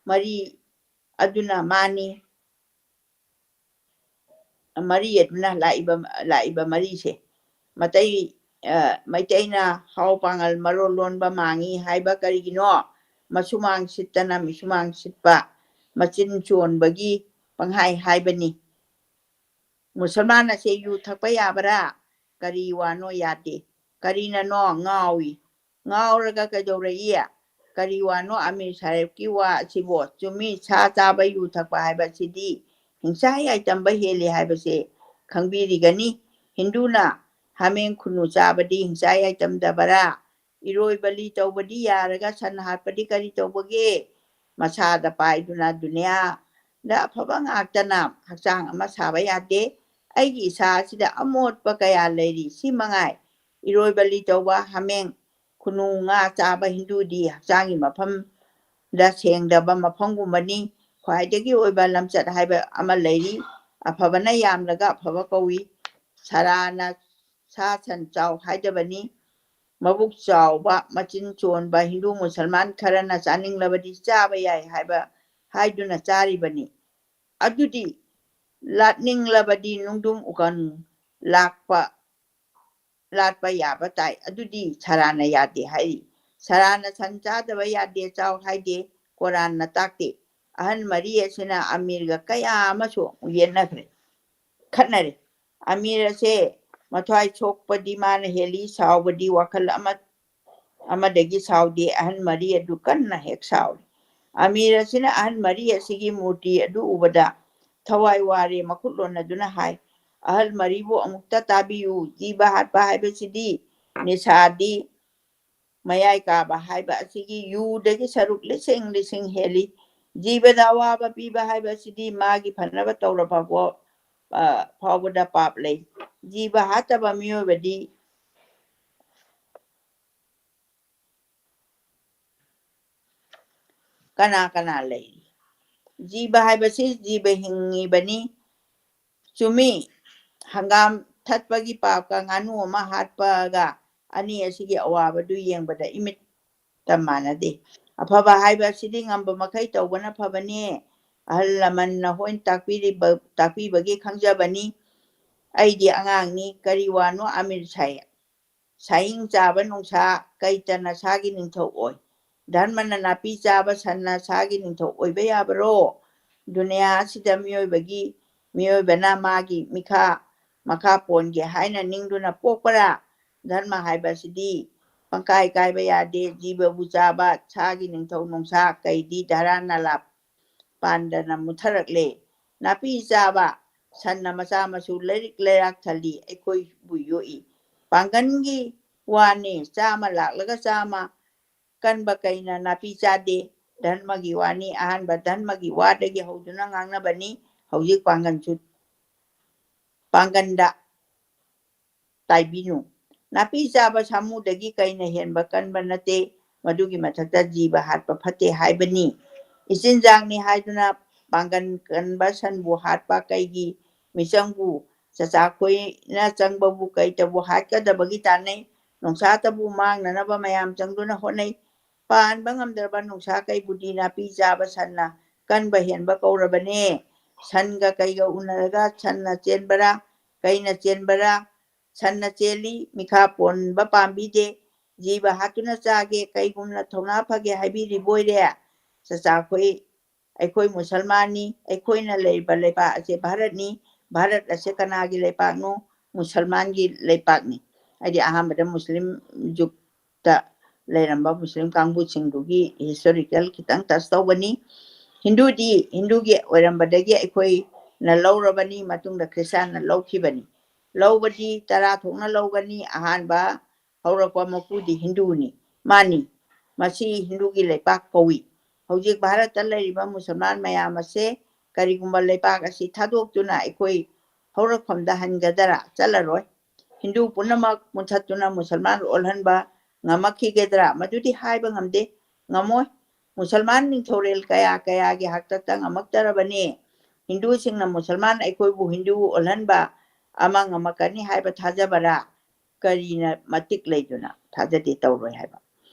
ꯃꯔꯤ ꯑꯗꯨꯅ ꯃꯥꯅꯤ ꯃꯔꯤ ꯑꯗꯨꯅ ꯂꯥꯛꯏꯕ ꯃꯔꯤꯁꯦ ꯃꯩꯇꯩꯅ ꯍꯥꯎ ꯄꯥꯡꯒꯜ ꯃꯔꯣꯜ ꯂꯣꯟꯕ ꯃꯥꯡꯉꯤ ꯍꯥꯏꯕ ꯀꯔꯤꯒꯤꯅꯣ ꯃꯁꯨꯃꯥꯡ ꯁꯤꯠꯇꯅ ꯃꯤꯁꯨꯃꯥꯡ ꯁꯤꯠꯄ ꯃꯆꯤꯟ ꯆꯣꯟꯕꯒꯤ ꯄꯪꯍꯥꯏ ꯍꯥꯏꯕꯅꯤ ꯃꯨꯁꯜꯃꯥꯟ ꯑꯁꯦ ꯌꯨ ꯊꯛꯄ ꯌꯥꯕ꯭ꯔꯥ ꯀꯔꯤ ꯋꯥꯅꯣ ꯌꯥꯗꯦ ꯀꯔꯤꯅꯅꯣ ꯉꯥꯎꯏ ꯉꯥꯎꯔꯒ ꯀꯩꯗꯧꯔꯛꯏ ꯀꯔꯤ ꯋꯥꯅꯣ ꯑꯃꯤꯔ ꯁꯥꯍꯦꯕꯀꯤ ꯋꯥ ꯑꯁꯤꯕꯣ ꯆꯨꯝꯃꯤ ꯁꯥ ꯆꯥꯕ ꯌꯨ ꯊꯛꯄ ꯍꯥꯏꯕꯁꯤꯗꯤ ꯍꯤꯡꯁꯥ ꯌꯥꯏꯇꯝꯕ ꯍꯦꯜꯂꯤ ꯍꯥꯏꯕꯁꯦ ꯈꯪꯕꯤꯔꯤꯒꯅꯤ ꯍꯤꯟꯗꯨꯅ ꯍꯥꯃꯦꯡ ꯈꯨꯟꯅꯨ ꯆꯥꯕꯗꯤ ꯍꯤꯡꯁꯥ ꯌꯥꯏꯇꯝꯗꯕꯔꯥ ꯏꯔꯣꯏ ꯕꯂꯤ ꯇꯧꯕꯗꯤ ꯌꯥꯔꯒ ꯁꯟ ꯍꯥꯠꯄꯗꯤ ꯀꯔꯤ ꯇꯧꯕꯒꯦ ꯃꯁꯥꯗ ꯄꯥꯏꯗꯨꯅ ꯗꯨꯅꯤꯌꯥꯗ ꯑꯐꯕ ꯉꯥꯛꯇꯅ ꯍꯛꯆꯥꯡ ꯑꯃ ꯁꯥꯕ ꯌꯥꯗꯦ ꯑꯩꯒꯤ ꯏꯁꯥ ꯑꯁꯤꯗ ꯑꯃꯣꯠꯄ ꯀꯌꯥ ꯂꯩꯔꯤ ꯁꯤ ꯃꯉꯥꯏ ꯏꯔꯣꯏ ꯕꯂꯤ ꯇꯧꯕ ꯍꯥꯃꯦꯡ ꯈꯨꯟꯅꯨ ꯉꯥ ꯆꯥꯕ ꯍꯤꯟꯗꯨꯗꯤ ꯍꯛꯆꯥꯡꯒꯤ ꯃꯐꯝꯗ ꯁꯦꯡꯗꯕ ꯃꯐꯝꯒꯨꯝꯕꯅꯤ ꯈ꯭ꯋꯥꯏꯗꯒꯤ ꯑꯣꯏꯕ ꯂꯝꯆꯠ ꯍꯥꯏꯕ ꯑꯃ ꯂꯩꯔꯤ ꯑꯐꯕꯅ ꯌꯥꯝꯂꯒ ꯑꯐꯕ ꯀꯧꯏ ꯁꯔꯥꯅ ꯁꯥ ꯁꯟ ꯆꯥꯎ ꯍꯥꯏꯗꯕꯅꯤ ꯃꯕꯨꯛ ꯆꯥꯎꯕ ꯃꯆꯤꯟ ꯆꯣꯟꯕ ꯍꯤꯟꯗꯨ ꯃꯨꯁꯜꯃꯥꯟ ꯈꯔꯅ ꯆꯥꯅꯤꯡꯂꯕꯗꯤ ꯆꯥꯕ ꯌꯥꯏ ꯍꯥꯏꯗꯨꯅ ꯆꯥꯔꯤꯕꯅꯤ ꯑꯗꯨꯗꯤ ꯂꯥꯠꯅꯤꯡꯂꯕꯗꯤ ꯅꯨꯡꯗꯨꯝ ꯎꯀꯟ ꯂꯥꯠꯄ ꯌꯥꯕ ꯇꯥꯏ ꯑꯗꯨꯗꯤ ꯁꯔꯥꯅ ꯌꯥꯗꯦ ꯍꯥꯏꯔꯤ ꯁꯔꯥꯅ ꯁꯟ ꯆꯥꯗꯕ ꯌꯥꯗꯦ ꯆꯥꯎ ꯍꯥꯏꯗꯦ ꯀꯣꯔꯥꯟꯅ ꯇꯥꯛꯇꯦ ꯑꯍꯟ ꯃꯔꯤ ꯑꯁꯤꯅ ꯑꯃꯤꯔꯒ ꯀꯌꯥ ꯑꯃꯁꯨ ꯌꯦꯠꯅꯈ꯭ꯔꯦ ꯈꯠꯅꯔꯦ ꯑꯃꯤꯔ ꯑꯁꯦ ꯃꯊ꯭ꯋꯥꯏ ꯁꯣꯛꯄꯗꯤ ꯃꯥꯅ ꯍꯦꯜꯂꯤ ꯁꯥꯎꯕꯗꯤ ꯋꯥꯈꯜ ꯑꯃꯗꯒꯤ ꯁꯥꯎꯗꯦ ꯑꯍꯟ ꯃꯔꯤ ꯑꯗꯨ ꯀꯟꯅ ꯍꯦꯛ ꯁꯥꯎꯔꯤ ꯑꯃꯤꯔ ꯑꯁꯤꯅ ꯑꯍꯟ ꯃꯔꯤ ꯑꯁꯤꯒꯤ ꯃꯨꯔꯇꯤ ꯑꯗꯨ ꯎꯕꯗ ꯊꯋꯥꯏ ꯋꯥꯔꯦ ꯃꯈꯨꯠ ꯂꯣꯟꯅꯗꯨꯅ ꯍꯥꯏ ꯑꯍꯜ ꯃꯔꯤꯕꯨ ꯑꯃꯨꯛꯇ ꯇꯥꯕꯤꯌꯨ ꯖꯤꯕ ꯍꯥꯠꯄ ꯍꯥꯏꯕꯁꯤꯗꯤ ꯅꯤꯁꯥꯗꯤ ꯃꯌꯥꯏ ꯀꯥꯕ ꯍꯥꯏꯕ ꯑꯁꯤꯒꯤ ꯌꯨꯗꯒꯤ ꯁꯔꯨꯛ ꯂꯤꯁꯤꯡ ꯍꯦꯜꯂꯤ ꯖꯤꯕꯗ ꯑꯋꯥꯕ ꯄꯤꯕ ꯍꯥꯏꯕꯁꯤꯗꯤ ꯃꯥꯒꯤ ꯐꯅꯕ ꯇꯧꯔꯕ ꯐꯥꯎꯕꯗ ꯄꯥꯞ ꯂꯩ ꯖꯤꯕ ꯍꯥꯠꯇꯕ ꯃꯤꯑꯣꯏꯕꯗꯤ ꯀꯅꯥ ꯂꯩꯔꯤ ꯖꯤꯕ ꯍꯥꯏꯕꯁꯤ ꯖꯤꯕ ꯍꯤꯡꯉꯤꯕꯅꯤ ꯆꯨꯝꯃꯤ ꯍꯪꯒꯥꯝ ꯊꯠꯄꯒꯤ ꯄꯥꯞꯀ ꯉꯥꯅꯨ ꯑꯃ ꯍꯥꯠꯄꯒ ꯑꯅꯤ ꯑꯁꯤꯒꯤ ꯑꯋꯥꯕꯗꯨ ꯌꯦꯡꯕꯗ ꯏꯃꯤꯠꯇ ꯃꯥꯟꯅꯗꯦ ꯑꯐꯕ ꯍꯥꯏꯕ ꯑꯁꯤꯗꯤ ꯉꯝꯕ ꯃꯈꯩ ꯇꯧꯕꯅ ꯐꯕꯅꯤ ꯑꯍꯜ ꯂꯃꯟꯅ ꯍꯣꯏ ꯇꯥꯛꯄꯤꯕꯒꯤ ꯈꯪꯖꯕꯅꯤ ꯑꯩꯗꯤ ꯑꯉꯥꯡꯅꯤ ꯀꯔꯤ ꯋꯥꯅꯣ ꯑꯃꯤꯔ ꯁꯥꯍꯤꯡ ꯆꯥꯕ ꯅꯨꯡꯁꯥ ꯀꯩꯇꯅ ꯁꯥꯒꯤ ꯅꯤꯡꯊꯧ ꯑꯣꯏ ꯙꯔꯃꯅ ꯅꯥꯄꯤ ꯆꯥꯕ ꯁꯟꯅ ꯁꯥꯒꯤ ꯅꯤꯡꯊꯧ ꯑꯣꯏꯕ ꯌꯥꯕꯔꯣ ꯗꯨꯅꯤꯌꯥ ꯑꯁꯤꯗ ꯃꯤꯑꯣꯏꯕꯅ ꯃꯥꯒꯤ ꯃꯈꯥ ꯄꯣꯟꯒꯦ ꯍꯥꯏꯅ ꯅꯤꯡꯗꯨꯅ ꯄꯣꯛꯄꯔꯥ ꯙꯔꯃ ꯍꯥꯏꯕꯁꯤꯗꯤ ꯄꯪꯀꯥꯏ ꯀꯥꯏꯕ ꯌꯥꯗꯦ ꯖꯤꯕꯕꯨ ꯆꯥꯕ ꯁꯥꯒꯤ ꯅꯤꯡꯊꯧ ꯅꯨꯡꯁꯥ ꯀꯩꯗꯤ ꯙꯔꯥ ꯅꯂꯥ ꯄꯥꯟꯗꯅ ꯃꯨꯠꯊꯔꯛꯂꯦ ꯅꯥꯄꯤ ꯆꯥꯕ ꯁꯟꯅ ꯃꯆꯥ ꯃꯁꯨ ꯂꯩꯔꯤꯛ ꯂꯩꯔꯥꯛ ꯊꯜꯂꯤ ꯑꯩꯈꯣꯏꯕꯨ ꯌꯣꯛꯏ ꯄꯥꯡꯒꯟꯒꯤ ꯋꯥꯅꯤ ꯆꯥꯃ ꯂꯥꯛꯂꯒ ꯆꯥꯃ ꯀꯟꯕ ꯀꯩꯅ ꯅꯥꯄꯤ ꯆꯥꯗꯦ ꯙꯔꯃꯒꯤ ꯋꯥꯅꯤ ꯑꯍꯥꯟꯕ ꯙꯔꯃꯒꯤ ꯋꯥꯗꯒꯤ ꯍꯧꯗꯨꯅ ꯉꯥꯡꯅꯕꯅꯤ ꯍꯧꯖꯤꯛ ꯄꯥꯡꯒꯟꯗ ꯇꯥꯏꯕꯤꯅꯨ ꯅꯥꯄꯤ ꯆꯥꯕ ꯁꯥꯃꯨꯗꯒꯤ ꯀꯩꯅ ꯍꯦꯟꯕ ꯀꯟꯕ ꯅꯠꯇꯦ ꯃꯗꯨꯒꯤ ꯃꯊꯛꯇ ꯖꯤꯕ ꯍꯥꯠꯄ ꯐꯠꯇꯦ ꯍꯥꯏꯕꯅꯤ ꯏꯆꯤꯟꯖꯥꯛꯅꯤ ꯍꯥꯏꯗꯨꯅ ꯄꯥꯡꯒꯟ ꯀꯟꯕ ꯁꯟꯕꯨ ꯍꯥꯠꯄ ꯀꯩꯒꯤ ꯃꯤꯆꯪꯕꯨ ꯆꯥꯆꯥꯈꯣꯏꯅ ꯆꯪꯕꯕꯨ ꯀꯩꯇꯕꯨ ꯍꯥꯠꯀꯗꯕꯒꯤ ꯇꯥꯟꯅꯩ ꯅꯨꯡꯁꯥꯇꯕꯨ ꯃꯥꯡꯅꯅꯕ ꯃꯌꯥꯝ ꯆꯪꯗꯨꯅ ꯍꯣꯠꯅꯩ ꯄꯥꯟꯕ ꯉꯝꯗ꯭ꯔꯕ ꯅꯨꯡꯁꯥ ꯀꯩꯕꯨꯗꯤ ꯅꯥꯄꯤ ꯆꯥꯕ ꯁꯟꯅ ꯀꯟꯕ ꯍꯦꯟꯕ ꯀꯧꯔꯕꯅꯦ ꯁꯟꯒ ꯀꯩꯒ ꯎꯅꯔꯒ ꯁꯟꯅ ꯆꯦꯟꯕꯔꯥ ꯀꯩꯅ ꯆꯦꯟꯕꯔꯥ ꯁꯟꯅ ꯆꯦꯜꯂꯤ ꯃꯤꯈꯥ ꯄꯣꯟꯕ ꯄꯥꯝꯕꯤꯗꯦ ꯖꯤꯕ ꯍꯥꯠꯇꯨꯅ ꯆꯥꯒꯦ ꯀꯩꯒꯨꯝꯅ ꯊꯧꯅꯥ ꯐꯒꯦ ꯍꯥꯏꯕꯤꯔꯤꯕꯣꯏꯔꯦ ꯆꯥꯆꯥꯈꯣꯏ ꯑꯩꯈꯣꯏ ꯃꯨꯁꯜꯃꯥꯟꯅꯤ ꯑꯩꯈꯣꯏꯅ ꯂꯩꯔꯤꯕ ꯂꯩꯄꯥꯛ ꯑꯁꯦ ꯚꯥꯔꯠꯅꯤ ꯚꯥꯔꯠ ꯑꯁꯦ ꯀꯅꯥꯒꯤ ꯂꯩꯄꯥꯛꯅꯣ ꯃꯨꯁꯜꯃꯥꯟꯒꯤ ꯂꯩꯄꯥꯛꯅꯤ ꯍꯥꯏꯗꯤ ꯑꯍꯥꯟꯕꯗ ꯃꯨꯁꯂꯤꯝ ꯖꯨꯛꯇ ꯂꯩꯔꯝꯕ ꯃꯨꯁꯂꯤꯝ ꯀꯥꯡꯕꯨꯁꯤꯡꯗꯨꯒꯤ ꯍꯤꯁꯇꯣꯔꯤꯀꯦꯜ ꯈꯤꯇꯪ ꯇꯆ ꯇꯧꯕꯅꯤ ꯍꯤꯟꯗꯨꯒꯤ ꯑꯣꯏꯔꯝꯕꯗꯒꯤ ꯑꯩꯈꯣꯏꯅ ꯂꯧꯔꯕꯅꯤ ꯃꯇꯨꯡꯗ ꯈ꯭ꯔꯤꯁꯇꯥꯟꯅ ꯂꯧꯈꯤꯕꯅꯤ ꯂꯧꯕꯗꯤ 10 ꯊꯣꯛꯅ ꯂꯧꯒꯅꯤ ꯑꯍꯥꯟꯕ ꯍꯧꯔꯛꯄ ꯃꯄꯨꯗꯤ ꯍꯤꯟꯗꯨꯅꯤ ꯃꯥꯅꯤ ꯃꯁꯤ ꯍꯤꯟꯗꯨꯒꯤ ꯂꯩꯄꯥꯛ ꯀꯧꯏ ꯍꯧꯖꯤꯛ ꯚꯥꯔꯠꯇ ꯂꯩꯔꯤꯕ ꯃꯨꯁꯜꯃꯥꯟ ꯃꯌꯥꯝ ꯑꯁꯦ ꯀꯔꯤꯒꯨꯝꯕ ꯂꯩꯄꯥꯛ ꯑꯁꯤ ꯊꯥꯗꯣꯛꯇꯨꯅ ꯑꯩꯈꯣꯏ ꯍꯧꯔꯛꯐꯝꯗ ꯍꯟꯒꯗꯔꯥ ꯆꯠꯂꯔꯣꯏ ꯍꯤꯟꯗꯨ ꯄꯨꯝꯅꯃꯛ ꯃꯨꯊꯠꯇꯨꯅ ꯃꯨꯁꯜꯃꯥꯟ ꯑꯣꯜꯍꯟꯕ ꯉꯝꯃꯛꯈꯤꯒꯗ꯭ꯔꯥ ꯃꯗꯨꯗꯤ ꯍꯥꯏꯕ ꯉꯝꯗꯦ ꯉꯝꯃꯣꯏ ꯃꯨꯁꯜꯃꯥꯟ ꯅꯤꯡꯊꯧꯔꯦꯜ ꯀꯌꯥꯒꯤ ꯍꯥꯛꯇꯛꯇ ꯉꯝꯃꯛꯇꯔꯕꯅꯤ ꯍꯤꯟꯗꯨꯁꯤꯡꯅ ꯃꯨꯁꯜꯃꯥꯟ ꯑꯩꯈꯣꯏꯕꯨ ꯍꯤꯟꯗꯨ ꯑꯣꯜꯍꯟꯕ ꯑꯃ ꯉꯝꯃꯛꯀꯅꯤ ꯍꯥꯏꯕ ꯊꯥꯖꯕꯔꯥ ꯀꯔꯤꯅ ꯃꯇꯤꯛ ꯂꯩꯗꯨꯅ ꯊꯥꯖꯗꯦ ꯇꯧꯔꯣꯏ ꯍꯥꯏꯕ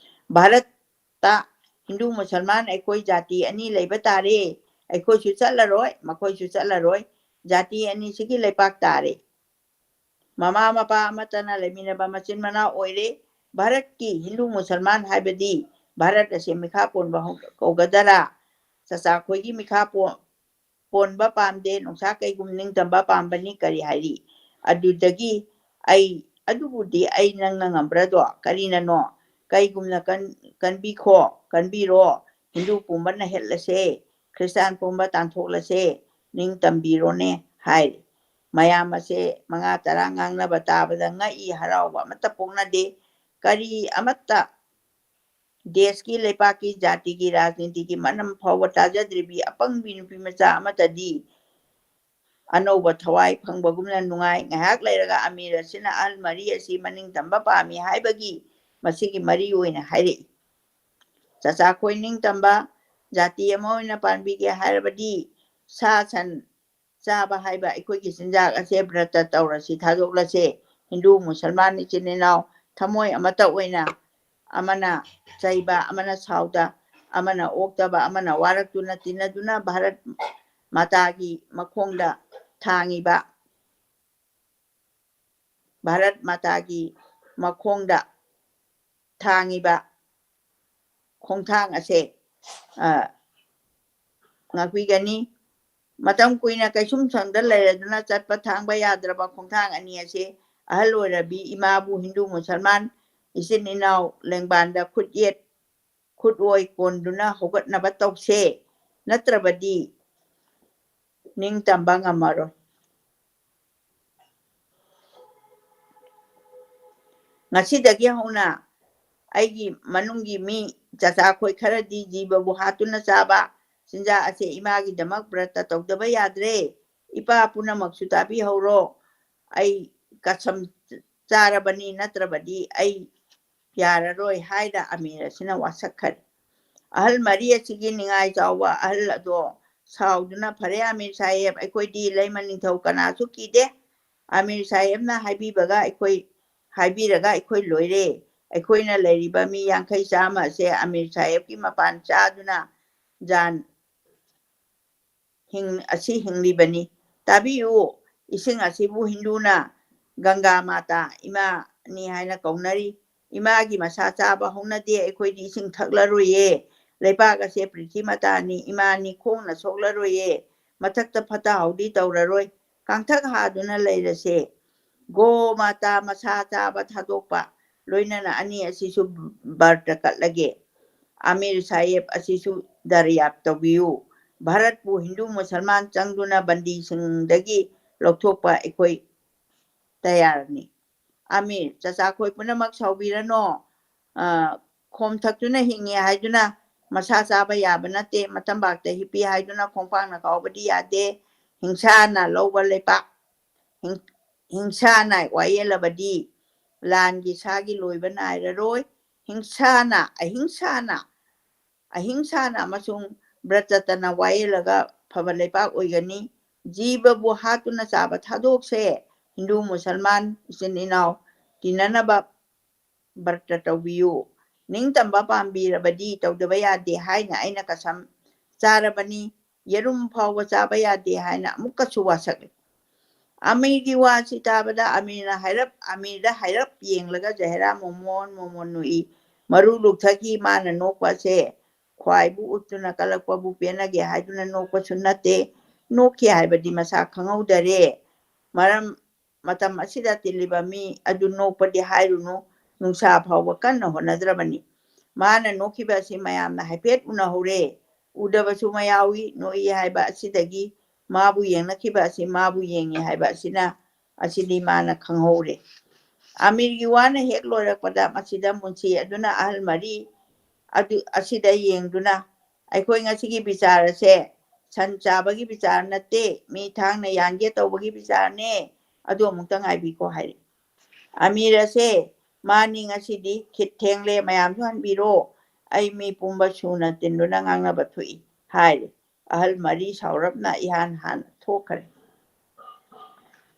ꯚꯥꯔꯠꯇ ꯍꯤꯟꯗꯨ ꯃꯨꯁꯜꯃꯥꯟ ꯑꯩꯈꯣꯏ ꯖꯥꯇꯤ ꯑꯅꯤ ꯂꯩꯕ ꯇꯥꯔꯦ ꯑꯩꯈꯣꯏꯁꯨ ꯆꯠꯂꯔꯣꯏ ꯃꯈꯣꯏꯁꯨ ꯆꯠꯂꯔꯣꯏ ꯖꯥꯇꯤ ꯑꯅꯤꯁꯤꯒꯤ ꯂꯩꯄꯥꯛ ꯇꯥꯔꯦ ꯃꯃꯥ ꯃꯄꯥ ꯑꯃꯠꯇꯅ ꯂꯩꯃꯤꯟꯅꯕ ꯃꯆꯤꯟ ꯃꯅꯥꯎ ꯑꯣꯏꯔꯦ ꯚꯥꯔꯠꯀꯤ ꯍꯤꯟꯗꯨ ꯃꯨꯁꯜꯃꯥꯟ ꯍꯥꯏꯕꯗꯤ ꯚꯥꯔꯠ ꯑꯁꯤ ꯃꯤꯈꯥ ꯄꯣꯟꯕ ꯀꯧꯒꯗꯔꯥ ꯆꯥꯆꯥꯈꯣꯏꯒꯤ ꯃꯤꯈꯥ ꯄꯣꯟꯕ ꯄꯥꯝꯗꯦ ꯅꯨꯡꯁꯥ ꯀꯩꯒꯨꯝ ꯅꯤꯡꯇꯝꯕ ꯄꯥꯝꯕꯅꯤ ꯀꯔꯤ ꯍꯥꯏꯔꯤ ꯑꯗꯨꯕꯨꯗꯤ ꯑꯩ ꯅꯪꯅ ꯉꯝꯕ꯭ꯔꯗꯣ ꯀꯔꯤꯅꯅꯣ ꯀꯩꯒꯨꯝꯅ ꯀꯟꯕꯤꯔꯣ ꯍꯤꯟꯗꯨ ꯄꯨꯝꯕꯅ ꯍꯦꯠꯂꯁꯦ ꯈ꯭ꯔꯤꯁꯇꯥꯟ ꯄꯨꯝꯕ ꯇꯥꯟꯊꯣꯛꯂꯁꯦ ꯅꯤꯡꯇꯝꯕꯤꯔꯣꯅꯦ ꯍꯥꯏꯔꯤ ꯃꯌꯥꯝ ꯑꯁꯦ 5-10 ꯉꯥꯡꯅꯕ ꯇꯥꯕꯗ ꯉꯛꯏ ꯍꯔꯥꯎꯕ ꯑꯃꯠꯇ ꯄꯣꯛꯅꯗꯦ ꯀꯔꯤ ꯑꯃꯠꯇ ꯗꯦꯁꯀꯤ ꯂꯩꯄꯥꯛꯀꯤ ꯖꯥꯇꯤꯒꯤ ꯔꯥꯖꯅꯤꯇꯤꯒꯤ ꯃꯅꯝ ꯐꯥꯎꯕ ꯇꯥꯖꯗ꯭ꯔꯤꯕꯤ ꯑꯄꯪꯕꯤ ꯅꯨꯄꯤ ꯃꯆꯥ ꯑꯃꯠꯇꯗꯤ ꯑꯅꯧꯕ ꯊꯋꯥꯏ ꯐꯪꯕꯒꯨꯝꯅ ꯅꯨꯡꯉꯥꯏ ꯉꯥꯏꯍꯥꯛ ꯂꯩꯔꯒ ꯑꯃꯤꯔ ꯑꯁꯤꯅ ꯑꯍꯜ ꯃꯔꯤ ꯑꯁꯤ ꯃꯅꯤꯡꯇꯝꯕ ꯄꯥꯝꯃꯤ ꯍꯥꯏꯕꯒꯤ ꯃꯁꯤꯒꯤ ꯃꯔꯤ ꯑꯣꯏꯅ ꯍꯥꯏꯔꯛꯏ ꯆꯥꯆꯥꯈꯣꯏ ꯅꯤꯡꯇꯝꯕ ꯖꯥꯇꯤ ꯑꯃ ꯑꯣꯏꯅ ꯄꯥꯟꯕꯤꯒꯦ ꯍꯥꯏꯔꯕꯗꯤ ꯁꯥ ꯁꯟ ꯆꯥꯕ ꯍꯥꯏꯕ ꯑꯩꯈꯣꯏꯒꯤ ꯆꯤꯟꯖꯥꯛ ꯑꯁꯦ ꯕ꯭ꯔꯇ ꯇꯧꯔꯁꯤ ꯊꯥꯗꯣꯛꯂꯁꯦ ꯍꯤꯟꯗꯨ ꯃꯨꯁꯜꯃꯥꯟ ꯏꯆꯤꯟ ꯏꯅꯥꯎ ꯊꯃꯣꯏ ꯑꯃꯠꯇ ꯑꯣꯏꯅ ꯑꯃꯅ ꯆꯩꯕ ꯑꯃꯅ ꯁꯥꯎꯗ ꯑꯃꯅ ꯑꯣꯛꯇꯕ ꯑꯃꯅ ꯋꯥꯔꯛꯇꯨꯅ ꯇꯤꯟꯅꯗꯨꯅ ꯚꯥꯔꯠ ꯃꯥꯇꯥꯒꯤ ꯃꯈꯣꯡꯗ ꯊꯥꯡꯉꯤꯕ ꯚꯥꯔꯠ ꯃꯥꯇꯥꯒꯤ ꯃꯈꯣꯡꯗ ꯊꯥꯡꯉꯤꯕ ꯈꯣꯡꯊꯥꯡ ꯑꯁꯦ ꯉꯥꯛꯄꯤꯒꯅꯤ ꯃꯇꯝ ꯀꯨꯏꯅ ꯀꯩꯁꯨꯝꯁꯪꯗ ꯂꯩꯔꯗꯨꯅ ꯆꯠꯄ ꯊꯥꯡꯕ ꯌꯥꯗ꯭ꯔꯕ ꯈꯣꯡꯊꯥꯡ ꯑꯅꯤ ꯑꯁꯤ ꯑꯍꯜ ꯑꯣꯏꯔꯕꯤ ꯏꯃꯥꯕꯨ ꯍꯤꯟꯗꯨ ꯃꯨꯁꯜꯃꯥꯟ ꯏꯆꯤꯟ ꯏꯅꯥꯎ ꯂꯦꯡꯕꯥꯟꯗ ꯈꯨꯠꯌꯦꯠ ꯈꯨꯠꯑꯣꯏ ꯀꯣꯟꯗꯨꯅ ꯍꯧꯒꯠꯅꯕ ꯇꯧꯁꯦ ꯅꯠꯇ꯭ꯔꯕꯗꯤ ꯅꯤꯡꯇꯝꯕ ꯉꯝꯃꯔꯣꯏ ꯉꯁꯤꯗꯒꯤ ꯍꯧꯅ ꯑꯩꯒꯤ ꯃꯅꯨꯡꯒꯤ ꯃꯤ ꯆꯥꯆꯥꯈꯣꯏ ꯈꯔꯗꯤ ꯖꯤꯕꯕꯨ ꯍꯥꯠꯇꯨꯅ ꯆꯥꯕ ꯆꯤꯟꯖꯥꯛ ꯑꯁꯦ ꯏꯃꯥꯒꯤꯗꯃꯛ ꯕ꯭ꯔꯇ ꯇꯧꯗꯕ ꯌꯥꯗ꯭ꯔꯦ ꯏꯄꯥ ꯄꯨꯝꯅꯃꯛꯁꯨ ꯇꯥꯕꯤꯍꯧꯔꯣ ꯑꯩ ꯀꯁꯝ ꯆꯥꯔꯕꯅꯤ ꯅꯠꯇ꯭ꯔꯕꯗꯤ ꯑꯩ ꯌꯥꯔꯔꯣꯏ ꯍꯥꯏꯅ ꯑꯃꯤꯔ ꯑꯁꯤꯅ ꯋꯥꯁꯛꯈꯔꯦ ꯑꯍꯜ ꯃꯔꯤ ꯑꯁꯤꯒꯤ ꯅꯤꯡꯉꯥꯏ ꯆꯥꯎꯕ ꯑꯍꯜ ꯑꯗꯣ ꯁꯥꯎꯗꯨꯅ ꯐꯔꯦ ꯑꯃꯤꯔ ꯁꯥꯍꯦꯕ ꯑꯩꯈꯣꯏꯗꯤ ꯂꯩꯃ ꯅꯤꯡꯊꯧ ꯀꯅꯥꯁꯨ ꯀꯤꯗꯦ ꯑꯃꯤꯔ ꯁꯥꯍꯦꯕꯅ ꯍꯥꯏꯕꯤꯔꯒ ꯑꯩꯈꯣꯏ ꯂꯣꯏꯔꯦ ꯑꯩꯈꯣꯏꯅ ꯂꯩꯔꯤꯕ ꯃꯤ 50 ꯆꯥꯝꯃ ꯑꯁꯦ ꯑꯃꯤꯔ ꯁꯥꯍꯦꯕꯀꯤ ꯃꯄꯥꯟ ꯆꯥꯗꯨꯅ ꯖꯥꯟ ꯑꯁꯤ ꯍꯤꯡꯂꯤꯕꯅꯤ ꯇꯥꯕꯤꯌꯨ ꯏꯁꯤꯡ ꯑꯁꯤꯕꯨ ꯍꯤꯟꯗꯨꯅ ꯒꯪꯒꯥ ꯃꯥꯇꯥ ꯏꯃꯥꯅꯤ ꯍꯥꯏꯅ ꯀꯧꯅꯔꯤ ꯏꯃꯥꯒꯤ ꯃꯁꯥ ꯆꯥꯕ ꯍꯧꯅꯗꯦ ꯑꯩꯈꯣꯏꯗꯤ ꯏꯁꯤꯡ ꯊꯛꯂꯔꯣꯏꯌꯦ ꯂꯩꯄꯥꯛ ꯑꯁꯦ ꯄ꯭ꯔꯤꯊꯤ ꯃꯇꯥꯅꯤ ꯏꯃꯥꯅꯤ ꯈꯣꯡꯅ ꯁꯣꯛꯂꯔꯣꯏꯌꯦ ꯃꯊꯛꯇ ꯐꯠꯇ ꯍꯥꯎꯗꯤ ꯇꯧꯔꯔꯣꯏ ꯀꯥꯡꯊꯛ ꯍꯥꯗꯨꯅ ꯂꯩꯔꯁꯦ ꯒꯣ ꯃꯥꯇꯥ ꯃꯁꯥ ꯆꯥꯕ ꯊꯥꯗꯣꯛꯄ ꯂꯣꯏꯅꯅ ꯑꯅꯤ ꯑꯁꯤꯁꯨ ꯕꯔꯇ ꯀꯠꯂꯒꯦ ꯑꯃꯤꯔ ꯁꯥꯍꯦꯕ ꯑꯁꯤꯁꯨ ꯗꯔꯌꯥꯞ ꯇꯧꯕꯤꯌꯨ ꯚꯥꯔꯠꯄꯨ ꯍꯤꯟꯗꯨ ꯃꯨꯁꯜꯃꯥꯟ ꯆꯪꯗꯨꯅ ꯕꯟꯗꯤꯁꯤꯡꯗꯒꯤ ꯂꯧꯊꯣꯛꯄ ꯑꯩꯈꯣꯏ ꯇꯌꯥꯔꯅꯤ ꯑꯃꯤꯔ ꯆꯥꯆꯥꯈꯣꯏ ꯄꯨꯝꯅꯃꯛ ꯁꯥꯎꯕꯤꯔꯅꯣ ꯈꯣꯝ ꯊꯛꯇꯨꯅ ꯍꯤꯡꯉꯦ ꯍꯥꯏꯗꯨꯅ ꯃꯁꯥ ꯆꯥꯕ ꯌꯥꯕ ꯅꯠꯇꯦ ꯃꯇꯝꯕꯥꯛꯇ ꯍꯤꯞꯄꯤ ꯍꯥꯏꯗꯨꯅ ꯈꯣꯡꯄꯥꯛꯅ ꯀꯥꯎꯕꯗꯤ ꯌꯥꯗꯦ ꯍꯤꯡꯁꯥꯅ ꯂꯧꯕ ꯂꯩꯄꯥꯛ ꯍꯤꯡꯁꯥꯅ ꯋꯥꯌꯦꯜꯂꯕꯗꯤ ꯂꯥꯟꯒꯤ ꯁꯥꯒꯤ ꯂꯣꯏꯕ ꯅꯥꯏꯔꯔꯣꯏ ꯑꯍꯤꯡꯁꯥꯅ ꯑꯃꯁꯨꯡ ꯕ꯭ꯔꯇꯇꯅ ꯋꯥꯌꯦꯜꯂꯒ ꯐꯕ ꯂꯩꯄꯥꯛ ꯑꯣꯏꯒꯅꯤ ꯖꯤꯕꯕꯨ ꯍꯥꯠꯇꯨꯅ ꯆꯥꯕ ꯊꯥꯗꯣꯛꯁꯦ ꯍꯤꯟꯗꯨ ꯃꯨꯁꯜꯃꯥꯟ ꯏꯆꯤꯟ ꯏꯅꯥꯎ ꯇꯤꯟꯅꯅꯕ ꯕꯔꯇ ꯇꯧꯕꯤꯌꯨ ꯅꯤꯡꯇꯝꯕ ꯄꯥꯝꯕꯤꯔꯕꯗꯤ ꯇꯧꯗꯕ ꯌꯥꯗꯦ ꯍꯥꯏꯅ ꯑꯩꯅ ꯀꯁꯝ ꯆꯥꯔꯕꯅꯤ ꯌꯦꯔꯨꯝ ꯐꯥꯎꯕ ꯆꯥꯕ ꯌꯥꯗꯦ ꯍꯥꯏꯅ ꯑꯃꯨꯛꯀꯁꯨ ꯋꯥꯁꯛꯂꯤ ꯑꯃꯤꯔꯒꯤ ꯋꯥꯁꯤ ꯇꯥꯕꯗ ꯑꯃꯤꯔꯗ ꯍꯥꯏꯔꯞ ꯌꯦꯡꯂꯒ ꯖꯍꯦꯔꯥ ꯃꯣꯃꯣꯟ ꯅꯣꯛꯏ ꯃꯔꯨ ꯂꯨꯛꯊꯈꯤ ꯃꯥꯅ ꯅꯣꯛꯄꯁꯦ ꯈ꯭ꯋꯥꯏꯕꯨ ꯎꯠꯇꯨꯅ ꯀꯜꯂꯛꯄꯕꯨ ꯄꯦꯟꯅꯒꯦ ꯍꯥꯏꯗꯨꯅ ꯅꯣꯛꯄꯁꯨ ꯅꯠꯇꯦ ꯅꯣꯛꯈꯤ ꯍꯥꯏꯕꯗꯤ ꯃꯁꯥ ꯈꯪꯍꯧꯗꯔꯦ ꯃꯇꯝ ꯑꯁꯤꯗ ꯇꯤꯜꯂꯤꯕ ꯃꯤ ꯑꯗꯨ ꯅꯣꯛꯄꯗꯤ ꯍꯥꯏꯔꯨꯅꯨ ꯅꯨꯡꯁꯥ ꯐꯥꯎꯕ ꯀꯟꯅ ꯍꯣꯠꯅꯗ꯭ꯔꯕꯅꯤ ꯃꯥꯅ ꯅꯣꯛꯈꯤꯕ ꯑꯁꯤ ꯃꯌꯥꯝꯅ ꯍꯥꯏꯐꯦꯠ ꯎꯅꯍꯧꯔꯦ ꯎꯗꯕꯁꯨ ꯃꯌꯥꯎꯏ ꯅꯣꯛꯏ ꯍꯥꯏꯕ ꯑꯁꯤꯗꯒꯤ ꯃꯥꯕꯨ ꯌꯦꯡꯅꯈꯤꯕ ꯑꯁꯤ ꯃꯥꯕꯨ ꯌꯦꯡꯉꯤ ꯍꯥꯏꯕ ꯑꯁꯤꯗꯤ ꯃꯥꯅ ꯈꯪꯍꯧꯔꯦ ꯑꯃꯤꯔꯒꯤ ꯋꯥꯅ ꯍꯦꯛ ꯂꯣꯏꯔꯛꯄꯗ ꯃꯁꯤꯗ ꯃꯨꯟꯁꯤ ꯑꯗꯨꯅ ꯑꯍꯜ ꯃꯔꯤ ꯑꯁꯤꯗ ꯌꯦꯡꯗꯨꯅ ꯑꯩꯈꯣꯏ ꯉꯁꯤꯒꯤ ꯕꯤꯆꯥꯔ ꯑꯁꯦ ꯁꯟ ꯆꯥꯕꯒꯤ ꯕꯤꯆꯥꯔ ꯅꯠꯇꯦ ꯃꯤ ꯊꯥꯡꯅ ꯌꯥꯟꯒꯦ ꯇꯧꯕꯒꯤ ꯕꯤꯆꯥꯔꯅꯦ ꯑꯗꯨ ꯑꯃꯨꯛꯇ ꯉꯥꯏꯕꯤꯈꯣ ꯍꯥꯏꯔꯤ ꯑꯃꯤꯔ ꯑꯁꯦ ꯃꯥꯅꯤ ꯉꯁꯤꯗꯤ ꯈꯤꯠ ꯊꯦꯡꯂꯦ ꯃꯌꯥꯝꯁꯨ ꯍꯟꯕꯤꯔꯣ ꯑꯩ ꯃꯤ ꯄꯨꯝꯕ ꯁꯨꯅ ꯇꯤꯟꯗꯨꯅ ꯉꯥꯡꯅꯕ ꯊꯣꯛꯏ ꯍꯥꯏꯔꯤ ꯑꯍꯜ ꯃꯔꯤ ꯁꯥꯎꯔꯞꯅ ꯏꯍꯥꯟ ꯍꯥꯟꯅ ꯊꯣꯛꯈꯔꯦ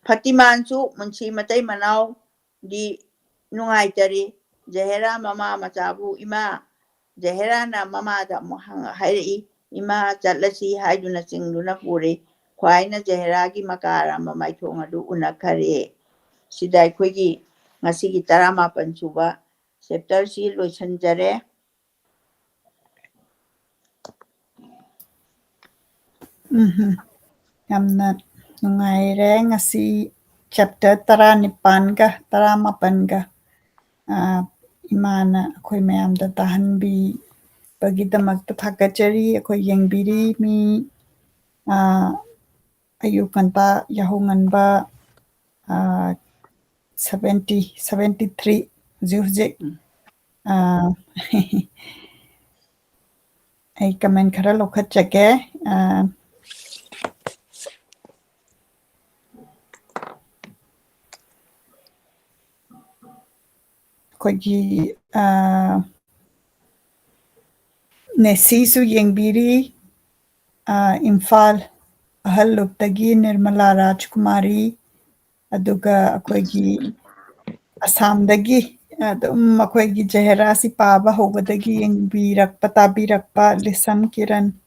ꯐꯇꯤꯃꯥꯟꯁꯨ ꯃꯨꯟꯁꯤ ꯃꯇꯩ ꯃꯅꯥꯎꯗꯤ ꯅꯨꯡꯉꯥꯏꯇꯔꯤ ꯖꯍꯦꯔꯥ ꯃꯃꯥ ꯃꯆꯥꯕꯨ ꯏꯃꯥ ꯖꯍꯦꯔꯥꯅ ꯃꯃꯥꯗ ꯑꯃꯨꯛ ꯍꯥꯏꯔꯛꯏ ꯏꯃꯥ ꯆꯠꯂꯁꯤ ꯍꯥꯏꯗꯨꯅ ꯆꯤꯡꯗꯨꯅ ꯄꯨꯔꯤ ꯈ꯭ꯋꯥꯏꯅ ꯖꯍꯦꯔꯥꯒꯤ ꯃꯀꯥꯔꯝꯕ ꯃꯥꯏꯊꯣꯡ ꯑꯗꯨ ꯎꯅꯈꯔꯦ ꯁꯤꯗ ꯑꯩꯈꯣꯏꯒꯤ ꯉꯁꯤꯒꯤ 19 ꯁꯨꯕ ꯆꯦꯞꯇꯔꯁꯤ ꯂꯣꯏꯁꯤꯟꯖꯔꯦ ꯌꯥꯝꯅ ꯅꯨꯡꯉꯥꯏꯔꯦ ꯉꯁꯤ ꯆꯦꯞꯇꯔ 19ꯒ 18ꯒ ꯏꯃꯥꯅ ꯑꯩꯈꯣꯏ ꯃꯌꯥꯝꯗ ꯇꯥꯍꯟꯕꯤꯕꯒꯤꯗꯃꯛꯇ ꯊꯥꯒꯠꯆꯔꯤ ꯑꯩꯈꯣꯏ ꯌꯦꯡꯕꯤꯔꯤ ꯃꯤ ꯑꯌꯨꯛ ꯉꯟꯇꯥ ꯌꯥꯍꯧ ꯉꯟꯕ 73 ꯍꯧꯖꯤꯛ ꯑꯩ ꯀꯃꯦꯟ ꯈꯔ ꯂꯧꯈꯠꯆꯒꯦ ꯑꯩꯈꯣꯏꯒꯤ ꯅꯦꯁꯤꯁꯨ ꯌꯦꯡꯕꯤꯔꯤ Imphal ahal luptagi Nirmala Rajkumari aduga akoigi Assamdagi adum akoigi Jaherasi paba hobadagi yengbirakpa tabirakpa Lisam Kiran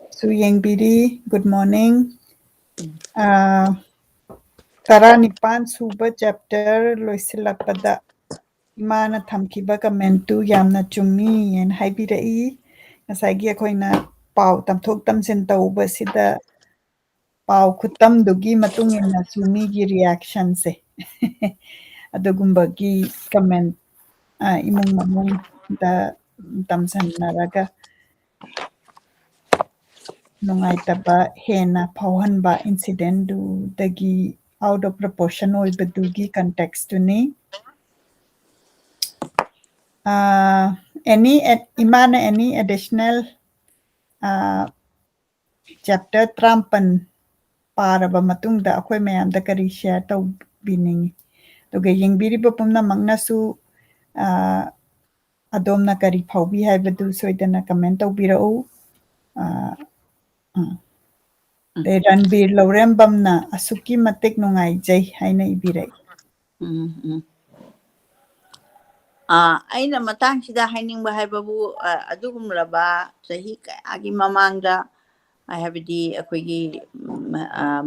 su yengbiri good morning Taranipan suba chapter loisilakpada Imana thamkiba commentu yamna chummi and haibirai ngasagi akoina pau tamthok tamsin tawbasida pau khutamdugi matung inna sumigi reaction se adugumbagi comment imung mamung da tamsannaraga nungaitaba hena phauhanba incident du dagi out of proportion oibadugi context tuni Imana any additional chapter trampan paraba matungda akhoi mayamda kari share tawbiningi aduga yengbiriba pumnamaknasu adomna kari phaubi haibadu soidana comment tawbirau Ranbir Laurembamna asuki matik nungaijai haina ibirai ꯑꯩꯅ ꯃꯇꯥꯡꯁꯤꯗ ꯍꯥꯏꯅꯤꯡꯕ ꯍꯥꯏꯕꯕꯨ ꯑꯗꯨꯒꯨꯝꯂꯕ ꯆꯍꯤ ꯀꯌꯥꯒꯤ ꯃꯃꯥꯡꯗ ꯍꯥꯏꯕꯗꯤ ꯑꯩꯈꯣꯏꯒꯤ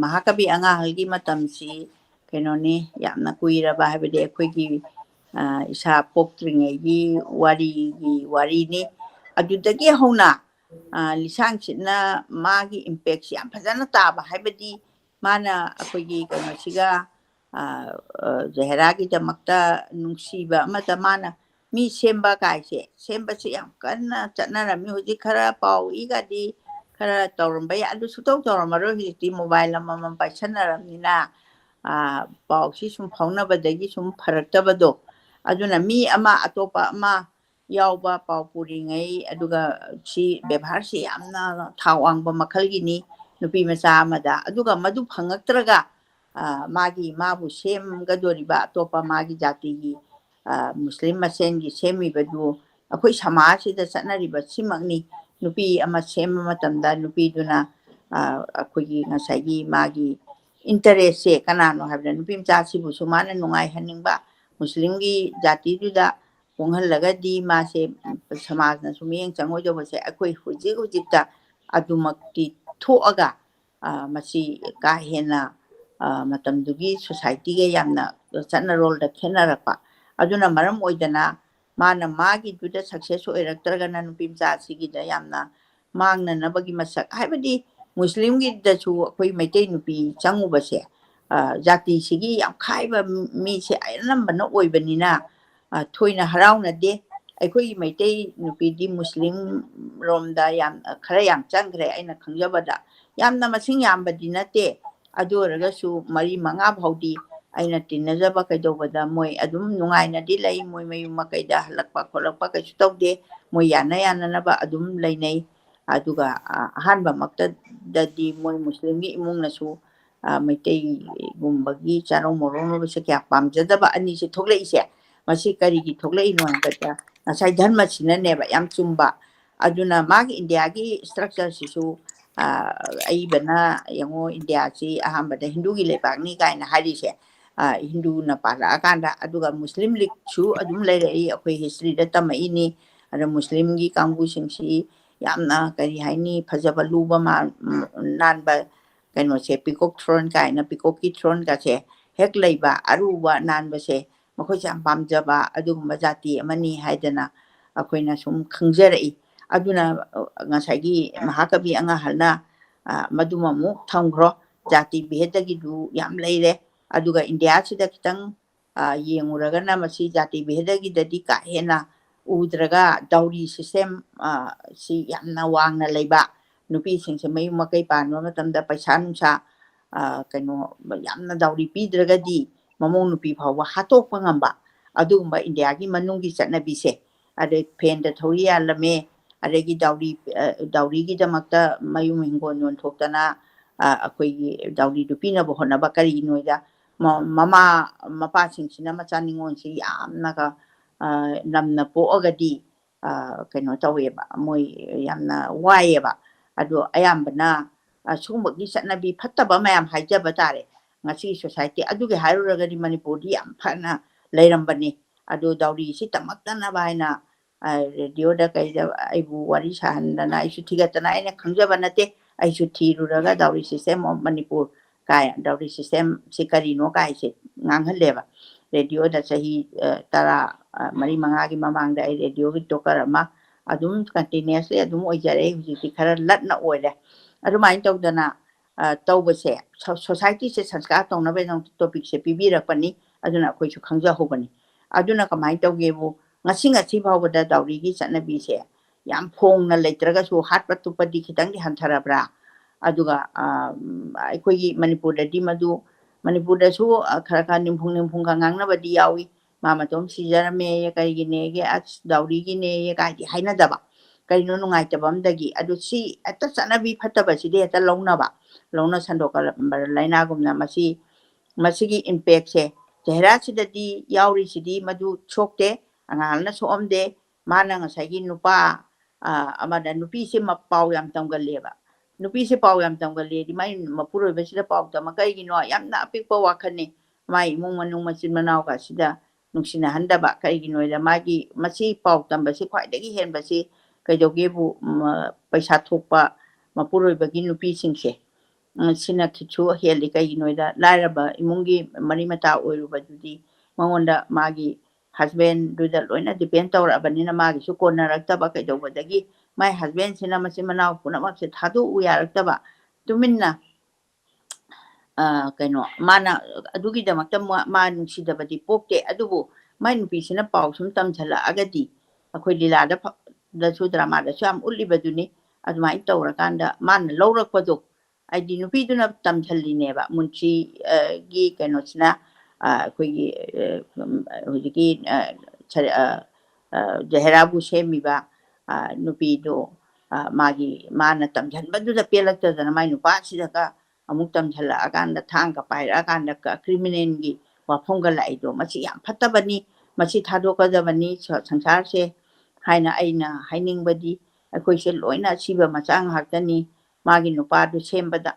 ꯃꯍꯥꯀꯕꯤ ꯑꯉꯥꯡꯍꯜꯒꯤ ꯃꯇꯝꯁꯤ ꯀꯩꯅꯣꯅꯤ ꯌꯥꯝꯅ ꯀꯨꯏꯔꯕ ꯍꯥꯏꯕꯗꯤ ꯑꯩꯈꯣꯏꯒꯤ ꯏꯁꯥ ꯄꯣꯛꯇ꯭ꯔꯤꯉꯩꯒꯤ ꯋꯥꯔꯤꯅꯤ ꯑꯗꯨꯗꯒꯤ ꯍꯧꯅ ꯂꯤꯁꯥꯡꯁꯤꯠꯅ ꯃꯥꯒꯤ ꯏꯝꯄꯦꯛꯁꯤ ꯌꯥꯝ ꯐꯖꯅ ꯇꯥꯕ ꯍꯥꯏꯕꯗꯤ ꯃꯥꯅ ꯑꯩꯈꯣꯏꯒꯤ ꯀꯩꯅꯣꯁꯤꯒ ꯖꯍꯦꯔꯥꯒꯤꯗꯃꯛꯇ ꯅꯨꯡꯁꯤꯕ ꯑꯃꯗ ꯃꯥꯅ ꯃꯤ ꯁꯦꯝꯕ ꯀꯥꯏꯁꯦ ꯁꯦꯝꯕꯁꯦ ꯌꯥꯝ ꯀꯟꯅ ꯆꯠꯅꯔꯝꯃꯤ ꯍꯧꯖꯤꯛ ꯈꯔ ꯄꯥꯎ ꯏꯒꯗꯤ ꯈꯔ ꯇꯧꯔꯝꯕ ꯌꯥꯏ ꯑꯗꯨ ꯁꯨꯛꯇꯧ ꯇꯧꯔꯝꯃꯔꯣꯏ ꯍꯧꯖꯤꯛꯇꯤ ꯃꯣꯕꯥꯏꯜ ꯑꯃꯃꯝ ꯄꯥꯏꯁꯟꯅꯔꯕꯅꯤꯅ ꯄꯥꯎꯁꯤ ꯁꯨꯝ ꯐꯥꯎꯅꯕꯗꯒꯤ ꯁꯨꯝ ꯐꯔꯛꯇꯕꯗꯣ ꯑꯗꯨꯅ ꯃꯤ ꯑꯃ ꯑꯇꯣꯞꯄ ꯑꯃ ꯌꯥꯎꯕ ꯄꯥꯎ ꯄꯨꯔꯤꯉꯩ ꯑꯗꯨꯒ ꯁꯤ ꯕꯦꯚꯥꯔꯁꯤ ꯌꯥꯝꯅ ꯊꯥꯛ ꯋꯥꯡꯕ ꯃꯈꯜꯒꯤꯅꯤ ꯅꯨꯄꯤ ꯃꯆꯥ ꯑꯃꯗ ꯑꯗꯨꯒ ꯃꯗꯨ ꯐꯪꯉꯛꯇ꯭ꯔꯒ माबू सेमगदोरिबा अतोपा मागी जातिगी मुस्लिम मसेनगी सेमीबदु अखोई समाजसिदा चटनरिबा सिमगनी नुपी अमा सेम मतमदा नुपीदुना अखोगी ngसाइगी मागी इंटरेस्ट से कनानो हाबदा नुपी मचासिबु सुमाना नुंगाइ हनिंगबा मुस्लिमगी जातिदुदा पोंगहलगदी मासे समाजना सुमियंग चंगोजबसे अखोई हुजिक हुजिकता अदुमक्ति थोअगा मसी का हेना ꯃꯇꯝꯗꯨꯒꯤ ꯁꯣꯁꯥꯏꯇꯤꯒ ꯌꯥꯝꯅ ꯆꯠꯅꯔꯣꯜꯗ ꯈꯦꯠꯅꯔꯛꯄ ꯑꯗꯨꯅ ꯃꯔꯝ ꯑꯣꯏꯗꯅ ꯃꯥꯅ ꯃꯥꯒꯤꯗꯨꯗ ꯁꯛꯁꯦꯁ ꯑꯣꯏꯔꯛꯇ꯭ꯔꯒꯅ ꯅꯨꯄꯤ ꯃꯆꯥꯁꯤꯒꯤꯗ ꯌꯥꯝꯅ ꯃꯥꯡꯅꯅꯕꯒꯤ ꯃꯁꯛ ꯍꯥꯏꯕꯗꯤ ꯃꯨꯁꯂꯤꯝꯒꯤꯗꯁꯨ ꯑꯩꯈꯣꯏ ꯃꯩꯇꯩ ꯅꯨꯄꯤ ꯆꯪꯉꯨꯕꯁꯦ ꯖꯥꯇꯤꯁꯤꯒꯤ ꯌꯥꯝ ꯈꯥꯏꯕ ꯃꯤꯁꯦ ꯑꯅꯝꯕꯅ ꯑꯣꯏꯕꯅꯤꯅ ꯊꯣꯏꯅ ꯍꯔꯥꯎꯅꯗꯦ ꯑꯩꯈꯣꯏꯒꯤ ꯃꯩꯇꯩ ꯅꯨꯄꯤꯗꯤ ꯃꯨꯁꯂꯤꯝ ꯔꯣꯝꯗ ꯈꯔ ꯌꯥꯝ ꯆꯪꯈ꯭ꯔꯦ ꯑꯩꯅ ꯈꯪꯖꯕꯗ ꯌꯥꯝꯅ ꯃꯁꯤꯡ ꯌꯥꯝꯕꯗꯤ ꯅꯠꯇꯦ ꯑꯗꯨ ꯑꯣꯏꯔꯒꯁꯨ 4-5 ꯐꯥꯎꯗꯤ ꯑꯩꯅ ꯇꯤꯟꯅꯖꯕ ꯀꯩꯗꯧꯕꯗ ꯃꯣꯏ ꯑꯗꯨꯝ ꯅꯨꯡꯉꯥꯏꯅꯗꯤ ꯂꯩ ꯃꯣꯏ ꯃꯌꯨꯝ ꯃꯀꯩꯗ ꯍꯜꯂꯛꯄ ꯈꯣꯠꯂꯛꯄ ꯀꯩꯁꯨ ꯇꯧꯗꯦ ꯃꯣꯏ ꯌꯥꯅꯅꯕ ꯑꯗꯨꯝ ꯂꯩꯅꯩ ꯑꯗꯨꯒ ꯑꯍꯥꯟꯕꯃꯛꯇꯗꯗꯤ ꯃꯣꯏ ꯃꯨꯁꯂꯤꯝꯒꯤ ꯏꯃꯨꯡꯅꯁꯨ ꯃꯩꯇꯩꯒꯨꯝꯕꯒꯤ ꯆꯥꯔꯧ ꯃꯧꯔꯧꯅꯕꯁꯦ ꯀꯌꯥ ꯄꯥꯝꯖꯗꯕ ꯑꯅꯤꯁꯦ ꯊꯣꯛꯂꯛꯏꯁꯦ ꯃꯁꯤ ꯀꯔꯤꯒꯤ ꯊꯣꯛꯂꯛꯏꯅꯣ ꯍꯥꯏꯕꯗ ꯉꯁꯥꯏ ꯙꯔꯃꯁꯤꯅꯅꯦꯕ ꯌꯥꯝ ꯆꯨꯝꯕ ꯑꯗꯨꯅ ꯃꯥꯒꯤ ꯏꯟꯗꯤꯌꯥꯒꯤ ꯁ꯭ꯇ꯭ꯔꯛꯆꯔꯁꯤꯁꯨ ꯑꯏꯕꯅ ꯌꯦꯡꯉꯣ ꯏꯟꯗꯤꯌꯥꯁꯤ ꯑꯍꯥꯟꯕꯗ ꯍꯤꯟꯗꯨꯒꯤ ꯂꯩꯕꯥꯛꯅꯤ ꯀꯥꯏꯅ ꯍꯥꯏꯔꯤꯁꯦ ꯍꯤꯟꯗꯨꯅ ꯄꯥꯜꯂꯛꯑꯀꯥꯟꯗ ꯑꯗꯨꯒ ꯃꯨꯁꯂꯤꯝ ꯂꯤꯒꯁꯨ ꯑꯗꯨꯝ ꯂꯩꯔꯛꯏ ꯑꯩꯈꯣꯏ ꯍꯤꯁꯇ꯭ꯔꯤꯗ ꯇꯝꯃꯛꯏꯅꯤ ꯑꯗ ꯃꯨꯁꯂꯤꯝꯒꯤ ꯀꯥꯡꯕꯨꯁꯤꯡꯁꯤ ꯌꯥꯝꯅ ꯀꯔꯤ ꯍꯥꯏꯅꯤ ꯐꯖꯕ ꯂꯨꯕ ꯅꯥꯟꯕ ꯀꯩꯅꯣꯁꯦ ꯄꯤꯀꯣꯛ ꯊ꯭ꯔꯣꯟ ꯀꯥꯏꯅ ꯄꯤꯀꯣꯛꯀꯤ ꯊ꯭ꯔꯣꯟꯒꯁꯦ ꯍꯦꯛ ꯂꯩꯕ ꯑꯔꯨꯕ ꯅꯥꯟꯕꯁꯦ ꯃꯈꯣꯏꯁꯦ ꯌꯥꯝ ꯄꯥꯝꯖꯕ ꯑꯗꯨꯒꯨꯝꯕ ꯖꯥꯇꯤ ꯑꯃꯅꯤ ꯍꯥꯏꯗꯅ ꯑꯩꯈꯣꯏꯅ ꯁꯨꯝ ꯈꯪꯖꯔꯛꯏ ꯑꯗꯨꯅ ꯉꯁꯥꯏꯒꯤ ꯃꯍꯥꯀꯕꯤ ꯑꯉꯥꯡꯍꯜꯅ ꯃꯗꯨꯃ ꯑꯃꯨꯛ ꯊꯝꯈ꯭ꯔꯣ ꯖꯥꯇꯤ ꯚꯦꯗꯒꯤꯗꯨ ꯌꯥꯝ ꯂꯩꯔꯦ ꯑꯗꯨꯒ ꯏꯟꯗꯤꯌꯥꯁꯤꯗ ꯈꯤꯇꯪ ꯌꯦꯡꯉꯨꯔꯒꯅ ꯃꯁꯤ ꯖꯥꯇꯤ ꯚꯦꯗꯒꯤꯗꯗꯤ ꯀꯥ ꯍꯦꯟꯅ ꯎꯗ꯭ꯔꯒ ꯗꯥꯎꯔꯤ ꯁꯤꯁꯇꯦꯝ ꯁꯤ ꯌꯥꯝꯅ ꯋꯥꯡꯅ ꯂꯩꯕ ꯅꯨꯄꯤꯁꯤꯡꯁꯦ ꯃꯌꯨꯝ ꯃꯀꯩ ꯄꯥꯟꯕ ꯃꯇꯝꯗ ꯄꯩꯁꯥ ꯅꯨꯡꯁꯥ ꯀꯩꯅꯣ ꯌꯥꯝꯅ ꯗꯥꯎꯔꯤ ꯄꯤꯗ꯭ꯔꯒꯗꯤ ꯃꯃꯧ ꯅꯨꯄꯤ ꯐꯥꯎꯕ ꯍꯥꯠꯇꯣꯛꯄ ꯉꯝꯕ ꯑꯗꯨꯒꯨꯝꯕ ꯏꯟꯗꯤꯌꯥꯒꯤ ꯃꯅꯨꯡꯒꯤ ꯆꯠꯅꯕꯤꯁꯦ ꯑꯗꯩ ꯐꯦꯟꯗ ꯊꯧꯔꯤ ꯌꯥꯜꯂꯝꯃꯦ ꯑꯗꯒꯤ ꯗꯥꯎꯔꯤꯒꯤꯗꯃꯛꯇ ꯃꯌꯨꯝ ꯍꯤꯡꯒꯣꯜ ꯌꯣꯟꯊꯣꯛꯇꯅ ꯑꯩꯈꯣꯏꯒꯤ ꯗꯥꯎꯔꯤꯗꯨ ꯄꯤꯅꯕ ꯍꯣꯠꯅꯕ ꯀꯔꯤꯒꯤꯅꯣꯗ ꯃꯄꯥꯁꯤꯡꯁꯤꯅ ꯃꯆꯥ ꯅꯤꯉꯣꯜꯁꯤ ꯌꯥꯝꯅꯒ ꯅꯝꯅ ꯄꯣꯛꯑꯒꯗꯤ ꯀꯩꯅꯣ ꯇꯧꯋꯦꯕ ꯃꯣꯏ ꯌꯥꯝꯅ ꯋꯥꯏꯑꯦꯕ ꯑꯗꯣ ꯑꯌꯥꯝꯕꯅ ꯁꯨꯒꯨꯝꯕꯒꯤ ꯆꯠꯅꯕꯤ ꯐꯠꯇꯕ ꯃꯌꯥꯝ ꯍꯥꯏꯖꯕ ꯇꯥꯔꯦ ꯉꯁꯤ ꯁꯣꯁꯥꯏꯇꯤ ꯑꯗꯨꯒꯤ ꯍꯥꯏꯔꯨꯔꯒꯗꯤ ꯃꯅꯤꯄꯨꯔꯗꯤ ꯌꯥꯝ ꯐꯅ ꯂꯩꯔꯝꯕꯅꯤ ꯑꯗꯨ ꯗꯥꯎꯔꯤꯁꯤ ꯇꯝꯃꯛꯇꯅꯕ ꯍꯥꯏꯅ ꯔꯦꯗꯤꯑꯣꯗ ꯀꯩꯗ ꯑꯩꯕꯨ ꯋꯥꯔꯤ ꯁꯥꯍꯟꯗꯅ ꯑꯩꯁꯨ ꯊꯤꯒꯠꯇꯅ ꯑꯩꯅ ꯈꯪꯖꯕ ꯅꯠꯇꯦ ꯑꯩꯁꯨ ꯊꯤꯔꯨꯔꯒ ꯗꯥꯎꯔꯤ ꯁꯤꯁꯇꯦꯝ ꯑꯣꯐ ꯃꯅꯤꯄꯨꯔ ꯀꯥꯏ ꯗꯥꯎꯔꯤ ꯁꯤꯁꯇꯦꯝꯁꯤ ꯀꯔꯤꯅꯣ ꯀꯥꯏꯁꯦ ꯉꯥꯡꯍꯜꯂꯦꯕ ꯔꯦꯗꯤꯑꯣꯗ ꯆꯍꯤ 10 4 5ꯒꯤ ꯃꯃꯥꯡꯗ ꯑꯩ ꯔꯦꯗꯤꯑꯣꯒꯤ ꯇꯣꯀꯔ ꯑꯃ ꯑꯗꯨꯝ ꯀꯟꯇꯤꯅ꯭ꯌꯨꯁꯂꯤ ꯑꯗꯨꯝ ꯑꯣꯏꯖꯔꯦ ꯍꯧꯖꯤꯛꯇꯤ ꯈꯔ ꯂꯠꯅ ꯑꯣꯏꯔꯦ ꯑꯗꯨꯃꯥꯏꯅ ꯇꯧꯗꯅ ꯇꯧꯕꯁꯦ ꯁꯣꯁꯥꯏꯇꯤꯁꯦ ꯁꯪꯁꯀꯥꯔ ꯇꯧꯅꯕꯒꯤꯗꯃꯛꯇ ꯇꯣꯄꯤꯛꯁꯦ ꯄꯤꯕꯤꯔꯛꯄꯅꯤ ꯑꯗꯨꯅ ꯑꯩꯈꯣꯏꯁꯨ ꯈꯪꯖꯍꯧꯕꯅꯤ ꯑꯗꯨꯅ ꯀꯃꯥꯏꯅ ꯇꯧꯒꯦꯕꯨ ꯉꯁꯤ ꯐꯥꯎꯕꯗ ꯗꯥꯎꯔꯤꯒꯤ ꯆꯠꯅꯕꯤꯁꯦ ꯌꯥꯝ ꯐꯣꯡꯅ ꯂꯩꯇ꯭ꯔꯒꯁꯨ ꯍꯥꯠꯄ ꯇꯨꯞꯄꯗꯤ ꯈꯤꯇꯪꯗꯤ ꯍꯟꯊꯔꯕ꯭ꯔꯥ ꯑꯗꯨꯒ ꯑꯩꯈꯣꯏꯒꯤ ꯃꯅꯤꯄꯨꯔꯗꯗꯤ ꯃꯅꯤꯄꯨꯔꯗꯁꯨ ꯈꯔ ꯅꯤꯝꯐꯨꯡꯒ ꯉꯥꯡꯅꯕꯗꯤ ꯌꯥꯎꯏ ꯃꯥ ꯃꯇꯣꯝ ꯁꯤꯖꯔꯝꯃꯦ ꯀꯔꯤꯒꯤꯅꯦꯒꯦ ꯑꯁ ꯗꯥꯎꯔꯤꯒꯤꯅꯦ ꯀꯥꯏꯗꯤ ꯍꯥꯏꯅꯗꯕ ꯀꯔꯤꯅꯣ ꯅꯨꯡꯉꯥꯏꯇꯕ ꯑꯃꯗꯒꯤ ꯑꯗꯨ ꯁꯤ ꯍꯦꯛꯇ ꯆꯠꯅꯕꯤ ꯐꯠꯇꯕꯁꯤꯗꯤ ꯍꯦꯛꯇ ꯂꯧꯅ ꯁꯟꯗꯣꯛꯀꯟꯕ ꯂꯥꯏꯅꯥꯒꯨꯝꯅ ꯃꯁꯤꯒꯤ ꯏꯝꯄꯦꯛꯁꯦ ꯆꯦꯍꯔꯥꯁꯤꯗꯗꯤ ꯌꯥꯎꯔꯤꯁꯤꯗꯤ ꯃꯗꯨ ꯁꯣꯛꯇꯦ ꯑꯉꯥꯡꯅ ꯁꯣꯛꯑꯝꯗꯦ ꯃꯥꯅ ꯉꯁꯥꯏꯒꯤ ꯅꯨꯄꯥ ꯑꯃꯗ ꯅꯨꯄꯤꯁꯦ ꯄꯥꯎ ꯌꯥꯝ ꯇꯝꯒꯜꯂꯦꯕ ꯅꯨꯄꯤꯁꯦ ꯄꯥꯎ ꯌꯥꯝ ꯇꯝꯒꯜꯂꯦꯗꯤ ꯃꯥꯏ ꯃꯄꯨꯔꯣꯏꯕꯁꯤꯗ ꯄꯥꯎ ꯇꯝꯃ ꯀꯩꯒꯤꯅꯣ ꯌꯥꯝꯅ ꯑꯄꯤꯛꯄ ꯋꯥꯈꯜꯅꯤ ꯃꯥꯏ ꯏꯃꯨꯡ ꯃꯅꯨꯡ ꯃꯆꯤꯟ ꯃꯅꯥꯎꯒꯁꯤꯗ ꯅꯨꯡꯁꯤꯅꯍꯟꯗꯕ ꯀꯩꯒꯤꯅꯣꯗ ꯃꯁꯤ ꯄꯥꯎ ꯇꯝꯕꯁꯤ ꯈ꯭ꯋꯥꯏꯗꯒꯤ ꯍꯦꯟꯕꯁꯤ ꯀꯩꯗꯧꯒꯦꯕꯨ ꯄꯩꯁꯥ ꯊꯣꯛꯄ ꯃꯄꯨꯔꯣꯏꯕꯒꯤ ꯅꯨꯄꯤꯁꯤꯡꯁꯦ ꯁꯤꯅ ꯈꯤꯠꯁꯨ ꯍꯦꯜꯂꯤ ꯀꯩꯒꯤꯅꯣꯗ ꯂꯥꯏꯔꯕ ꯏꯃꯨꯡꯒꯤ ꯃꯔꯤ ꯃꯇꯥ ꯑꯣꯏꯔꯨꯕꯗꯨꯗꯤ ꯃꯉꯣꯟꯗ ꯃꯥꯒꯤ ꯍꯁꯕꯦꯟꯗꯨꯗ ꯂꯣꯏꯅ ꯗꯤꯄꯦꯟ ꯇꯧꯔꯛꯑꯕꯅꯤꯅ ꯃꯥꯒꯤꯁꯨ ꯀꯣꯟꯅꯔꯛꯇꯕ ꯀꯩꯗꯧꯕꯗꯒꯤ ꯃꯥꯏ ꯍꯁꯕꯦꯟꯁꯤꯅ ꯃꯆꯤꯟ ꯃꯅꯥꯎ ꯄꯨꯝꯅꯃꯛꯁꯦ ꯊꯥꯗꯣꯛꯎ ꯌꯥꯔꯛꯇꯕ ꯇꯨꯃꯤꯟꯅ ꯀꯩꯅꯣ ꯃꯥꯅ ꯑꯗꯨꯒꯤꯗꯃꯛꯇ ꯃꯥ ꯅꯨꯡꯁꯤꯗꯕꯗꯤ ꯄꯣꯛꯇꯦ ꯑꯗꯨꯕꯨ ꯃꯥꯏ ꯅꯨꯄꯤꯁꯤꯅ ꯄꯥꯎ ꯁꯨꯝ ꯇꯝꯁꯤꯜꯂꯛꯑꯒꯗꯤ ꯑꯩꯈꯣꯏ ꯂꯤꯂꯥꯗꯁꯨ ꯗ꯭ꯔꯃꯥꯗꯁꯨ ꯌꯥꯝ ꯎꯠꯂꯤꯕꯗꯨꯅꯤ ꯑꯗꯨꯃꯥꯏꯅ ꯇꯧꯔꯀꯥꯟꯗ ꯃꯥꯅ ꯂꯧꯔꯛꯄꯗꯣ ꯍꯥꯏꯗꯤ ꯅꯨꯄꯤꯗꯨꯅ ꯇꯝꯁꯤꯜꯂꯤꯅꯦꯕ ꯃꯨꯟꯁꯤꯒꯤ ꯀꯩꯅꯣꯁꯤꯅ ꯑꯩꯈꯣꯏꯒꯤ ꯍꯧꯖꯤꯛꯀꯤ ꯖꯍꯦꯔꯥꯕꯨ ꯁꯦꯝꯃꯤꯕ ꯅꯨꯄꯤꯗꯣ ꯃꯥꯅ ꯇꯝꯁꯤꯟꯕꯗꯨꯗ ꯄꯦꯜꯂꯛꯇꯗꯅ ꯃꯥꯏ ꯅꯨꯄꯥꯁꯤꯗꯒ ꯑꯃꯨꯛ ꯇꯝꯁꯤꯜꯂꯛꯑꯀꯥꯟꯗ ꯊꯥꯡꯒ ꯄꯥꯏꯔꯛꯑꯀꯥꯟꯗ ꯀ꯭ꯔꯤꯃꯤꯅꯦꯜꯒꯤ ꯋꯥꯐꯝꯒ ꯂꯥꯛꯏꯗꯣ ꯃꯁꯤ ꯌꯥꯝ ꯐꯠꯇꯕꯅꯤ ꯃꯁꯤ ꯊꯥꯗꯣꯛꯀꯗꯕꯅꯤ ꯁꯪꯁꯥꯔꯁꯦ ꯍꯥꯏꯅ ꯑꯩꯅ ꯍꯥꯏꯅꯤꯡꯕꯗꯤ ꯑꯩꯈꯣꯏꯁꯦ ꯂꯣꯏꯅ ꯑꯁꯤꯕ ꯃꯆꯥ ꯉꯥꯛꯇꯅꯤ ꯃꯥꯒꯤ ꯅꯨꯄꯥꯗꯨ ꯁꯦꯝꯕꯗ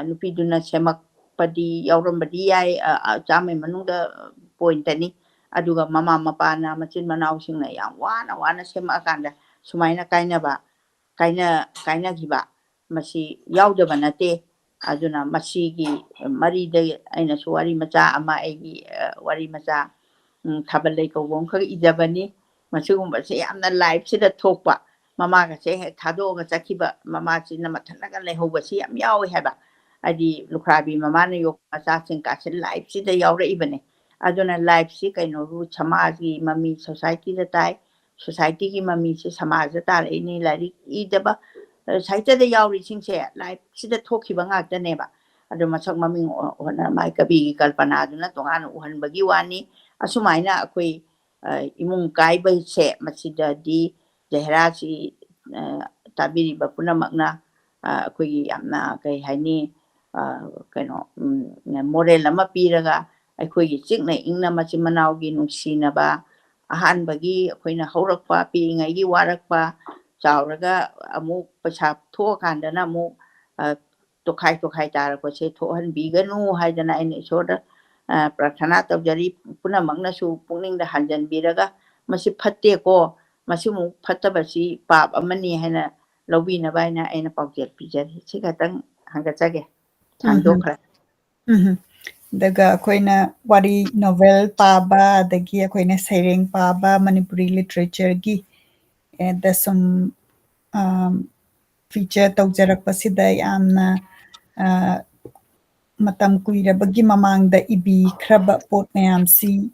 ꯅꯨꯄꯤꯗꯨꯅ ꯁꯦꯝꯃꯛꯄꯗꯤ ꯌꯥꯎꯔꯝꯕꯗꯤ ꯌꯥꯏ 100ꯒꯤ ꯃꯅꯨꯡꯗ ꯄꯣꯏꯟꯇꯅꯤ ꯑꯗꯨꯒ ꯃꯃꯥ ꯃꯄꯥꯅ ꯃꯆꯤꯟ ꯃꯅꯥꯎꯁꯤꯡꯅ ꯌꯥꯝ ꯋꯥꯅ ꯁꯦꯝꯃꯛꯑꯀꯥꯟꯗ ꯁꯨꯃꯥꯏꯅ ꯀꯥꯏꯅꯈꯤꯕ ꯃꯁꯤ ꯌꯥꯎꯗꯕ ꯅꯠꯇꯦ ꯑꯗꯨꯅ ꯃꯁꯤꯒꯤ ꯃꯔꯤꯗ ꯑꯩꯅꯁꯨ ꯋꯥꯔꯤ ꯃꯆꯥ ꯑꯃ ꯑꯩꯒꯤ ꯋꯥꯔꯤ ꯃꯆꯥ ꯊꯥꯕꯜꯂꯩ ꯀꯧꯕ ꯑꯃꯈꯛ ꯏꯖꯕꯅꯤ ꯃꯁꯤꯒꯨꯝꯕꯁꯦ ꯌꯥꯝꯅ ꯂꯥꯏꯐꯁꯤꯗ ꯊꯣꯛꯄ ꯃꯃꯥꯒꯁꯦ ꯍꯦꯛ ꯊꯥꯗꯣꯛꯑꯒ ꯆꯠꯈꯤꯕ ꯃꯃꯥꯁꯤꯅ ꯃꯊꯟꯇꯒ ꯂꯩꯍꯧꯕꯁꯤ ꯌꯥꯝ ꯌꯥꯎꯋꯦ ꯍꯥꯏꯕ ꯍꯥꯏꯗꯤ ꯂꯨꯈ꯭ꯔꯥꯕꯤ ꯃꯃꯥꯅ ꯌꯣꯛꯄ ꯃꯆꯥꯁꯤꯡ ꯀꯥꯁꯦ ꯂꯥꯏꯐꯁꯤꯗ ꯌꯥꯎꯔꯛꯏꯕꯅꯦ ꯑꯗꯨꯅ ꯂꯥꯏꯐꯁꯤ ꯀꯩꯅꯣꯕꯨ ꯁꯃꯥꯖꯒꯤ ꯃꯃꯤ ꯁꯣꯁꯥꯏꯇꯤꯗ ꯇꯥꯏ ꯁꯣꯁꯥꯏꯇꯤꯒꯤ ꯃꯃꯤꯁꯦ ꯁꯃꯥꯖꯗ ꯇꯥꯔꯛꯏꯅꯤ ꯂꯥꯏꯔꯤꯛ ꯏꯗꯕ ꯁꯥꯍꯤꯇ꯭ꯌꯗ ꯌꯥꯎꯔꯤꯁꯤꯡꯁꯦ ꯂꯥꯏꯐꯁꯤꯗ ꯊꯣꯛꯈꯤꯕ ꯉꯥꯛꯇꯅꯦꯕ ꯑꯗꯨ ꯃꯁꯛ ꯃꯃꯤꯡ ꯍꯣꯠꯅ ꯃꯥꯏ ꯀꯕꯤꯒꯤ ꯀꯜꯄꯅꯥꯗꯨꯅ ꯇꯣꯉꯥꯟꯅ ꯎꯍꯟꯕꯒꯤ ꯋꯥꯅꯤ ꯑꯁꯨꯃꯥꯏꯅ ꯑꯩꯈꯣꯏ ꯏꯃꯨꯡ ꯀꯥꯏꯕꯁꯦ ꯃꯁꯤꯗꯗꯤ ꯖꯍꯦꯔꯥꯁꯤ ꯇꯥꯕꯤꯔꯤꯕ ꯄꯨꯝꯅꯃꯛꯅ ꯑꯩꯈꯣꯏꯒꯤ ꯌꯥꯝꯅ ꯀꯩ ꯍꯥꯏꯅꯤ ꯀꯩꯅꯣ ꯃꯣꯔꯦꯜ ꯑꯃ ꯄꯤꯔꯒ ꯑꯩꯈꯣꯏꯒꯤ ꯆꯤꯛꯅ ꯏꯪꯅ ꯃꯆꯤꯟ ꯃꯅꯥꯎꯒꯤ ꯅꯨꯡꯁꯤꯅꯕ ꯑꯍꯥꯟꯕꯒꯤ ꯑꯩꯈꯣꯏꯅ ꯍꯧꯔꯛꯄ ꯄꯤꯛꯏꯉꯩꯒꯤ ꯋꯥꯔꯛꯄ ꯆꯥꯎꯔꯒ ꯑꯃꯨꯛ ꯄꯩꯁꯥ ꯊꯣꯛꯑꯀꯥꯟꯗꯅ ꯑꯃꯨꯛ ꯇꯣꯈꯥꯏ ꯇꯥꯔꯛꯄꯁꯦ ꯊꯣꯛꯍꯟꯕꯤꯒꯅꯨ ꯍꯥꯏꯗꯅ ꯑꯩꯅ ꯏꯁꯣꯔꯗ ꯄ꯭ꯔꯥꯊꯅꯥ ꯇꯧꯖꯔꯤ ꯄꯨꯝꯅꯃꯛꯅꯁꯨ ꯄꯨꯛꯅꯤꯡꯗ ꯍꯟꯖꯟꯕꯤꯔꯒ ꯃꯁꯤ ꯐꯠꯇꯦꯀꯣ ꯃꯁꯤꯃꯨꯛ ꯐꯠꯇꯕꯁꯤ ꯄꯥꯞ ꯑꯃꯅꯤ ꯍꯥꯏꯅ ꯂꯧꯕꯤꯅꯕ ꯍꯥꯏꯅ ꯑꯩꯅ ꯄꯥꯎꯖꯦꯜ ꯄꯤꯖꯔꯤ ꯁꯤ ꯈꯛꯇꯪ ꯍꯪꯒꯠꯆꯒꯦ ꯁꯥꯡꯗꯣꯛꯈ꯭ꯔꯦ ꯑꯗꯨꯒ ꯑꯩꯈꯣꯏꯅ ꯋꯥꯔꯤ ꯅꯣꯚꯦꯜ ꯄꯥꯕ ꯑꯗꯒꯤ ꯑꯩꯈꯣꯏꯅ ꯁꯩꯔꯦꯡ ꯄꯥꯕ ꯃꯅꯤꯄꯨꯔꯤ ꯂꯤꯇꯔꯦꯆꯔꯒꯤ ꯗ ꯁꯨꯝ ꯐꯤꯆꯔ ꯇꯧꯖꯔꯛꯄꯁꯤꯗ ꯌꯥꯝꯅ ꯃꯇꯝ ꯀꯨꯏꯔꯕꯒꯤ ꯃꯃꯥꯡꯗ ꯏꯕꯤꯈ꯭ꯔꯕ ꯄꯣꯠ ꯃꯌꯥꯝꯁꯤ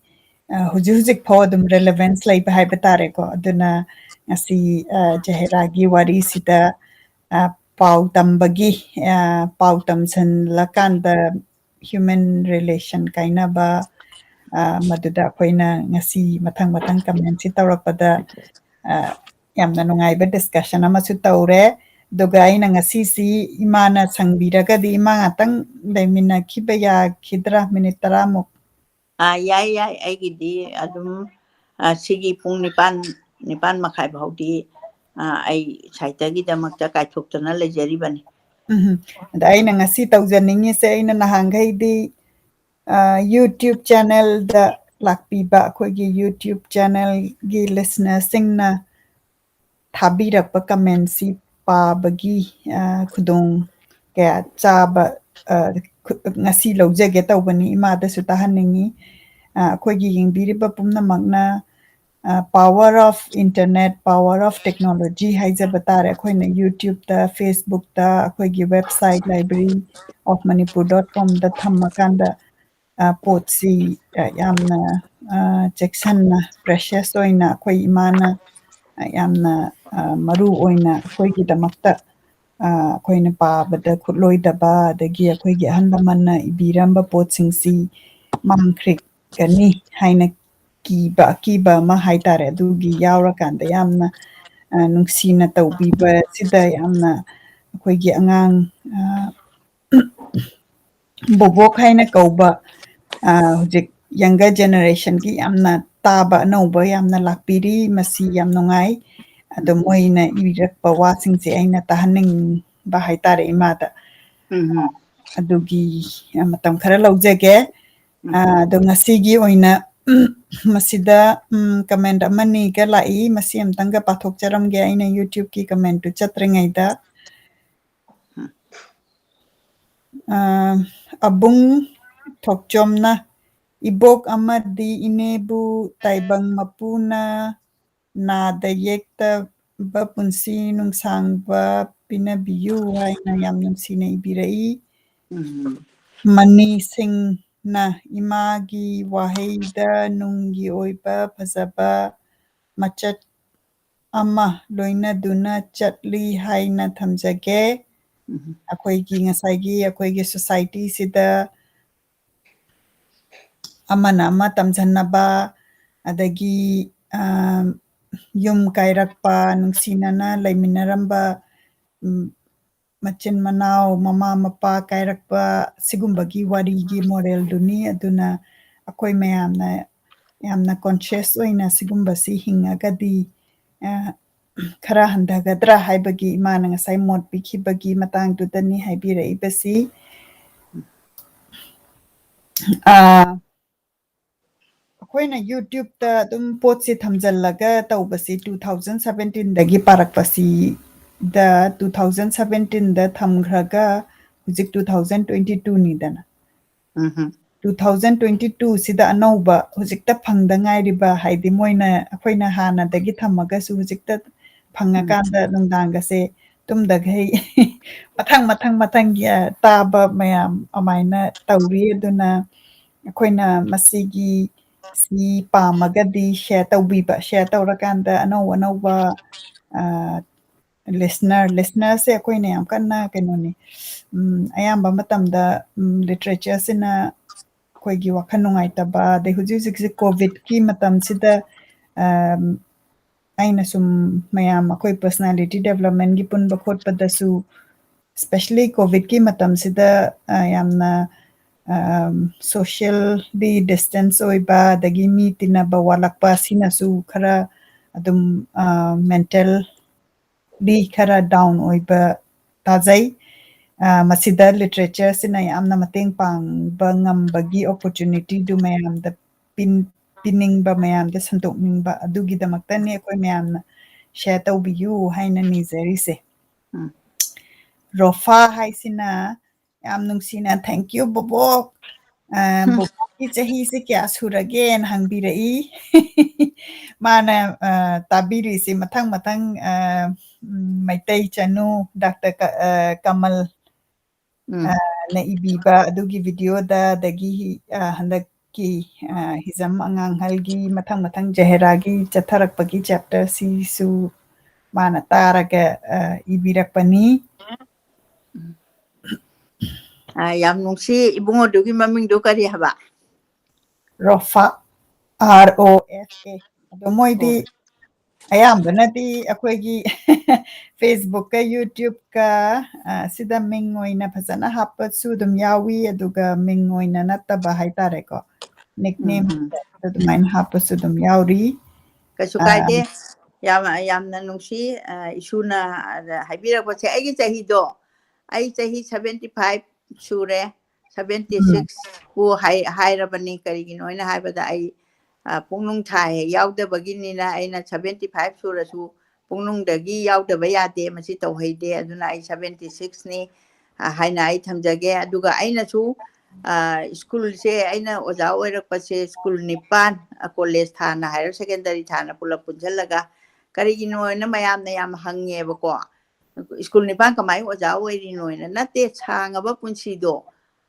ꯍꯧꯖꯤꯛ ꯐꯥꯎ ꯑꯗꯨꯝ ꯔꯦꯂꯦꯚꯦꯟꯁ ꯂꯩꯕ ꯍꯥꯏꯕ ꯇꯥꯔꯦꯀꯣ ꯑꯗꯨꯅ ꯉꯁꯤ ꯖꯍꯦꯔꯥꯒꯤ ꯋꯥꯔꯤꯁꯤꯗ ꯄꯥꯎ ꯇꯝꯕꯒꯤ ꯄꯥꯎ ꯇꯝꯁꯤꯜꯂꯀꯥꯟꯗ ꯍ꯭ꯌꯨꯃꯦꯟ ꯔꯤꯂꯦꯁꯟ ꯀꯥꯏꯅꯕ ꯃꯗꯨꯗ ꯑꯩꯈꯣꯏꯅ ꯉꯁꯤ ꯃꯊꯪ ꯀꯃꯦꯟꯁꯤ ꯇꯧꯔꯛꯄꯗ ꯌꯥꯝꯅ ꯅꯨꯡꯉꯥꯏꯕ ꯗꯤꯁꯀꯁꯟ ꯑꯃꯁꯨ ꯇꯧꯔꯦ ꯑꯗꯨꯒ ꯑꯩꯅ ꯉꯁꯤꯁꯤ ꯏꯃꯥꯅ ꯁꯪꯕꯤꯔꯒꯗꯤ ꯏꯃꯥ ꯉꯥꯛꯇꯪ ꯂꯩꯃꯤꯟꯅꯈꯤꯕ ꯌꯥꯈꯤꯗ꯭ꯔꯥ ꯃꯤꯅꯤꯠ 10ꯃꯨꯛ ꯌꯥꯏ ꯑꯩꯒꯤꯗꯤ ꯑꯗꯨꯝ ꯁꯤꯒꯤ ꯄꯨꯡ 9 ꯃꯈꯥꯏ ꯐꯥꯎꯗꯤ ꯑꯩ ꯁꯥꯏꯠꯇꯒꯤꯗꯃꯛꯇ ꯀꯥꯏꯊꯣꯛꯇꯅ ꯂꯩꯖꯔꯤꯕꯅꯤ ꯑꯗ ꯑꯩꯅ ꯉꯁꯤ ꯇꯧꯖꯅꯤꯡꯉꯤꯁꯦ ꯑꯩꯅ ꯅꯍꯥꯟꯈꯩꯗꯤ YouTube ꯆꯦꯅꯦꯜꯗ ꯂꯥꯛꯄꯤꯕ ꯑꯩꯈꯣꯏꯒꯤ YouTube ꯆꯦꯅꯦꯜꯒꯤ ꯂꯤꯁꯅꯔꯁꯤꯡꯅ ꯊꯥꯕꯤꯔꯛꯄ ꯀꯃꯦꯟꯁꯤ ꯄꯥꯕꯒꯤ ꯈꯨꯗꯣꯡ ꯀꯌꯥ ꯆꯥꯕ ꯉꯁꯤ ꯂꯧꯖꯒꯦ ꯇꯧꯕꯅꯤ ꯏꯃꯥꯗꯁꯨ ꯇꯥꯍꯟꯅꯤꯡꯉꯤ ꯑꯩꯈꯣꯏꯒꯤ ꯌꯦꯡꯕꯤꯔꯤꯕ ꯄꯨꯝꯅꯃꯛꯅ power of internet power of technology ꯍꯥꯏꯖꯕ ꯇꯥꯔꯦ ꯑꯩꯈꯣꯏꯅ ꯌꯨꯇ꯭ꯌꯨꯕꯇ ꯐꯦꯁꯕꯨꯛꯇ ꯑꯩꯈꯣꯏꯒꯤ ꯋꯦꯕꯁꯥꯏꯠ ꯂꯥꯏꯕ꯭ꯔꯦꯔꯤ ꯑꯣꯐ manipur.com.da ꯊꯝꯃꯀꯥꯟꯗ ꯄꯣꯠꯁꯤ ꯌꯥꯝꯅ ꯆꯦꯛꯁꯟꯅ ꯄ꯭ꯔꯦꯁꯤꯌꯁ ꯑꯣꯏꯅ ꯑꯩꯈꯣꯏ ꯏꯃꯥꯅ ꯌꯥꯝꯅ ꯃꯔꯨ ꯑꯣꯏꯅ ꯑꯩꯈꯣꯏꯒꯤꯗꯃꯛꯇ ꯑꯩꯈꯣꯏꯅ ꯄꯥꯕꯗ ꯈꯨꯠꯂꯣꯏꯗꯕ ꯑꯗꯒꯤ ꯑꯩꯈꯣꯏꯒꯤ ꯑꯍꯜ ꯂꯃꯟꯅ ꯏꯕꯤꯔꯝꯕ ꯄꯣꯠꯁꯤꯡꯁꯤ ꯃꯥꯡꯈ꯭ꯔꯒꯅꯤ ꯍꯥꯏꯅ ꯀꯤꯕ ꯑꯀꯤꯕ ꯑꯃ ꯍꯥꯏꯇꯥꯔꯦ ꯑꯗꯨꯒꯤ ꯌꯥꯎꯔꯀꯥꯟꯗ ꯌꯥꯝꯅ ꯅꯨꯡꯁꯤꯅ ꯇꯧꯕꯤꯕꯁꯤꯗ ꯌꯥꯝꯅ ꯑꯩꯈꯣꯏꯒꯤ ꯑꯉꯥꯡ ꯕꯣꯕꯣꯛ ꯍꯥꯏꯅ ꯀꯧꯕ ꯍꯧꯖꯤꯛ ꯌꯪꯒꯔ ꯖꯦꯅꯦꯔꯦꯁꯟꯒꯤ ꯌꯥꯝꯅ ꯇꯥꯕ ꯑꯅꯧꯕ ꯌꯥꯝꯅ ꯂꯥꯛꯄꯤꯔꯤ ꯃꯁꯤ ꯌꯥꯝ ꯅꯨꯡꯉꯥꯏ ꯑꯗꯣ ꯃꯣꯏꯅ ꯏꯔꯛꯄ ꯋꯥꯁꯤꯡꯁꯦ ꯑꯩꯅ ꯇꯥꯍꯟꯅꯤꯡꯕ ꯍꯥꯏꯇꯥꯔꯦ ꯏꯃꯥꯗ ꯑꯗꯨꯒꯤ ꯃꯇꯝ ꯈꯔ ꯂꯧꯖꯒꯦ ꯑꯗꯣ ꯉꯁꯤꯒꯤ ꯑꯣꯏꯅ ꯃꯁꯤꯗ ꯀꯃꯦꯟ ꯑꯃꯅꯤꯒ ꯂꯥꯛꯏ ꯃꯁꯤ ꯑꯝꯇꯪꯒ ꯄꯥꯊꯣꯛꯆꯔꯝꯒꯦ ꯑꯩꯅ ꯌꯨꯇ꯭ꯌꯨꯕꯀꯤ ꯀꯃꯦꯟꯇꯨ ꯆꯠꯇ꯭ꯔꯤꯉꯩꯗ ꯑꯕꯨꯡ ꯊꯣꯛꯆꯣꯝꯅ ꯏꯕꯣꯛ ꯑꯃꯗꯤ ꯏꯅꯦꯕꯨ ꯇꯥꯏꯕꯪ ꯃꯄꯨꯅ ꯅꯥꯗ ꯌꯦꯛꯇꯕ ꯄꯨꯟꯁꯤ ꯅꯨꯡꯁꯥꯡꯕ ꯄꯤꯅꯕꯤꯌꯨ ꯍꯥꯏꯅ ꯌꯥꯝ ꯅꯨꯡꯁꯤꯅ ꯏꯕꯤꯔꯛꯏ ꯃꯅꯤꯁꯤꯡꯅ ꯏꯃꯥꯒꯤ ꯋꯥꯍꯩꯗ ꯅꯨꯡꯒꯤ ꯑꯣꯏꯕ ꯐꯖꯕ ꯃꯆꯠ ꯑꯃ ꯂꯣꯏꯅꯗꯨꯅ ꯆꯠꯂꯤ ꯍꯥꯏꯅ ꯊꯝꯖꯒꯦ ꯑꯩꯈꯣꯏꯒꯤ ꯉꯁꯥꯏꯒꯤ ꯑꯩꯈꯣꯏꯒꯤ ꯁꯣꯁꯥꯏꯇꯤꯁꯤꯗ ꯑꯃꯅ ꯑꯃ ꯇꯝꯖꯟꯅꯕ ꯑꯗꯒꯤ ꯌꯨꯝ ꯀꯥꯏꯔꯛꯄ ꯅꯨꯡꯁꯤꯅꯅ ꯂꯩꯃꯤꯟꯅꯔꯝꯕ ꯃꯆꯤꯟ ꯃꯅꯥꯎ ꯃꯃꯥ ꯃꯄꯥ ꯀꯥꯏꯔꯛꯄ ꯁꯤꯒꯨꯝꯕꯒꯤ ꯋꯥꯔꯤꯒꯤ ꯃꯣꯔꯦꯜꯗꯨꯅꯤ ꯑꯗꯨꯅ ꯑꯩꯈꯣই ꯃꯌꯥꯝꯅ ꯌꯥꯝꯅ ꯀꯣꯟꯁꯤꯌꯁ ꯑꯣꯏꯅ ꯁꯤꯒꯨꯝꯕꯁꯤ ꯍꯤꯡꯉꯒꯗꯤ ꯈꯔ ꯍꯟꯊꯒꯗ꯭ꯔꯥ ꯍꯥꯏꯕꯒꯤ ꯏꯃꯥꯅ ꯉꯁꯥꯏ ꯃꯣꯠ ꯄꯤꯈꯤꯕꯒꯤ ꯃꯇꯥꯡꯗꯨꯗꯅꯤ ꯍꯥꯏꯕꯤꯔꯛꯏꯕꯁꯤ ꯑꯩꯈꯣꯏꯅ ꯌꯨꯇ꯭ꯌꯨꯕꯇ ꯑꯗꯨꯝ ꯄꯣꯠꯁꯤ ꯊꯝꯖꯤꯜꯂꯒ ꯇꯧꯕꯁꯤ 2017ꯗꯒꯤ ꯄꯥꯔꯛꯄꯁꯤꯗ 2017ꯗ ꯊꯝꯈ꯭ꯔꯒ ꯍꯧꯖꯤꯛ 2022ꯅꯤꯗꯅ 2022ꯁꯤꯗ ꯑꯅꯧꯕ ꯍꯧꯖꯤꯛꯇ ꯐꯪꯗ ꯉꯥꯏꯔꯤꯕ ꯍꯥꯏꯗꯤ ꯃꯣꯏꯅ ꯑꯩꯈꯣꯏꯅ ꯍꯥꯟꯅꯗꯒꯤ ꯊꯝꯃꯒꯁꯨ ꯍꯧꯖꯤꯛꯇ ꯐꯪꯉꯀꯥꯟꯗ ꯅꯨꯡꯗꯥꯡꯒꯁꯦ ꯇꯨꯝꯗꯈꯩ ꯃꯊꯪꯒꯤ ꯇꯥꯕ ꯃꯌꯥꯝ ꯑꯗꯨꯃꯥꯏꯅ ꯇꯧꯔꯤ ꯑꯗꯨꯅ ꯑꯩꯈꯣꯏꯅ ꯃꯁꯤꯒꯤ ꯁꯤ ꯄꯥꯝꯃꯒꯗꯤ ꯁꯤꯌꯔ ꯇꯧꯕꯤꯕ ꯁꯤꯌꯔ ꯇꯧꯔꯀꯥꯟꯗ ꯑꯅꯧꯕ ꯂꯤꯁꯅꯔꯁꯦ ꯑꯩꯈꯣꯏꯅ ꯌꯥꯝ ꯀꯟꯅ ꯀꯩꯅꯣꯅꯤ ꯑꯌꯥꯝꯕ ꯃꯇꯝꯗ ꯂꯤꯇꯔꯦꯆꯔꯁꯤꯅ ꯑꯩꯈꯣꯏꯒꯤ ꯋꯥꯈꯜ ꯅꯨꯡꯉꯥꯏꯇꯕ ꯑꯗꯩ ꯍꯧꯖꯤꯛꯁꯦ ꯀꯣꯚꯤꯗꯀꯤ ꯃꯇꯝꯁꯤꯗ ꯑꯩꯅ ꯁꯨꯝ ꯃꯌꯥꯝ ꯑꯩꯈꯣꯏ ꯄꯔꯁꯅꯦꯂꯤꯇꯤ ꯗꯦꯕꯂꯞꯃꯦꯟꯒꯤ ꯄꯨꯟꯕ ꯈꯣꯠꯄꯗꯁꯨ ꯁ꯭ꯄꯦꯁꯦꯜꯂꯤ ꯀꯣꯚꯤꯗꯀꯤ ꯃꯇꯝꯁꯤꯗ ꯌꯥꯝꯅ ꯁꯣꯁꯤꯌꯦꯜꯂꯤ ꯗꯤꯁꯇꯦꯟꯁ ꯑꯣꯏꯕ ꯑꯗꯒꯤ ꯃꯤ ꯇꯤꯟꯅꯕ ꯋꯥꯠꯂꯛꯄ ꯑꯁꯤꯅꯁꯨ ꯈꯔ ꯑꯗꯨꯝ ꯃꯦꯟꯇꯦꯜꯂꯤ ꯈꯔ ꯗꯥꯎꯟ ꯑꯣꯏꯕ ꯇꯥꯖꯩ ꯃꯁꯤꯗ ꯂꯤꯇꯔꯦꯆꯔꯁꯤꯅ ꯌꯥꯝꯅ ꯃꯇꯦꯡ ꯄꯥꯡꯕ ꯉꯝꯕꯒꯤ ꯑꯣꯄꯣꯔꯆꯨꯅꯤꯇꯤꯗꯨ ꯃꯌꯥꯝꯗ ꯄꯤꯅꯤꯡꯕ ꯃꯌꯥꯝꯗ ꯁꯟꯗꯣꯛꯅꯤꯡꯕ ꯑꯗꯨꯒꯤꯗꯃꯛꯇꯅꯤ ꯑꯩꯈꯣꯏ ꯃꯌꯥꯝꯅ ꯁꯤꯌꯔ ꯇꯧꯕꯤꯌꯨ ꯍꯥꯏꯅ ꯅꯤꯖꯔꯤꯁꯦ ꯔꯣꯐꯥ ꯍꯥꯏꯁꯤꯅ ꯌꯥꯝ ꯅꯨꯡꯁꯤꯅ ꯊꯦꯡꯀ꯭ꯌꯨ ꯕꯣꯕꯣꯛ ꯕꯣꯕꯣꯛꯀꯤ ꯆꯍꯤꯁꯦ ꯀꯌꯥ ꯁꯨꯔꯒꯦꯅ ꯍꯪꯕꯤꯔꯛꯏ ꯃꯥꯅ ꯇꯥꯕꯤꯔꯤꯁꯤ ꯃꯊꯪ ꯃꯩꯇꯩ ꯆꯅꯨ ꯗꯥꯛꯇꯔ ꯀꯃꯜ ꯅ ꯏꯕꯤꯕ ꯑꯗꯨꯒꯤ ꯚꯤꯗꯤꯑꯣꯗ ꯑꯗꯒꯤ ꯍꯟꯗꯛꯀꯤ ꯍꯤꯖꯝ ꯑꯉꯥꯡꯍꯜꯒꯤ ꯃꯊꯪ ꯖꯍꯦꯔꯥꯒꯤ ꯆꯠꯊꯔꯛꯄꯒꯤ ꯆꯦꯞꯇꯔꯁꯤꯁꯨ ꯃꯥꯅ ꯇꯥꯔꯒ ꯏꯕꯤꯔꯛꯄꯅꯤ ꯌꯥꯝ ꯅꯨꯡꯁꯤ ꯏꯕꯨꯡꯉꯣꯗꯨꯒꯤ ꯃꯃꯤꯡꯗꯨ ꯀꯔꯤ ꯍꯥꯏꯕ ꯔꯣꯐꯥ ROFA ꯑꯗꯣ ꯃꯣꯏꯗꯤ ꯑꯌꯥꯝꯕꯅꯗꯤ ꯑꯩꯈꯣꯏꯒꯤ ꯐꯦꯁꯕꯨꯛꯀ ꯌꯨꯇ꯭ꯌꯨꯕꯀ ꯁꯤꯗ ꯃꯤꯡ ꯑꯣꯏꯅ ꯐꯖꯅ ꯍꯥꯞꯄꯁꯨ ꯑꯗꯨꯝ ꯌꯥꯎꯏ ꯑꯗꯨꯒ ꯃꯤꯡ ꯑꯣꯏꯅ ꯅꯠꯇꯕ ꯍꯥꯏꯇꯥꯔꯦꯀꯣ ꯅꯤꯛꯅꯦꯝ ꯑꯗꯨꯃꯥꯏꯅ ꯍꯥꯞꯄꯁꯨ ꯑꯗꯨꯝ ꯌꯥꯎꯔꯤ ꯀꯩꯁꯨ ꯀꯥꯏꯗꯦ ꯌꯥꯝꯅ ꯅꯨꯡꯁꯤ ꯏꯁꯨꯅ ꯍꯥꯏꯕꯤꯔꯛꯄꯁꯦ ꯑꯩꯒꯤ ꯆꯍꯤꯗꯣ ai chahi 75 sure 76 pu hai rabani karigino ina haibada ai pungnung thai yaudabagi na aina 75 surasu pungnungdagi yaudaba yade masi tauhaide aduna ai 76 ni haina ai thamjage aduga aina su school se aina oja oirakpase school nipan college thana higher secondary thana pulap punjalaga karigino na mayam na yam hange bako school nipan kamai oja oirino na nate changaba punsido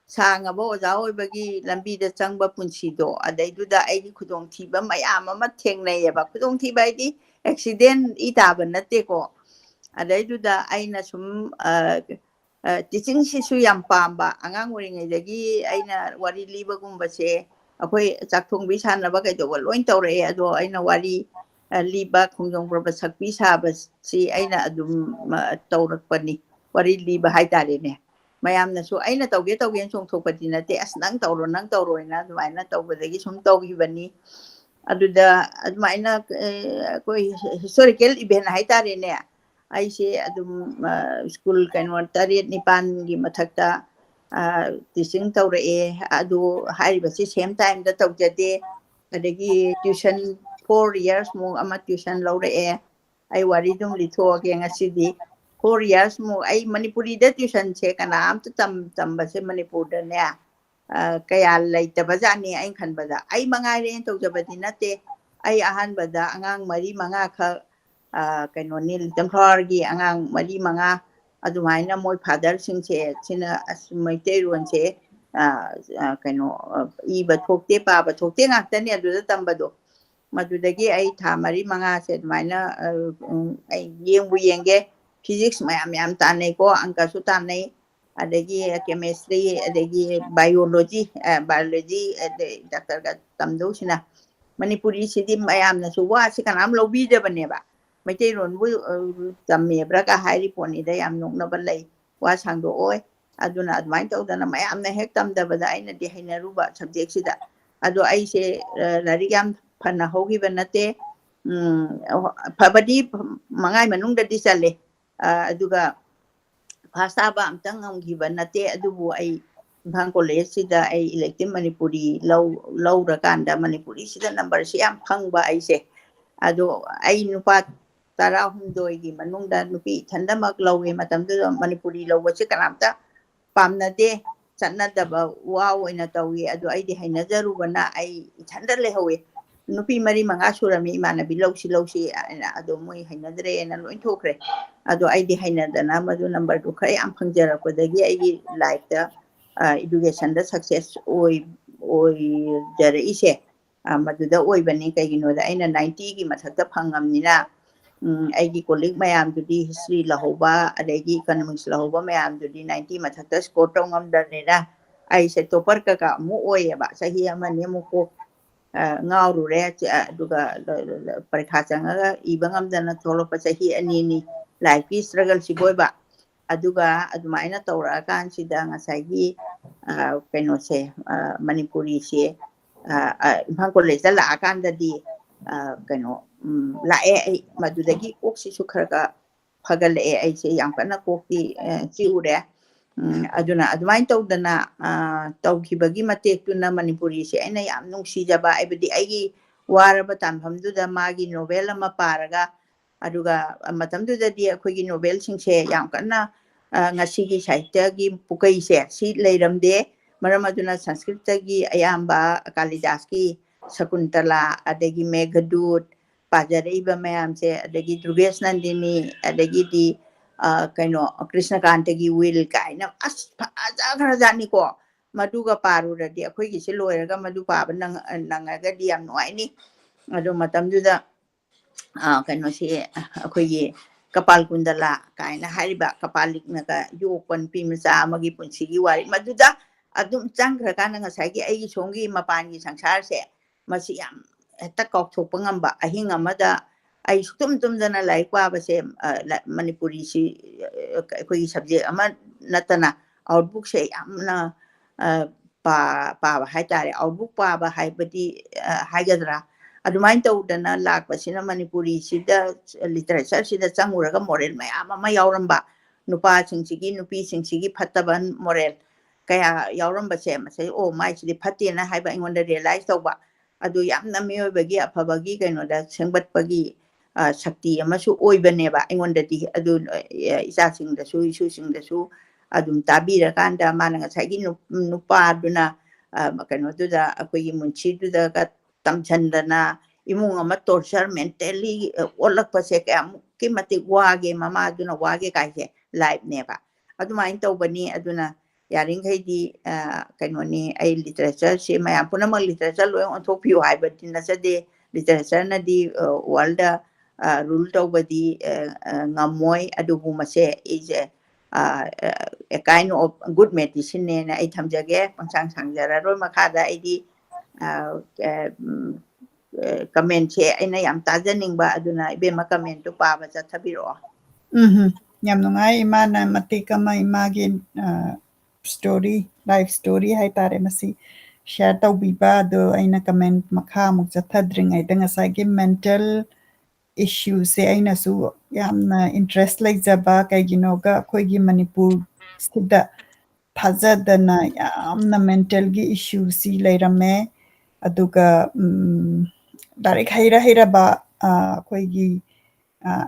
sangaba oja oibagi lambi da changba punsido adaiduda aigi khudong thiba mayam ama thengnayeba khudong thiba aidi accident itaba nate ko adaiduda aina sum teaching sisu yam pamba angang oringaidagi aina wari liba gumbase akoi chakthongbi sanaba kaidoba loin tawre ado aina wari liba khongjong praba sakpi saba si aina adum tawrakpani wari liba haitarene mayamna su aina tawge chongthokpati nate as nang tawro ina dumaina tawbadagi sum tawgibani aduda adumaina koi historical event haitarene aise adum school kainwa taret nipan gi mathakta teaching tawre adu hairibasi same time da tawjade adagi tuition 4 years mo ama tuition lawre ai wari dum lithoge ngasidi 4 years mo ai manipuri da tuition che kana am tambase manipur da ne kaya laitaba jani ai khanbada ai mangare tawjabadi nate ai ahan bada angang mari manga kha kaino nil tamphar gi angang mari manga adumaina moi father sing che china asmaite ron che kaino iba thokte pa ba thokte ngaktani aduda tambado madudagi ai tha mari manga se adumaina ai yenge physics mayam tanai ko angka su tanai adagi chemistry adagi biology doctor ga tamdo sina manipuri sidi mayam na su wa si kanam lobi de baneba maitei ron bu tamme braka hairi poni da yam nok na balai wa sangdo oi aduna admain tawdana mayam na hek tamda bada aina di hainaruba subject sida ado ai se larigam phana hogi banate phabadi mangai manungda di chale aduga phasa ba amtang ngamgi banate adubu ai Bang college sida ai elective manipuri law rakanda manipuri sida number si am phangba ai se ado ai nupa 12 gi manungda nupi thandamak lawe matamdu manipuri law se kanamta pamnade chanadaba wow ina tawi ado ai di hainajaru bana ai thanda lehawe nupi mari manga surami imanabi lawsi ado moi hainadre na loin thokre ado ai di hainadana madu number 2 khai am phangjara kodagi ai life da education da success oi jare ise maduda oi bani kaigino da aina 90 gi mathakta phangamnina aigi colleague mayam dudi history lahoba adagi economics lahoba mayam dudi 90 mathakta score tongam darnena ai se topper ka mu oi ba sahi amane mu ko ngauru re duga parikha changa ibangam dana tholopa sahi ani life struggle siboy ba aduga adumaina tawra kan sida ngasagi kaino se manipuri se imphang college la akan dadi kaino lae madudagi koksi su kharaga phagal ai se yang kana kokti chiure aduna adumain tawdana tawkhibagi matek tuna manipuri se aina yam nungsi jaba aibadi aigi waraba tanphamduda magi novel ama paraga aduga matamdudadi akhoigi novel singse yam kana ngasigi sahitya gi pukai se si leiramde maram aduna sanskrit gi ayamba kalidas gi sakuntala adagi meghadut pajaraiba mayam se adagi drugesh nandini adagi di kaino krishna kanta gi will kaina as aja jani ko maduga paruradi akhoigi se loiraga madu paba nangaga di yam noaini adu matamduda kaino se akhoigi kapal kundala kaina hariba kapalik naga yopan pimsa amagi punsigi wari maduda adum changra kana ngasagi ai songi mapangi sangsar se masi yam ta kok thokpa ngamba ahing amada ai sutum dana lai kwa ba se manipuri si koi subject ama natana outbook se amna pa haitare outbook pa ba haibadi haigadra adumain tawdana lakpasina manipuri sida literature sida changuraga moral mayam ama yauramba ꯅꯨꯄꯥꯁꯤꯡꯁꯤꯒꯤ ꯅꯨꯄꯤꯁꯤꯡꯁꯤꯒꯤ ꯐꯠꯇꯕ moral ꯀꯌꯥ ꯌꯥꯎꯔꯝꯕꯁꯦ ꯃꯁꯤ ꯃꯥꯏꯁꯤꯗꯤ ꯐꯠꯇꯦꯅ ꯍꯥꯏꯕ ꯑꯩꯉꯣꯟꯗ realise ꯇꯧꯕ ꯑꯗꯨ ꯌꯥꯝꯅ ꯃꯤꯑꯣꯏꯕꯒꯤ ꯑꯐꯕꯒꯤ ꯀꯩꯅꯣꯗ ꯁꯦꯝꯒꯠꯄꯒꯤ ꯁꯛꯇꯤ ꯑꯃꯁꯨ ꯑꯣꯏꯕꯅꯦꯕ ꯑꯩꯉꯣꯟꯗꯗꯤ ꯑꯗꯨ ꯏꯆꯥꯁꯤꯡꯗꯁꯨ ꯏꯁꯨꯁꯤꯡꯗꯁꯨ ꯑꯗꯨꯝ ꯇꯥꯕꯤꯔꯀꯥꯟꯗ ꯃꯥꯅ ꯉꯁꯥꯏꯒꯤ ꯅꯨꯄꯥꯗꯨꯅ ꯀꯩꯅꯣꯗꯨꯗ ꯑꯩꯈꯣꯏꯒꯤ ꯃꯨꯟꯁꯤꯗꯨꯗꯒ ꯇꯝꯁꯤꯟꯗꯅ ꯏꯃꯨꯡ ꯑꯃ ꯇꯣꯔꯆꯔ ꯃꯦꯟꯇꯦꯜꯂꯤ ꯑꯣꯜꯂꯛꯄꯁꯦ ꯀꯌꯥꯃꯨꯛꯀꯤ ꯃꯇꯤꯛ ꯋꯥꯒꯦ ꯃꯃꯥꯗꯨꯅ ꯋꯥꯒꯦ ꯀꯥꯏꯁꯦ ꯂꯥꯏꯐꯅꯦꯕ ꯑꯗꯨꯃꯥꯏꯅ ꯇꯧꯕꯅꯤ ꯑꯗꯨꯅ ꯌꯥꯔꯤꯈꯩꯗꯤ ꯀꯩꯅꯣꯅꯤ ꯑꯩ ꯂꯤꯇꯔꯦꯆꯔꯁꯦ ꯃꯌꯥꯝ ꯄꯨꯝꯅꯃꯛ ꯂꯤꯇꯔꯦꯆꯔ ꯂꯣꯏ ꯑꯣꯟꯊꯣꯛꯄꯤꯌꯨ ꯍꯥꯏꯕꯗꯤ ꯅꯠꯆꯗꯦ ꯂꯤꯇꯔꯦꯆꯔꯅꯗꯤ ꯋꯥꯔꯜꯗ ꯔꯨꯜ ꯇꯧꯕꯗꯤ ꯉꯝꯃꯣꯏ ꯑꯗꯨꯕꯨ ꯃꯁꯦ ꯑꯩꯁꯦ a kind of good medicineꯅ ꯑꯩ ꯊꯝꯖꯒꯦ ꯄꯪꯁꯥꯡ ꯁꯥꯡꯖꯔꯔꯣꯏ ꯃꯈꯥꯗ ꯑꯩꯗꯤ ꯀꯃꯦꯟꯁꯦ ꯑꯩꯅ ꯌꯥꯝ ꯇꯥꯖꯅꯤꯡꯕ ꯑꯗꯨꯅ ꯏꯕꯦꯝꯃ ꯀꯃꯦꯟꯇꯨ ꯄꯥꯕ ꯆꯠꯊꯕꯤꯔꯛꯑꯣ ꯌꯥꯝ ꯅꯨꯡꯉꯥꯏ ꯏꯃꯥꯅ ꯃꯇꯦꯛ ꯑꯃ ꯏꯃꯥꯒꯤ ꯁ꯭ꯇꯣꯔꯤ ꯂꯥꯏꯐ ꯁ꯭ꯇꯣꯔꯤ ꯍꯥꯏꯇꯥꯔꯦ ꯃꯁꯤ ꯁꯤꯌꯔ ꯇꯧꯕꯤꯕ ꯑꯗꯣ ꯑꯩꯅ ꯀꯃꯦꯟ ꯃꯈꯥ ꯑꯃꯨꯛ ꯆꯠꯊꯗ꯭ꯔꯤꯉꯩꯗ ꯉꯁꯥꯏꯒꯤ ꯃꯦꯟꯇꯦꯜ ꯏꯁꯨꯁꯦ ꯑꯩꯅꯁꯨ ꯌꯥꯝꯅ ꯏꯟꯇꯔꯦꯁ ꯂꯩꯖꯕ ꯀꯩꯒꯤꯅꯣꯒ ꯑꯩꯈꯣꯏꯒꯤ ꯃꯅꯤꯄꯨꯔꯁꯤꯗ ꯊꯥꯖꯗꯅ ꯌꯥꯝꯅ ꯃꯦꯟꯇꯦꯜꯒꯤ ꯏꯁꯨꯁꯤ ꯂꯩꯔꯝꯃꯦ ꯑꯗꯨꯒ ꯂꯥꯏꯔꯤꯛ ꯍꯩꯔꯕ ꯑꯩꯈꯣꯏꯒꯤ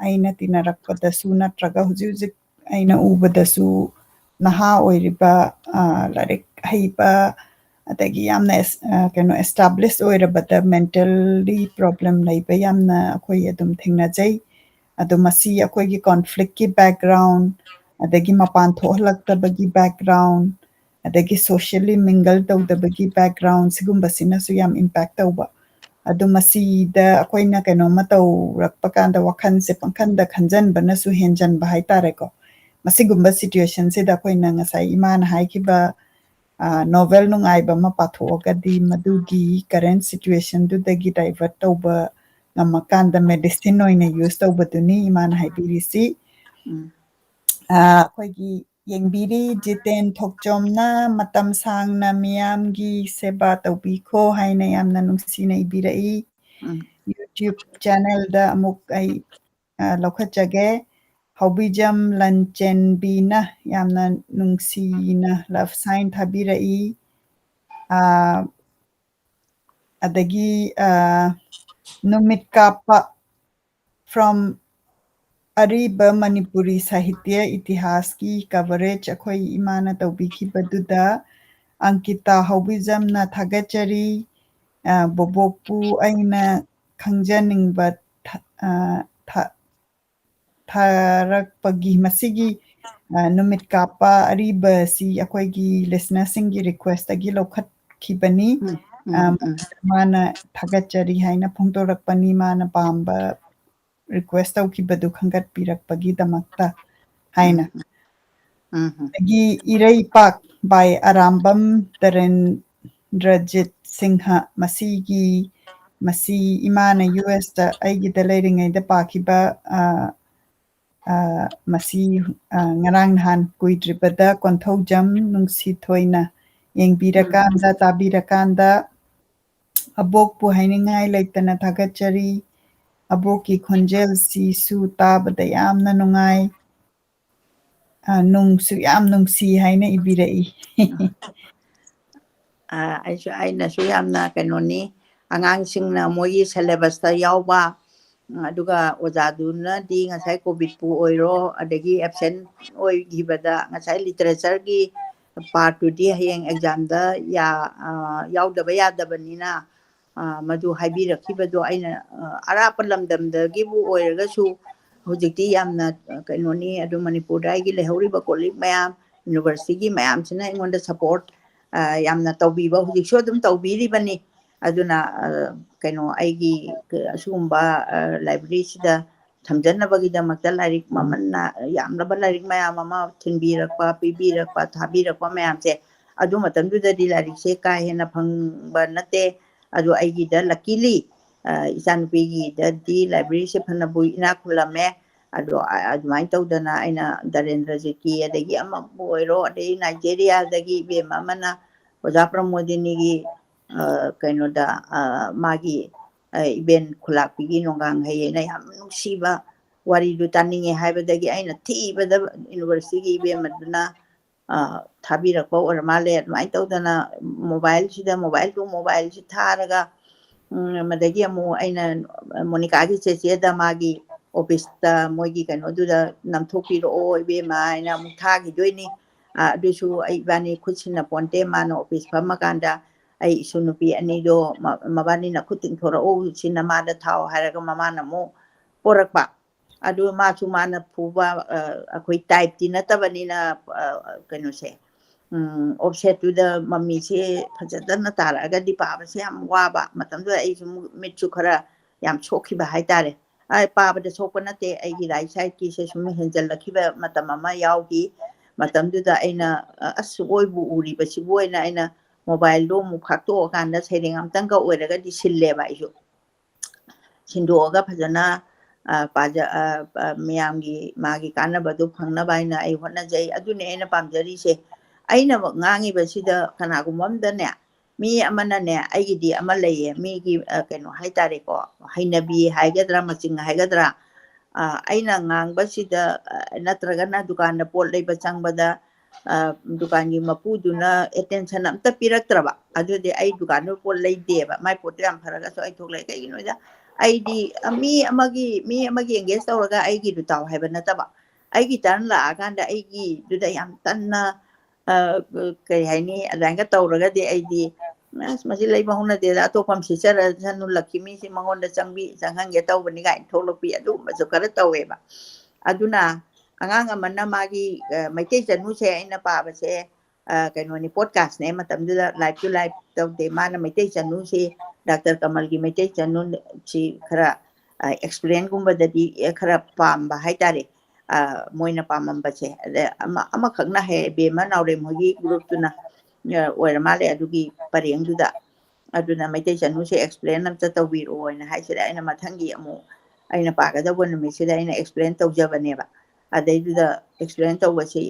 ꯑꯩꯅ ꯇꯤꯟꯅꯔꯛꯄꯗꯁꯨ ꯅꯠꯇ꯭ꯔꯒ ꯍꯧꯖꯤꯛ ꯍꯧꯖꯤꯛ ꯑꯩꯅ ꯎꯕꯗꯁꯨ ꯅꯍꯥ ꯑꯣꯏꯔꯤꯕ ꯂꯥꯏꯔꯤꯛ ꯍꯩꯕ ꯑꯗꯒꯤ ꯌꯥꯝꯅ ꯀꯩꯅꯣ ꯑꯦꯁꯇꯥꯕ꯭ꯂꯤꯁ ꯑꯣꯏꯔꯕꯗ ꯃꯦꯟꯇꯦꯜꯂꯤ ꯄ꯭ꯔꯣꯕ꯭ꯂꯦꯝ ꯂꯩꯕ ꯌꯥꯝꯅ ꯑꯩꯈꯣꯏ ꯑꯗꯨꯝ ꯊꯦꯡꯅꯖꯩ ꯑꯗꯣ ꯃꯁꯤ ꯑꯩꯈꯣꯏꯒꯤ ꯀꯣꯟꯐ꯭ꯂꯤꯛꯀꯤ ꯕꯦꯛꯒ꯭ꯔꯥꯎꯟ ꯑꯗꯒꯤ ꯃꯄꯥꯟ ꯊꯣꯛꯍꯜꯂꯛꯇꯕꯒꯤ ꯕꯦꯛꯒ꯭ꯔꯥꯎꯟ ꯑꯗꯒꯤ ꯁꯣꯁꯤꯌꯦꯜꯂꯤ ꯃꯤꯡꯒꯜ ꯇꯧꯗꯕꯒꯤ ꯕꯦꯛꯒ꯭ꯔꯥꯎꯟ ꯁꯤꯒꯨꯝꯕꯁꯤꯅꯁꯨ ꯌꯥꯝ ꯏꯝꯄꯦꯛ ꯇꯧꯕ ꯑꯗꯨ ꯃꯁꯤꯗ ꯑꯩꯈꯣꯏꯅ ꯀꯩꯅꯣꯝꯃ ꯇꯧꯔꯛꯄ ꯀꯥꯟꯗ ꯋꯥꯈꯜꯁꯦ ꯄꯪꯈꯟꯗ ꯈꯟꯖꯟꯕꯅꯁꯨ ꯍꯦꯟꯖꯟꯕ ꯍꯥꯏꯇꯥꯔꯦꯀꯣ ꯃꯁꯤꯒꯨꯝꯕ ꯁꯤꯇꯨꯌꯦꯁꯟꯁꯤꯗ ꯑꯩꯈꯣꯏꯅ ꯉꯁꯥꯏ ꯏꯃꯥꯅ ꯍꯥꯏꯈꯤꯕ ꯅꯣꯚꯦꯜ ꯅꯨꯡꯉꯥꯏꯕ ꯑꯃ ꯄꯥꯊꯣꯛꯑꯒꯗꯤ ꯃꯗꯨꯒꯤ ꯀꯔꯦꯟ ꯁꯤꯇꯨꯌꯦꯁꯟꯗꯨꯗꯒꯤ ꯗꯥꯏꯚꯔꯠ ꯇꯧꯕ ꯉꯝꯃꯀꯥꯟꯗ ꯃꯦꯗꯤꯁꯤꯟ ꯑꯣꯏꯅ ꯌꯨꯁ ꯇꯧꯕꯗꯨꯅꯤ ꯏꯃꯥꯅ ꯍꯥꯏꯕꯤꯔꯤꯁꯤ ꯑꯩꯈꯣꯏꯒꯤ ꯌꯦꯡꯕꯤꯔꯤ ꯖꯤꯇꯦꯟ ꯊꯣꯛꯆꯣꯝꯅ ꯃꯇꯝ ꯁꯥꯡꯅ ꯃꯤꯌꯥꯝꯒꯤ ꯁꯦꯕꯥ ꯇꯧꯕꯤꯈꯣ ꯍꯥꯏꯅ ꯌꯥꯝꯅ ꯅꯨꯡꯁꯤꯅ ꯏꯕꯤꯔꯛꯏ ꯌꯨꯇ꯭ꯌꯨꯕ ꯆꯦꯅꯦꯜꯗ ꯑꯃꯨꯛ ꯑꯩ ꯂꯧꯈꯠꯆꯒꯦ ꯍꯧꯕꯤꯖꯝ ꯂꯟꯆꯦꯟꯕꯤꯅ ꯌꯥꯝꯅ ꯅꯨꯡꯁꯤꯅ ꯂꯚ ꯁꯥꯏꯟ ꯊꯥꯕꯤꯔꯛꯏ ꯑꯗꯒꯤ ꯅꯨꯃꯤꯠ ꯀꯥꯞꯄ from ꯑꯔꯤꯕ ꯃꯅꯤꯄꯨꯔꯤ ꯁꯥꯍꯤꯇ꯭ꯌ ꯏꯇꯤꯍꯥꯁꯀꯤ ꯀꯚꯔꯦꯖ ꯑꯩꯈꯣꯏ ꯏꯃꯥꯅ ꯇꯧꯕꯤꯈꯤꯕꯗꯨꯗ ꯑꯪꯀꯤꯇꯥ ꯍꯧꯕꯤꯖꯝꯅ ꯊꯥꯒꯠꯆꯔꯤ ꯕꯣꯕꯣꯛꯄꯨ ꯑꯩꯅ ꯈꯪꯖꯅꯤꯡꯕ ꯊꯥꯔꯛꯄꯒꯤ ꯃꯁꯤꯒꯤ ꯅꯨꯃꯤꯠ ꯀꯥꯞꯄ ꯑꯔꯤꯕꯁꯤ ꯑꯩꯈꯣꯏꯒꯤ ꯂꯤꯁꯅꯔꯁꯤꯡꯒꯤ ꯔꯤꯀ꯭ꯋꯦꯁꯇꯒꯤ ꯂꯧꯈꯠꯈꯤꯕꯅꯤ ꯃꯥꯅ ꯊꯥꯒꯠꯆꯔꯤ ꯍꯥꯏꯅ ꯐꯣꯡꯗꯣꯔꯛꯄꯅꯤ ꯃꯥꯅ ꯄꯥꯝꯕ ꯔꯤꯀ꯭ꯋꯦꯁ ꯇꯧꯈꯤꯕꯗꯨ ꯈꯟꯒꯠꯄꯤꯔꯛꯄꯒꯤꯗꯃꯛꯇ ꯍꯥꯏꯅ ꯑꯗꯒꯤ ꯏꯔꯩꯄꯥꯛ ꯕꯥꯏ ꯑꯔꯥꯝꯕꯝ ꯇꯔꯦꯟꯗ꯭ꯔꯖꯤꯠ ꯁꯤꯡꯍ ꯃꯁꯤ ꯏꯃꯥꯅ ꯌꯨ ꯑꯦꯁꯇ ꯑꯩꯒꯤꯗ ꯂꯩꯔꯤꯉꯩꯗ ꯄꯥꯈꯤꯕ ꯃꯁꯤ ꯉꯔꯥꯡ ꯅꯍꯥꯟ ꯀꯨꯏꯗ꯭ꯔꯤꯕꯗ ꯀꯣꯟꯊꯧꯖꯝ ꯅꯨꯡꯁꯤꯊꯣꯏꯅ ꯌꯦꯡꯕꯤꯔꯀꯥꯟꯗ ꯇꯥꯕꯤꯔꯀꯥꯟꯗ ꯑꯕꯣꯛꯄꯨ ꯍꯥꯏꯅꯤꯡꯉꯥꯏ ꯂꯩꯇꯅ ꯊꯥꯒꯠꯆꯔꯤ ꯑꯕꯣꯛꯀꯤ ꯈꯣꯟꯖꯦꯜꯁꯤꯁꯨ ꯇꯥꯕꯗ ꯌꯥꯝꯅ ꯅꯨꯡꯉꯥꯏ ꯅꯨꯡꯁꯨ ꯌꯥꯝ ꯅꯨꯡꯁꯤ ꯍꯥꯏꯅ ꯏꯕꯤꯔꯛꯏ ꯑꯩꯅꯁꯨ ꯌꯥꯝꯅ ꯀꯩꯅꯣꯅꯤ ꯑꯉꯥꯡꯁꯤꯡꯅ ꯃꯣꯏꯒꯤ ꯁꯦꯂꯦꯕꯁꯇ ꯌꯥꯎꯕ ꯑꯗꯨꯒ ꯑꯣꯖꯥꯗꯨꯅꯗꯤ ꯉꯁꯥꯏ ꯀꯣꯚꯤꯗꯄꯨ ꯑꯣꯏꯔꯣ ꯑꯗꯒꯤ ꯑꯦꯞꯁꯦꯟ ꯑꯣꯏꯈꯤꯕꯗ ꯉꯁꯥꯏ ꯂꯤꯇꯔꯦꯆꯔꯒꯤ ꯄꯥꯔꯠꯇꯨꯗꯤ ꯍꯌꯦꯡ ꯑꯦꯛꯖꯥꯝꯗ ꯌꯥꯎꯗꯕ ꯌꯥꯗꯕꯅꯤꯅ ꯃꯗꯨ ꯍꯥꯏꯕꯤꯔꯛꯈꯤꯕꯗꯣ ꯑꯩꯅ ꯑꯔꯥꯞꯄ ꯂꯝꯗꯝꯗꯒꯤꯕꯨ ꯑꯣꯏꯔꯒꯁꯨ ꯍꯧꯖꯤꯛꯇꯤ ꯌꯥꯝꯅ ꯀꯩꯅꯣꯅꯤ ꯑꯗꯨ ꯃꯅꯤꯄꯨꯔꯗ ꯑꯩꯒꯤ ꯂꯩꯍꯧꯔꯤꯕ ꯀꯣꯂꯤꯛ ꯃꯌꯥꯝ ꯌꯨꯅꯤꯚꯔꯁꯤꯇꯤꯒꯤ ꯃꯌꯥꯝꯁꯤꯅ ꯑꯩꯉꯣꯟꯗ ꯁꯄꯣꯔꯠ ꯌꯥꯝꯅ ꯇꯧꯕꯤꯕ ꯍꯧꯖꯤꯛꯁꯨ ꯑꯗꯨꯝ ꯇꯧꯕꯤꯔꯤꯕꯅꯤ ꯑꯗꯨꯅ ꯀꯩꯅꯣ ꯑꯩꯒꯤ ꯑꯁꯤꯒꯨꯝꯕ ꯂꯥꯏꯕ꯭ꯔꯦꯔꯤꯁꯤꯗ ꯊꯝꯖꯅꯕꯒꯤꯗꯃꯛꯇ ꯂꯥꯏꯔꯤꯛ ꯃꯃꯜ ꯌꯥꯝꯂꯕ ꯂꯥꯏꯔꯤꯛ ꯃꯌꯥꯝ ꯑꯃ ꯊꯤꯟꯕꯤꯔꯛꯄ ꯄꯤꯕꯤꯔꯛꯄ ꯊꯥꯕꯤꯔꯛꯄ ꯃꯌꯥꯝꯁꯦ ꯑꯗꯨ ꯃꯇꯝꯗꯨꯗꯗꯤ ꯂꯥꯏꯔꯤꯛꯁꯦ ꯀꯥ ꯍꯦꯟꯅ ꯐꯪꯕ ꯅꯠꯇꯦ ꯑꯗꯣ ꯑꯩꯒꯤꯗ ꯂꯛꯀꯤꯂꯤ ꯏꯆꯥꯅꯨꯄꯤꯒꯤꯗꯗꯤ ꯂꯥꯏꯕ꯭ꯔꯦꯔꯤꯁꯦ ꯐꯅꯕꯨ ꯏꯅꯥꯛ ꯈꯨꯜꯂꯝꯃꯦ ꯑꯗꯣ ꯑꯗꯨꯃꯥꯏꯅ ꯇꯧꯗꯅ ꯑꯩꯅ ꯗꯔꯦꯟꯗ꯭ꯔꯖꯤꯠꯀꯤ ꯑꯗꯒꯤ ꯑꯃꯕꯨ ꯑꯣꯏꯔꯣ ꯑꯗꯒꯤ ꯅꯥꯏꯖꯦꯔꯤꯌꯥꯗꯒꯤ ꯏꯕꯦꯝ ꯑꯃꯅ ꯑꯣꯖꯥ ꯄ꯭ꯔꯃꯣꯗꯤꯅꯤꯒꯤ ꯀꯩꯅꯣꯗ ꯃꯥꯒꯤ ꯏꯕꯦꯟ ꯈꯨꯂꯥꯛꯄꯤꯒꯤ ꯅꯣꯡꯒꯥꯡ ꯍꯩꯌꯦꯅ ꯌꯥꯝ ꯅꯨꯡꯁꯤꯕ ꯋꯥꯔꯤꯗꯨ ꯇꯥꯅꯤꯡꯉꯦ ꯍꯥꯏꯕꯗꯒꯤ ꯑꯩꯅ ꯊꯤꯕꯗ ꯌꯨꯅꯤꯚꯔꯁꯤꯇꯤꯒꯤ ꯏꯕꯦꯝꯃꯗꯨꯅ ꯊꯥꯕꯤꯔꯛꯄ ꯑꯣꯏꯔ ꯃꯥꯜꯂꯦ ꯑꯗꯨꯃꯥꯏꯅ ꯇꯧꯗꯅ ꯃꯣꯕꯥꯏꯜꯁꯤ ꯊꯥꯔꯒ ꯃꯗꯒꯤ ꯑꯃꯨꯛ ꯑꯩꯅ ꯃꯣꯅꯤꯀꯥꯒꯤ ꯆꯦꯆꯦꯗ ꯃꯥꯒꯤ ꯑꯣꯐꯤꯁꯇ ꯃꯣꯏꯒꯤ ꯀꯩꯅꯣꯗꯨꯗ ꯅꯝꯊꯣꯛꯄꯤꯔꯛꯑꯣ ꯏꯕꯦꯝꯃ ꯍꯥꯏꯅ ꯑꯃꯨꯛ ꯊꯥꯈꯤꯗꯣꯏꯅꯤ ꯑꯗꯨꯁꯨ ꯑꯩ ꯏꯕꯥꯅꯤ ꯈꯨꯠ ꯁꯤꯟꯅ ꯄꯣꯟꯇꯦ ꯃꯥꯅ ꯑꯣꯐꯤꯁ ꯐꯝꯃꯀꯥꯟꯗ ꯑꯩ ꯏꯁꯨ ꯅꯨꯄꯤ ꯑꯅꯤꯗꯣ ꯃꯕꯥꯅꯤꯅ ꯈꯨꯠ ꯇꯤꯡꯊꯣꯔꯛꯎ ꯁꯤ ꯅꯃꯥꯗ ꯊꯥꯎ ꯍꯥꯏꯔꯒ ꯃꯃꯥꯅ ꯑꯃꯨꯛ ꯄꯣꯔꯛꯄ ꯑꯗꯨ ꯃꯥꯁꯨ ꯃꯥꯅ ꯐꯨꯕ ꯑꯩꯈꯣꯏ ꯇꯥꯏꯞꯇꯤ ꯅꯠꯇꯕꯅꯤꯅ ꯀꯩꯅꯣꯁꯦ ꯑꯣꯞꯁꯦꯠꯇꯨꯗ ꯃꯃꯤꯁꯦ ꯐꯖꯗꯅ ꯇꯥꯔꯛꯑꯒꯗꯤ ꯄꯥꯕꯁꯦ ꯌꯥꯝ ꯋꯥꯕ ꯃꯇꯝꯗꯨꯗ ꯑꯩꯁꯨ ꯃꯤꯠꯁꯨ ꯈꯔ ꯌꯥꯝ ꯁꯣꯛꯈꯤꯕ ꯍꯥꯏꯇꯥꯔꯦ ꯄꯥꯕꯗ ꯁꯣꯛꯄ ꯅꯠꯇꯦ ꯑꯩꯒꯤ ꯔꯥꯏꯠ ꯁꯥꯏꯠꯀꯤꯁꯦ ꯁꯨꯝ ꯍꯦꯟꯖꯜꯂꯛꯈꯤꯕ ꯃꯇꯝ ꯑꯃ ꯌꯥꯎꯈꯤ ꯃꯇꯝꯗꯨꯗ ꯑꯩꯅ ꯑꯁ ꯑꯣꯏꯕꯨ ꯎꯔꯤꯕꯁꯤꯕꯨ ꯑꯣꯏꯅ ꯑꯩꯅ ꯃꯣꯕꯥꯏꯜꯗꯣ ꯑꯃꯨꯛ ꯐꯥꯛꯇꯣꯛꯑꯀꯥꯟꯗ ꯁꯩꯔꯦꯡ ꯑꯝꯇꯪꯒ ꯑꯣꯏꯔꯒꯗꯤ ꯁꯤꯜꯂꯦꯕ ꯑꯩꯁꯨ ꯁꯤꯟꯗꯣꯛꯑꯒ ꯐꯖꯅ ꯃꯌꯥꯝꯒꯤ ꯃꯥꯒꯤ ꯀꯥꯟꯅꯕꯗꯨ ꯐꯪꯅꯕ ꯍꯥꯏꯅ ꯑꯩ ꯍꯣꯠꯅꯖꯩ ꯑꯗꯨꯅꯦ ꯑꯩꯅ ꯄꯥꯝꯖꯔꯤꯁꯦ ꯑꯩꯅ ꯉꯥꯡꯉꯤꯕꯁꯤꯗ ꯀꯅꯥꯒꯨꯝꯕ ꯑꯃꯗꯅꯦ ꯃꯤ ꯑꯃꯅꯅꯦ ꯑꯩꯒꯤꯗꯤ ꯑꯃ ꯂꯩꯌꯦ ꯃꯤꯒꯤ ꯀꯩꯅꯣ ꯍꯥꯏꯇꯥꯔꯦꯀꯣ ꯍꯩꯅꯕꯤ ꯍꯥꯏꯒꯗ꯭ꯔꯥ ꯃꯆꯤꯡ ꯍꯥꯏꯒꯗ꯭ꯔꯥ ꯑꯩꯅ ꯉꯥꯡꯕꯁꯤꯗ ꯅꯠꯇ꯭ꯔꯒꯅ ꯗꯨꯀꯥꯟꯗ ꯄꯣꯠ ꯂꯩꯕ ꯆꯪꯕꯗ ꯗꯨꯀꯥꯟꯒꯤ ꯃꯄꯨꯗꯨꯅ ꯑꯦꯇꯦꯟꯁꯟ ꯑꯝꯇ ꯄꯤꯔꯛꯇ꯭ꯔꯕ ꯑꯗꯨꯗꯤ ꯑꯩ ꯗꯨꯀꯥꯟꯗ ꯄꯣꯠ ꯂꯩꯗꯦꯕ ꯃꯥꯏ ꯄꯣꯠꯇꯣ ꯌꯥꯝ ꯐꯔꯒꯁꯨ ꯑꯩ ꯊꯣꯛꯂꯛꯑꯦ ꯀꯩꯒꯤꯅꯣꯗ ꯑꯩꯗꯤ ꯃꯤ ꯑꯃꯒꯤ ꯑꯦꯡꯒꯦꯖ ꯇꯧꯔꯒ ꯑꯩꯒꯤꯗꯨ ꯇꯥꯎ ꯍꯥꯏꯕ ꯅꯠꯇꯕ ꯑꯩꯒꯤ ꯇꯔꯟ ꯂꯥꯛꯑꯀꯥꯟꯗ ꯑꯩꯒꯤꯗꯨꯗ ꯌꯥꯝ ꯀꯟꯅ ꯀꯩ ꯍꯥꯏꯅꯤ ꯑꯗꯨꯃꯥꯏꯅ ꯇꯧꯔꯒꯗꯤ ꯑꯩꯗꯤ ꯑꯁ ꯃꯁꯤ ꯂꯩꯕ ꯍꯧꯅꯗꯦꯗ ꯑꯇꯣꯞꯄ ꯑꯃ ꯁꯤꯠꯆꯔꯁꯅꯨ ꯂꯛꯈꯤ ꯃꯤꯁꯤ ꯃꯉꯣꯟꯗ ꯆꯪꯍꯟꯒꯦ ꯇꯧꯕꯅꯤ ꯀꯥꯏꯅ ꯊꯣꯛꯂꯛꯄꯤ ꯑꯗꯨꯒꯨꯝꯕꯁꯨ ꯈꯔ ꯇꯧꯋꯦꯕ ꯑꯗꯨꯅ ꯑꯉꯥꯡ ꯑꯃꯅ ꯃꯥꯒꯤ ꯃꯩꯇꯩ ꯆꯅꯨꯁꯦ ꯑꯩꯅ ꯄꯥꯕꯁꯦ ꯀꯩꯅꯣꯅꯤ ꯄꯣꯗꯀꯥꯁꯅꯦ ꯃꯇꯝꯗꯨꯗ ꯂꯥꯏꯚ ꯇꯨ ꯂꯥꯏꯚ ꯇꯧꯗꯦ ꯃꯥꯅ ꯃꯩꯇꯩ ꯆꯅꯨꯁꯤ ꯗꯥꯛꯇꯔ ꯀꯃꯜꯒꯤ ꯃꯩꯇꯩ ꯆꯅꯨꯁꯤ ꯈꯔ ꯑꯦꯛꯁꯄ꯭ꯂꯦꯟꯒꯨꯝꯕꯗꯗꯤ ꯈꯔ ꯄꯥꯝꯕ ꯍꯥꯏꯇꯥꯔꯦ ꯃꯣꯏꯅ ꯄꯥꯝꯃꯝꯕꯁꯦ ꯑꯗ ꯑꯃꯈꯛꯅ ꯕꯦꯝꯃ ꯅꯥꯎꯔꯦꯝ ꯍꯣꯏꯒꯤ ꯒ꯭ꯔꯨꯞꯇꯨꯅ ꯑꯣꯏꯔ ꯃꯥꯜꯂꯦ ꯑꯗꯨꯒꯤ ꯄꯔꯦꯡꯗꯨꯗ ꯑꯗꯨꯅ ꯃꯩꯇꯩ ꯆꯅꯨꯁꯦ ꯑꯦꯛꯁꯄ꯭ꯂꯦꯟ ꯑꯝꯇ ꯇꯧꯕꯤꯔꯛꯑꯣꯅ ꯍꯥꯏꯁꯤꯗ ꯑꯩꯅ ꯃꯊꯪꯒꯤ ꯑꯃꯨꯛ ꯑꯩꯅ ꯄꯥꯒꯗꯧꯕ ꯅꯨꯃꯤꯠꯁꯤꯗ ꯑꯩꯅ ꯑꯦꯛꯁꯄ꯭ꯂꯦꯟ ꯇꯧꯖꯕꯅꯦꯕ ꯑꯗꯩꯗꯨꯗ ꯑꯦꯛꯁꯄ꯭ꯂꯦꯟ ꯇꯧꯕꯁꯤ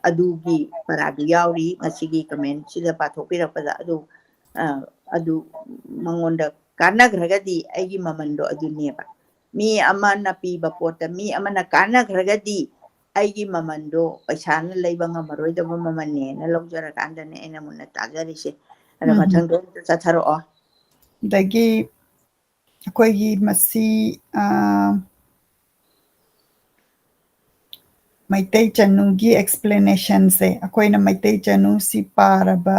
ꯑꯗꯨꯒꯤ ꯄꯔꯥꯗꯨ ꯌꯥꯎꯔꯤ ꯉꯁꯤꯒꯤ ꯀꯃꯦꯟꯁꯤꯗ ꯄꯥꯊꯣꯛꯄꯤꯔꯛꯄꯗ ꯑꯗꯨ ꯃꯉꯣꯟꯗ ꯀꯥꯟꯅꯈ꯭ꯔꯒꯗꯤ ꯑꯩꯒꯤ ꯃꯃꯟꯗꯣ ꯑꯗꯨꯅꯦꯕ ꯃꯤ ꯑꯃꯅ ꯄꯤꯕ ꯄꯣꯠꯇ ꯃꯤ ꯑꯃꯅ ꯀꯥꯟꯅꯈ꯭ꯔꯒꯗꯤ ꯑꯩꯒꯤ ꯃꯃꯟꯗꯣ ꯄꯩꯁꯥꯅ ꯂꯩꯕ ꯉꯝꯃꯔꯣꯏꯗꯕ ꯃꯃꯜꯅꯦꯅ ꯂꯧꯖꯔꯀꯥꯟꯗꯅꯦ ꯑꯩꯅ ꯃꯨꯟꯅ ꯇꯥꯖꯔꯤꯁꯦ ꯑꯗ ꯃꯊꯪꯗꯣ ꯑꯝꯇ ꯆꯠꯊꯔꯛꯑꯣ ꯑꯗꯒꯤ ꯑꯩꯈꯣꯏꯒꯤ ꯃꯁꯤ ꯃꯩꯇꯩ ꯆꯅꯨꯒꯤ ꯑꯦꯛꯁꯄ꯭ꯂꯦꯅꯦꯁꯟꯁꯦ ꯑꯩꯈꯣꯏꯅ ꯃꯩꯇꯩ ꯆꯅꯨꯁꯤ ꯄꯥꯔꯕ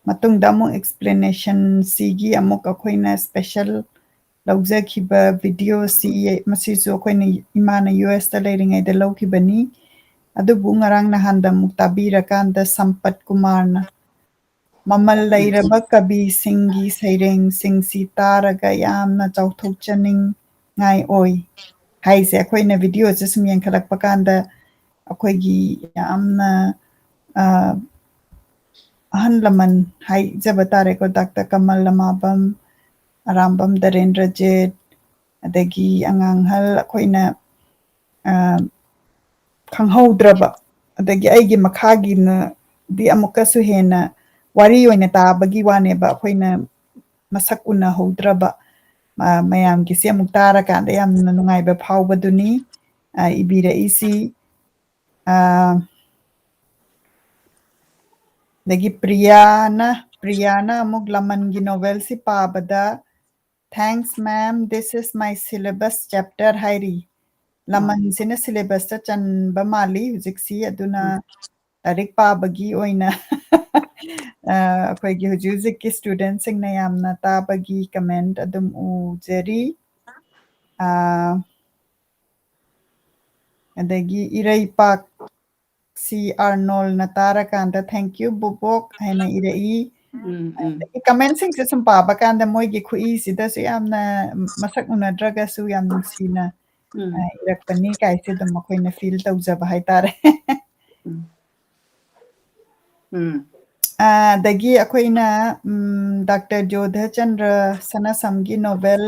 ꯃꯇꯨꯡꯗ ꯑꯃꯨꯛ ꯑꯦꯛꯁꯄ꯭ꯂꯦꯅꯦꯁꯟꯁꯤꯒꯤ ꯑꯃꯨꯛ ꯑꯩꯈꯣꯏꯅ ꯁ꯭ꯄꯦꯁꯦꯜ ꯂꯧꯖꯈꯤꯕ ꯚꯤꯗꯤꯑꯣꯁꯤ ꯃꯁꯤꯁꯨ ꯑꯩꯈꯣꯏꯅ ꯏꯃꯥꯅ ꯌꯨ.ꯑꯦꯁꯇ ꯂꯩꯔꯤꯉꯩꯗ ꯂꯧꯈꯤꯕꯅꯤ ꯑꯗꯨꯕꯨ ꯉꯔꯥꯡ ꯅꯍꯥꯟꯗ ꯑꯃꯨꯛ ꯇꯥꯕꯤꯔꯀꯥꯟꯗ ꯁꯝꯄꯠ ꯀꯨꯃꯥꯔꯅ ꯃꯃꯜ ꯂꯩꯔꯕ ꯀꯕꯤꯁꯤꯡꯒꯤ ꯁꯩꯔꯦꯡꯁꯤꯡꯁꯤ ꯇꯥꯔꯒ ꯌꯥꯝꯅ ꯆꯥꯎꯊꯣꯛꯆꯅꯤꯡꯉꯥꯏ ꯑꯣꯏ ꯍꯥꯏꯁꯦ ꯑꯩꯈꯣꯏꯅ ꯚꯤꯗꯤꯑꯣꯁꯦ ꯁꯨꯝ ꯌꯦꯡꯈꯠꯂꯛꯄ ꯀꯥꯟꯗ ꯑꯩꯈꯣꯏꯒꯤ ꯌꯥꯝꯅ ꯑꯍꯜ ꯂꯃꯟ ꯍꯥꯏꯖꯕ ꯇꯥꯔꯦꯀꯣ ꯗꯥꯛꯇꯔ ꯀꯃꯜ ꯂꯃꯥꯕꯝ ꯑꯔꯥꯝꯕꯝ ꯗꯔꯦꯟꯗ꯭ꯔꯖꯤꯠ ꯑꯗꯒꯤ ꯑꯉꯥꯡꯍꯜ ꯑꯩꯈꯣꯏꯅ ꯈꯪꯍꯧꯗ꯭ꯔꯕ ꯑꯗꯒꯤ ꯑꯩꯒꯤ ꯃꯈꯥꯒꯤꯅꯗꯤ ꯑꯃꯨꯛꯀꯁꯨ ꯍꯦꯟꯅ ꯋꯥꯔꯤ ꯑꯣꯏꯅ ꯇꯥꯕꯒꯤ ꯋꯥꯅꯦꯕ ꯑꯩꯈꯣꯏꯅ ꯃꯁꯛ ꯎꯅꯍꯧꯗ꯭ꯔꯕ ꯃꯌꯥꯝꯒꯤꯁꯦ ꯑꯃꯨꯛ ꯇꯥꯔꯀꯥꯟꯗ ꯌꯥꯝꯅ ꯅꯨꯡꯉꯥꯏꯕ ꯐꯥꯎꯕꯗꯨꯅꯤ ꯏꯕꯤꯔꯛꯏꯁꯤ ꯑꯗꯒꯤ ꯄ꯭ꯔꯤꯌꯥꯅ ꯑꯃꯨꯛ ꯂꯃꯟꯒꯤ ꯅꯣꯚꯦꯜꯁꯤ ꯄꯥꯕꯗ thanks ma'am this is my syllabus chapter ꯍꯥꯏꯔꯤ ꯂꯃꯟꯁꯤꯅ ꯁꯤꯂꯦꯕꯁꯇ ꯆꯟꯕ ꯃꯥꯜꯂꯤ ꯍꯧꯖꯤꯛꯁꯤ ꯑꯗꯨꯅ ꯂꯥꯏꯔꯤꯛ ꯄꯥꯕꯒꯤ ꯑꯣꯏꯅ ꯑꯩꯈꯣꯏꯒꯤ ꯍꯧꯖꯤꯛ ꯍꯧꯖꯤꯛꯀꯤ ꯁ꯭ꯇꯨꯗꯦꯟꯠꯁꯤꯡꯅ ꯌꯥꯝꯅ ꯇꯥꯕꯒꯤ ꯀꯃꯦꯟꯠ ꯑꯗꯨꯝ ꯎꯖꯔꯤ ꯑꯗꯒꯤ ꯏꯔꯩꯄꯥꯛ ꯁꯤ ꯑꯥꯔꯅꯣꯜꯅ ꯇꯥꯔꯀꯥꯟꯗ ꯊꯦꯡꯀ꯭ꯌꯨ ꯕꯨꯕꯣꯛ ꯍꯥꯏꯅ ꯏꯔꯛꯏ ꯀꯃꯦꯟꯁꯤꯡꯁꯦ ꯁꯨꯝ ꯄꯥꯕ ꯀꯥꯟꯗ ꯃꯣꯏꯒꯤ ꯈꯨꯏꯁꯤꯗꯁꯨ ꯌꯥꯝꯅ ꯃꯁꯛ ꯎꯅꯗ꯭ꯔꯒꯁꯨ ꯌꯥꯝ ꯅꯨꯡꯁꯤꯅ ꯏꯔꯛꯄꯅꯤ ꯀꯥꯏꯁꯦ ꯑꯗꯨꯝ ꯑꯩꯈꯣꯏꯅ ꯐꯤꯜ ꯇꯧꯖꯕ ꯍꯥꯏꯇꯥꯔꯦ ꯑꯗꯒꯤ ꯑꯩꯈꯣꯏꯅ ꯗꯥꯛꯇꯔ ꯖꯣꯙꯆꯟꯗ꯭ꯔ ꯁꯅꯥꯁꯝꯒꯤ ꯅꯣꯚꯦꯜ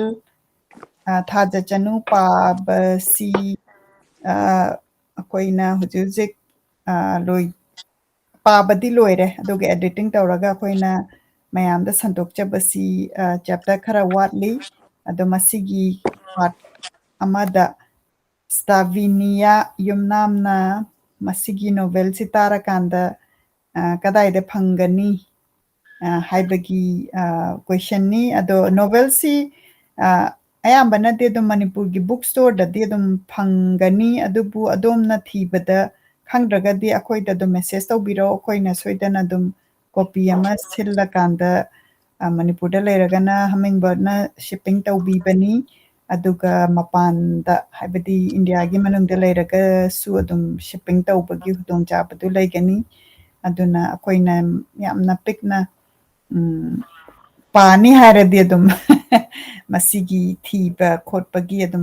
ꯊꯥꯖꯆꯅꯨ ꯄꯥꯕꯁꯤ ꯑꯩꯈꯣꯏꯅ ꯍꯧꯖꯤꯛ ꯄꯥꯕꯗꯤ ꯂꯣꯏꯔꯦ ꯑꯗꯨꯒ ꯑꯦꯗꯤꯇꯤꯡ ꯇꯧꯔꯒ ꯑꯩꯈꯣꯏꯅ ꯃꯌꯥꯝꯗ ꯁꯟꯗꯣꯛꯆꯕꯁꯤ ꯆꯦꯞꯇꯔ ꯈꯔ ꯋꯥꯠꯂꯤ ꯑꯗꯣ ꯃꯁꯤꯒꯤ ꯄꯥꯔꯠ ꯑꯃꯗ ꯁ꯭ꯇꯥꯚꯤꯅꯤꯌꯥ ꯌꯨꯝꯅꯥꯝꯅ ꯃꯁꯤꯒꯤ ꯅꯣꯚꯦꯜꯁꯤ ꯇꯥꯔꯀꯥꯟꯗ ꯀꯗꯥꯏꯗ ꯐꯪꯒꯅꯤ ꯍꯥꯏꯕꯒꯤ ꯀ꯭ꯋꯦꯁꯟꯅꯤ ꯑꯗꯣ ꯅꯣꯚꯦꯜꯁꯤ ꯑꯌꯥꯝꯕꯅꯗꯤ ꯑꯗꯨꯝ ꯃꯅꯤꯄꯨꯔꯒꯤ ꯕꯨꯛ ꯁ꯭ꯇꯣꯔꯗꯗꯤ ꯑꯗꯨꯝ ꯐꯪꯒꯅꯤ ꯑꯗꯨꯕꯨ ꯑꯗꯣꯝꯅ ꯊꯤꯕꯗ ꯈꯪꯗ꯭ꯔꯒꯗꯤ ꯑꯩꯈꯣꯏꯗ ꯑꯗꯨꯝ ꯃꯦꯁꯦꯖ ꯇꯧꯕꯤꯔꯛꯑꯣ ꯑꯩꯈꯣꯏꯅ ꯁꯣꯏꯗꯅ ꯑꯗꯨꯝ ꯀꯣꯄꯤ ꯑꯃ ꯁꯤꯜꯂꯀꯥꯟꯗ ꯃꯅꯤꯄꯨꯔꯗ ꯂꯩꯔꯒꯅ ꯍꯃꯤꯡꯕꯔꯗꯅ ꯁꯤꯞꯄꯤꯡ ꯇꯧꯕꯤꯕꯅꯤ ꯑꯗꯨꯒ ꯃꯄꯥꯟꯗ ꯍꯥꯏꯕꯗꯤ ꯏꯟꯗꯤꯌꯥꯒꯤ ꯃꯅꯨꯡꯗ ꯂꯩꯔꯒꯁꯨ ꯑꯗꯨꯝ ꯁꯤꯞꯄꯤꯡ ꯇꯧꯕꯒꯤ ꯈꯨꯗꯣꯡꯆꯥꯕꯗꯨ ꯂꯩꯒꯅꯤ ꯑꯗꯨꯅ ꯑꯩꯈꯣꯏꯅ ꯌꯥꯝꯅ ꯄꯤꯛꯅ ꯄꯥꯅꯤ ꯍꯥꯏꯔꯗꯤ ꯑꯗꯨꯝ ꯃꯁꯤꯒꯤ ꯊꯤꯕ ꯈꯣꯠꯄꯒꯤ ꯑꯗꯨꯝ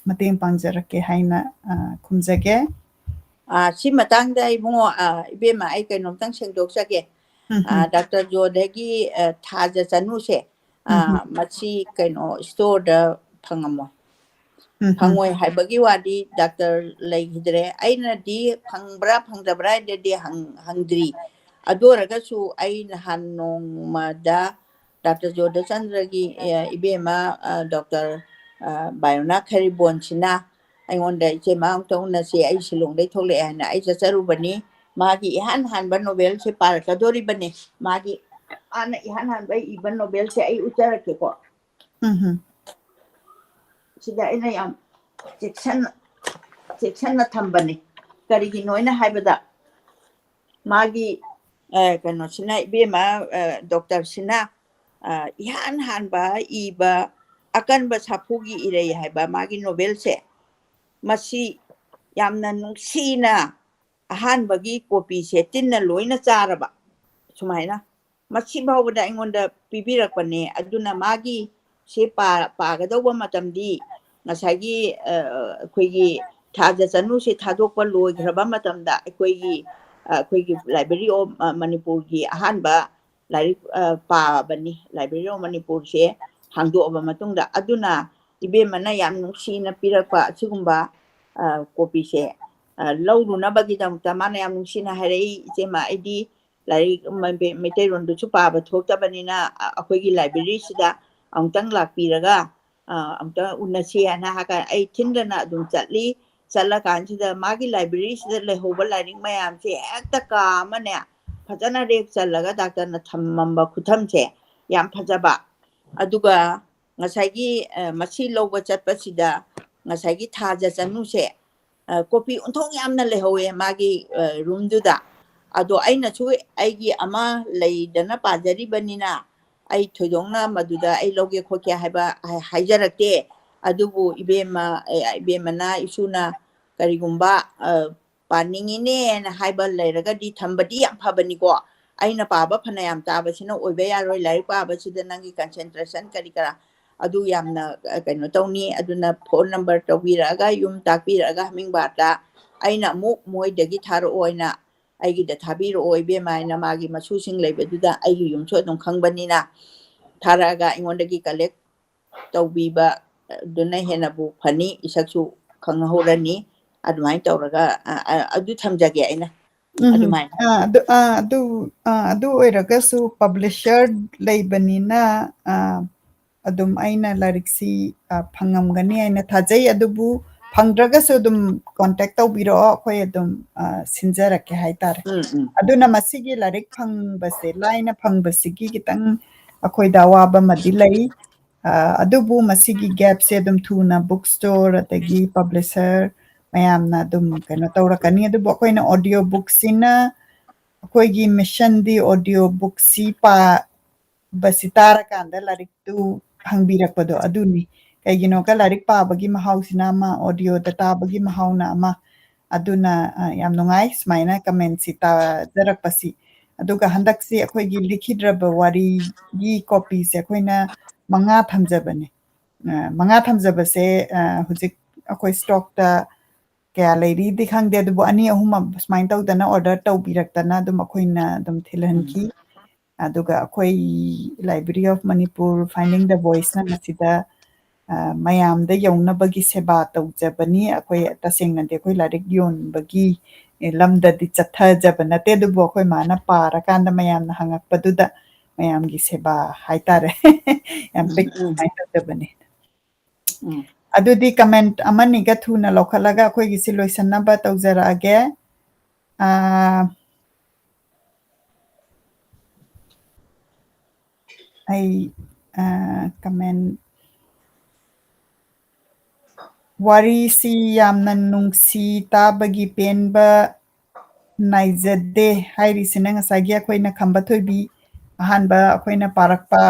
ꯃꯇꯦꯡ ꯄꯥꯡꯖꯔꯛꯀꯦ ꯍꯥꯏꯅ ꯈꯨꯝꯖꯒꯦ ꯁꯤ ꯃꯇꯥꯡꯗ ꯏꯕꯨꯡꯉꯣ ꯏꯕꯦꯝꯃ ꯑꯩ ꯀꯩꯅꯣꯝꯇꯪ ꯁꯦꯡꯗꯣꯛꯆꯒꯦ ꯗꯥꯛꯇꯔ ꯖꯣꯗꯒꯤ ꯊꯥꯖ ꯆꯅꯨꯁꯦ ꯃꯁꯤ ꯀꯩꯅꯣ ꯁ꯭ꯇꯣꯔꯗ ꯐꯪꯉꯝꯃꯣꯏ ꯐꯪꯉꯣꯏ ꯍꯥꯏꯕꯒꯤ ꯋꯥꯗꯤ ꯗꯥꯛꯇꯔ ꯂꯩꯈꯤꯗ꯭ꯔꯦ ꯑꯩꯅꯗꯤ ꯐꯪꯕ꯭ꯔꯥ ꯐꯪꯗꯕ꯭ꯔꯥ ꯍꯥꯏꯗꯗꯤ ꯍꯪꯗ꯭ꯔꯤ ꯑꯗꯨ ꯑꯣꯏꯔꯒꯁꯨ ꯑꯩ ꯅꯍꯥꯟ ꯅꯣꯡꯃꯗ ꯗꯥꯛꯇꯔ ꯖꯣꯙꯆꯟꯗ꯭ꯔꯒꯤ ꯏꯕꯦꯝꯃ ꯗꯣꯛꯇꯔ ꯕꯥꯏꯑꯣꯅꯥ ꯈꯔꯤꯕꯣꯟꯁꯤꯅ ꯑꯩꯉꯣꯟꯗ ꯏꯆꯦꯃ ꯑꯃꯨꯛꯇ ꯎꯅꯁꯤ ꯑꯩ ꯁꯤꯂꯣꯡꯗꯩ ꯊꯣꯛꯂꯛꯑꯦ ꯍꯥꯏꯅ ꯑꯩ ꯆꯠꯆꯔꯨꯕꯅꯤ ꯃꯥꯒꯤ ꯏꯍꯥꯟ ꯍꯥꯟꯕ ꯅꯣꯕꯦꯜꯁꯦ ꯄꯥꯔꯛꯀꯗꯣꯔꯤꯕꯅꯤ ꯃꯥꯒꯤ ꯍꯥꯟꯅ ꯏꯍꯥꯟ ꯍꯥꯟꯕ ꯏꯕ ꯅꯣꯕꯦꯜꯁꯦ ꯑꯩ ꯎꯠꯆꯔꯛꯀꯦꯀꯣ ꯁꯤꯗ ꯑꯩꯅ ꯌꯥꯝ ꯆꯦꯛꯁꯟꯅ ꯊꯝꯕꯅꯤ ꯀꯔꯤꯒꯤꯅꯣꯅ ꯍꯥꯏꯕꯗ ꯃꯥꯒꯤ ꯀꯩꯅꯣꯁꯤꯅ ꯏꯕꯦꯝꯃ ꯗꯣꯛꯇꯔꯁꯤꯅ इहान हानबा इबा अकनबा साफुगी इरई हाइबा मागी नोवेलसे मसी यामना नुंगसीना अहानबगी कॉपी से तिन्ना लोइना चारबा सुमाइना मसी भावबदा अइंगोंदा पिबिरकपने अदुना मागी से पागदौबा मतमदी ngасꯥꯏꯒꯤ ꯑꯩꯈꯣꯏꯒꯤ ꯊꯥꯖ ꯆꯅꯨꯁꯦ ꯊꯥꯗꯣꯛꯄ ꯂꯣꯏꯈ꯭ꯔꯕ ꯃꯇꯝꯗ ꯑꯩꯈꯣꯏꯒꯤ ꯂꯥꯏꯕ꯭ꯔꯦꯔꯤ ꯑꯣꯐ ꯃꯅꯤꯄꯨꯔꯒꯤ ꯑꯍꯥꯟꯕ ꯂꯥꯏꯔꯤꯛ ꯄꯥꯕꯅꯤ ꯂꯥꯏꯕ꯭ꯔꯦꯔꯤ ꯑꯣꯐ ꯃꯅꯤꯄꯨꯔꯁꯦ ꯍꯥꯡꯗꯣꯛꯑꯕ ꯃꯇꯨꯡꯗ ꯑꯗꯨꯅ ꯏꯕꯦꯝꯃꯅ ꯌꯥꯝ ꯅꯨꯡꯁꯤꯅ ꯄꯤꯔꯛꯄ ꯑꯁꯤꯒꯨꯝꯕ ꯀꯣꯄꯤꯁꯦ ꯂꯧꯔꯨꯅꯕꯒꯤꯗꯃꯛꯇ ꯃꯥꯅ ꯌꯥꯝ ꯅꯨꯡꯁꯤꯅ ꯍꯥꯏꯔꯛꯏ ꯏꯆꯦꯃ ꯑꯩꯗꯤ ꯂꯥꯏꯔꯤꯛ ꯃꯩꯇꯩꯔꯣꯟꯗꯁꯨ ꯄꯥꯕ ꯊꯣꯛꯇꯕꯅꯤꯅ ꯑꯩꯈꯣꯏꯒꯤ ꯂꯥꯏꯕ꯭ꯔꯦꯔꯤꯁꯤꯗ ꯑꯃꯨꯛꯇꯪ ꯂꯥꯛꯄꯤꯔꯒ ꯑꯃꯨꯛꯇꯪ ꯎꯅꯁꯤ ꯍꯥꯏꯅ ꯍꯥꯏꯔꯒ ꯑꯩ ꯊꯤꯟꯗꯅ ꯑꯗꯨꯝ ꯆꯠꯂꯤ ꯆꯠꯂꯀꯥꯟꯁꯤꯗ ꯃꯥꯒꯤ ꯂꯥꯏꯕ꯭ꯔꯦꯔꯤꯁꯤꯗ ꯂꯩꯍꯧꯕ ꯂꯥꯏꯔꯤꯛ ꯃꯌꯥꯝꯁꯦ ꯍꯦꯛꯇ ꯀꯥ ꯑꯃꯅꯦ ꯐꯖꯅ ꯔꯦꯛ ꯆꯜꯂꯒ ꯗꯥꯛꯇꯔꯅ ꯊꯝꯃꯝꯕ ꯈꯨꯊꯝꯁꯦ ꯌꯥꯝ ꯐꯖꯕ ꯑꯗꯨꯒ ngасꯥꯏꯒꯤ ꯃꯁꯤ ꯂꯧꯕ ꯆꯠꯄꯁꯤꯗ ngасꯥꯏꯒꯤ ꯊꯥꯖ ꯆꯅꯨꯁꯦ ꯀꯣꯄꯤ ꯑꯣꯟꯊꯣꯛ ꯌꯥꯝꯅ ꯂꯩꯍꯧꯋꯦ ꯃꯥꯒꯤ ꯔꯨꯝꯗꯨꯗ ꯑꯗꯣ ꯑꯩꯅꯁꯨ ꯑꯩꯒꯤ ꯑꯃ ꯂꯩꯗꯅ ꯄꯥꯖꯔꯤꯕꯅꯤꯅ ꯑꯩ ꯊꯣꯏꯗꯣꯛꯅ ꯃꯗꯨꯗ ꯑꯩ ꯂꯧꯒꯦ ꯈꯣꯠꯀꯦ ꯍꯥꯏꯕ ꯍꯥꯏꯖꯔꯛꯇꯦ ꯑꯗꯨꯕꯨ इबेमना इसूना करिगुम्बा पानिंगिनेना हाइबा लेरगदी थंबदी याम फबनिको अइना पाबा फना याम ताबसिना ओइबे यारोय लाइक पाबसिदा नंगी कंसंट्रेशन करी करा अदु यामना कइनो तौनी अदुना फोन नंबर तौबिरागा युम ताकबिरागा हमिंगबाटा अइना मुक मोइदगी थारो ओइना अइगिदा थाबिरो ओइबेमाइना मागी मसुसिंग लेबेदुदा अइगी युमसो अदुम खंगबनिना थारागा इंगोंदगी कलेक्ट तौबीबा दुना हेनाबु फनी इसक्सु खंगहौरनी अदुमाइन तौरगा अदु थमजगे अइना अदुमाइन ꯑꯗꯨ ꯑꯣꯏꯔꯒꯁꯨ ꯄꯕ꯭ꯂꯤꯁꯔ ꯂꯩꯕꯅꯤꯅ ꯑꯗꯨꯝ ꯑꯩꯅ ꯂꯥꯏꯔꯤꯛꯁꯤ ꯐꯪꯉꯝꯒꯅꯤ ꯍꯥꯏꯅ ꯊꯥꯖꯩ ꯑꯗꯨꯕꯨ ꯐꯪꯗ꯭ꯔꯒꯁꯨ ꯑꯗꯨꯝ ꯀꯣꯟꯇꯦꯛ ꯇꯧꯕꯤꯔꯛꯑꯣ ꯑꯩꯈꯣꯏ ꯑꯗꯨꯝ ꯁꯤꯟꯖꯔꯛꯀꯦ ꯍꯥꯏꯇꯥꯔꯦ ꯑꯗꯨꯅ ꯃꯁꯤꯒꯤ ꯂꯥꯏꯔꯤꯛ ꯐꯪꯕꯁꯦ ꯂꯥꯏꯅ ꯐꯪꯕꯁꯤꯒꯤ ꯈꯤꯇꯪ ꯑꯩꯈꯣꯏꯗ ꯑꯋꯥꯕ ꯑꯃꯗꯤ ꯂꯩ ꯑꯗꯨꯕꯨ ꯃꯁꯤꯒꯤ ꯒꯦꯞꯁꯦ ꯑꯗꯨꯝ ꯊꯨꯅ ꯕꯨꯛ ꯁ꯭ꯇꯣꯔ ꯑꯗꯒꯤ ꯄꯕ꯭ꯂꯤꯁꯔ ꯃꯌꯥꯝꯅ ꯑꯗꯨꯝ ꯀꯩꯅꯣ ꯇꯧꯔꯛꯀꯅꯤ ꯑꯗꯨꯕꯨ ꯑꯩꯈꯣꯏꯅ ꯑꯣꯗꯤꯑꯣ ꯕꯨꯛꯁꯤꯅ ꯑꯩꯈꯣꯏꯒꯤ ꯃꯤꯁꯟꯗꯤ ꯑꯣꯗꯤꯑꯣ ꯕꯨꯛꯁꯤ ꯄꯥꯕꯁꯤ ꯇꯥꯔꯀꯥꯟꯗ ꯂꯥꯏꯔꯤꯛꯇꯨ ꯍꯪꯕꯤꯔꯛꯄꯗꯣ ꯑꯗꯨꯅꯤ ꯀꯩꯒꯤꯅꯣꯒ ꯂꯥꯏꯔꯤꯛ ꯄꯥꯕꯒꯤ ꯃꯍꯥꯎꯁꯤꯅ ꯑꯃ ꯑꯣꯗꯤꯑꯣꯗ ꯇꯥꯕꯒꯤ ꯃꯍꯥꯎꯅ ꯑꯃ ꯑꯗꯨꯅ ꯌꯥꯝ ꯅꯨꯡꯉꯥꯏ ꯁꯨꯃꯥꯏꯅ ꯀꯃꯦꯟꯠꯁꯤ ꯇꯥꯖꯔꯛꯄꯁꯤ ꯑꯗꯨꯒ ꯍꯟꯗꯛꯁꯤ ꯑꯩꯈꯣꯏꯒꯤ ꯂꯤꯈꯤꯗ꯭ꯔꯕ ꯋꯥꯔꯤꯒꯤ ꯀꯣꯄꯤꯁꯦ ꯑꯩꯈꯣꯏꯅ 5 ꯊꯝꯖꯕꯅꯦ 5 ꯊꯝꯖꯕꯁꯦ ꯍꯧꯖꯤꯛ ꯑꯩꯈꯣꯏ ꯁ꯭ꯇꯣꯛꯇ ꯀꯌꯥ ꯂꯩꯔꯤꯗꯤ ꯈꯪꯗꯦ ꯑꯗꯨꯕꯨ 2-3 ꯁꯨꯃꯥꯏꯅ ꯇꯧꯗꯅ ꯑꯣꯔꯗꯔ ꯇꯧꯕꯤꯔꯛꯇꯅ ꯑꯗꯨꯝ ꯑꯩꯈꯣꯏꯅ ꯑꯗꯨꯝ ꯊꯤꯜꯍꯟꯈꯤ ꯑꯗꯨꯒ ꯑꯩꯈꯣꯏ ꯂꯥꯏꯕ꯭ꯔꯦꯔꯤ ꯑꯣꯐ ꯃꯅꯤꯄꯨꯔ ꯐꯥꯏꯟꯗꯤꯡ ꯗ ꯚꯣꯏꯁꯅ ꯃꯁꯤꯗ ꯃꯌꯥꯝꯗ ꯌꯧꯅꯕꯒꯤ ꯁꯦꯕꯥ ꯇꯧꯖꯕꯅꯤ ꯑꯩꯈꯣꯏ ꯇꯁꯦꯡꯅꯗꯤ ꯑꯩꯈꯣꯏ ꯂꯥꯏꯔꯤꯛ ꯌꯣꯟꯕꯒꯤ ꯂꯝꯗꯗꯤ ꯆꯠꯊꯖꯕ ꯅꯠꯇꯦ ꯑꯗꯨꯕꯨ ꯑꯩꯈꯣꯏ ꯃꯥꯅ ꯄꯥꯔꯀꯥꯟꯗ ꯃꯌꯥꯝꯅ ꯍꯪꯉꯛꯄꯗꯨꯗ ꯃꯌꯥꯝꯒꯤ ꯁꯦꯕꯥ ꯍꯥꯏꯇꯥꯔꯦ ꯌꯥꯝ ꯄꯤꯛꯅ ꯇꯧꯖꯕꯅꯤ ꯑꯗꯨꯗꯤ ꯀꯃꯦꯟꯠ ꯑꯃꯅꯤꯒ ꯊꯨꯅ ꯂꯧꯈꯠꯂꯒ ꯑꯩꯈꯣꯏꯒꯤꯁꯤ ꯂꯣꯏꯁꯟꯅꯕ ꯇꯧꯖꯔꯛꯑꯒꯦ ꯑꯩ ꯀꯃꯦꯟ ꯋꯥꯔꯤꯁꯤ ꯌꯥꯝꯅ ꯅꯨꯡꯁꯤ ꯇꯥꯕꯒꯤ ꯄꯦꯟꯕ ꯅꯥꯏꯖꯗꯦ ꯍꯥꯏꯔꯤꯁꯤꯅ ꯉꯁꯥꯏꯒꯤ ꯑꯩꯈꯣꯏꯅ ꯈꯝꯕ ꯊꯣꯏꯕꯤ ꯑꯍꯥꯟꯕ ꯑꯩꯈꯣꯏꯅ ꯄꯥꯔꯛꯄ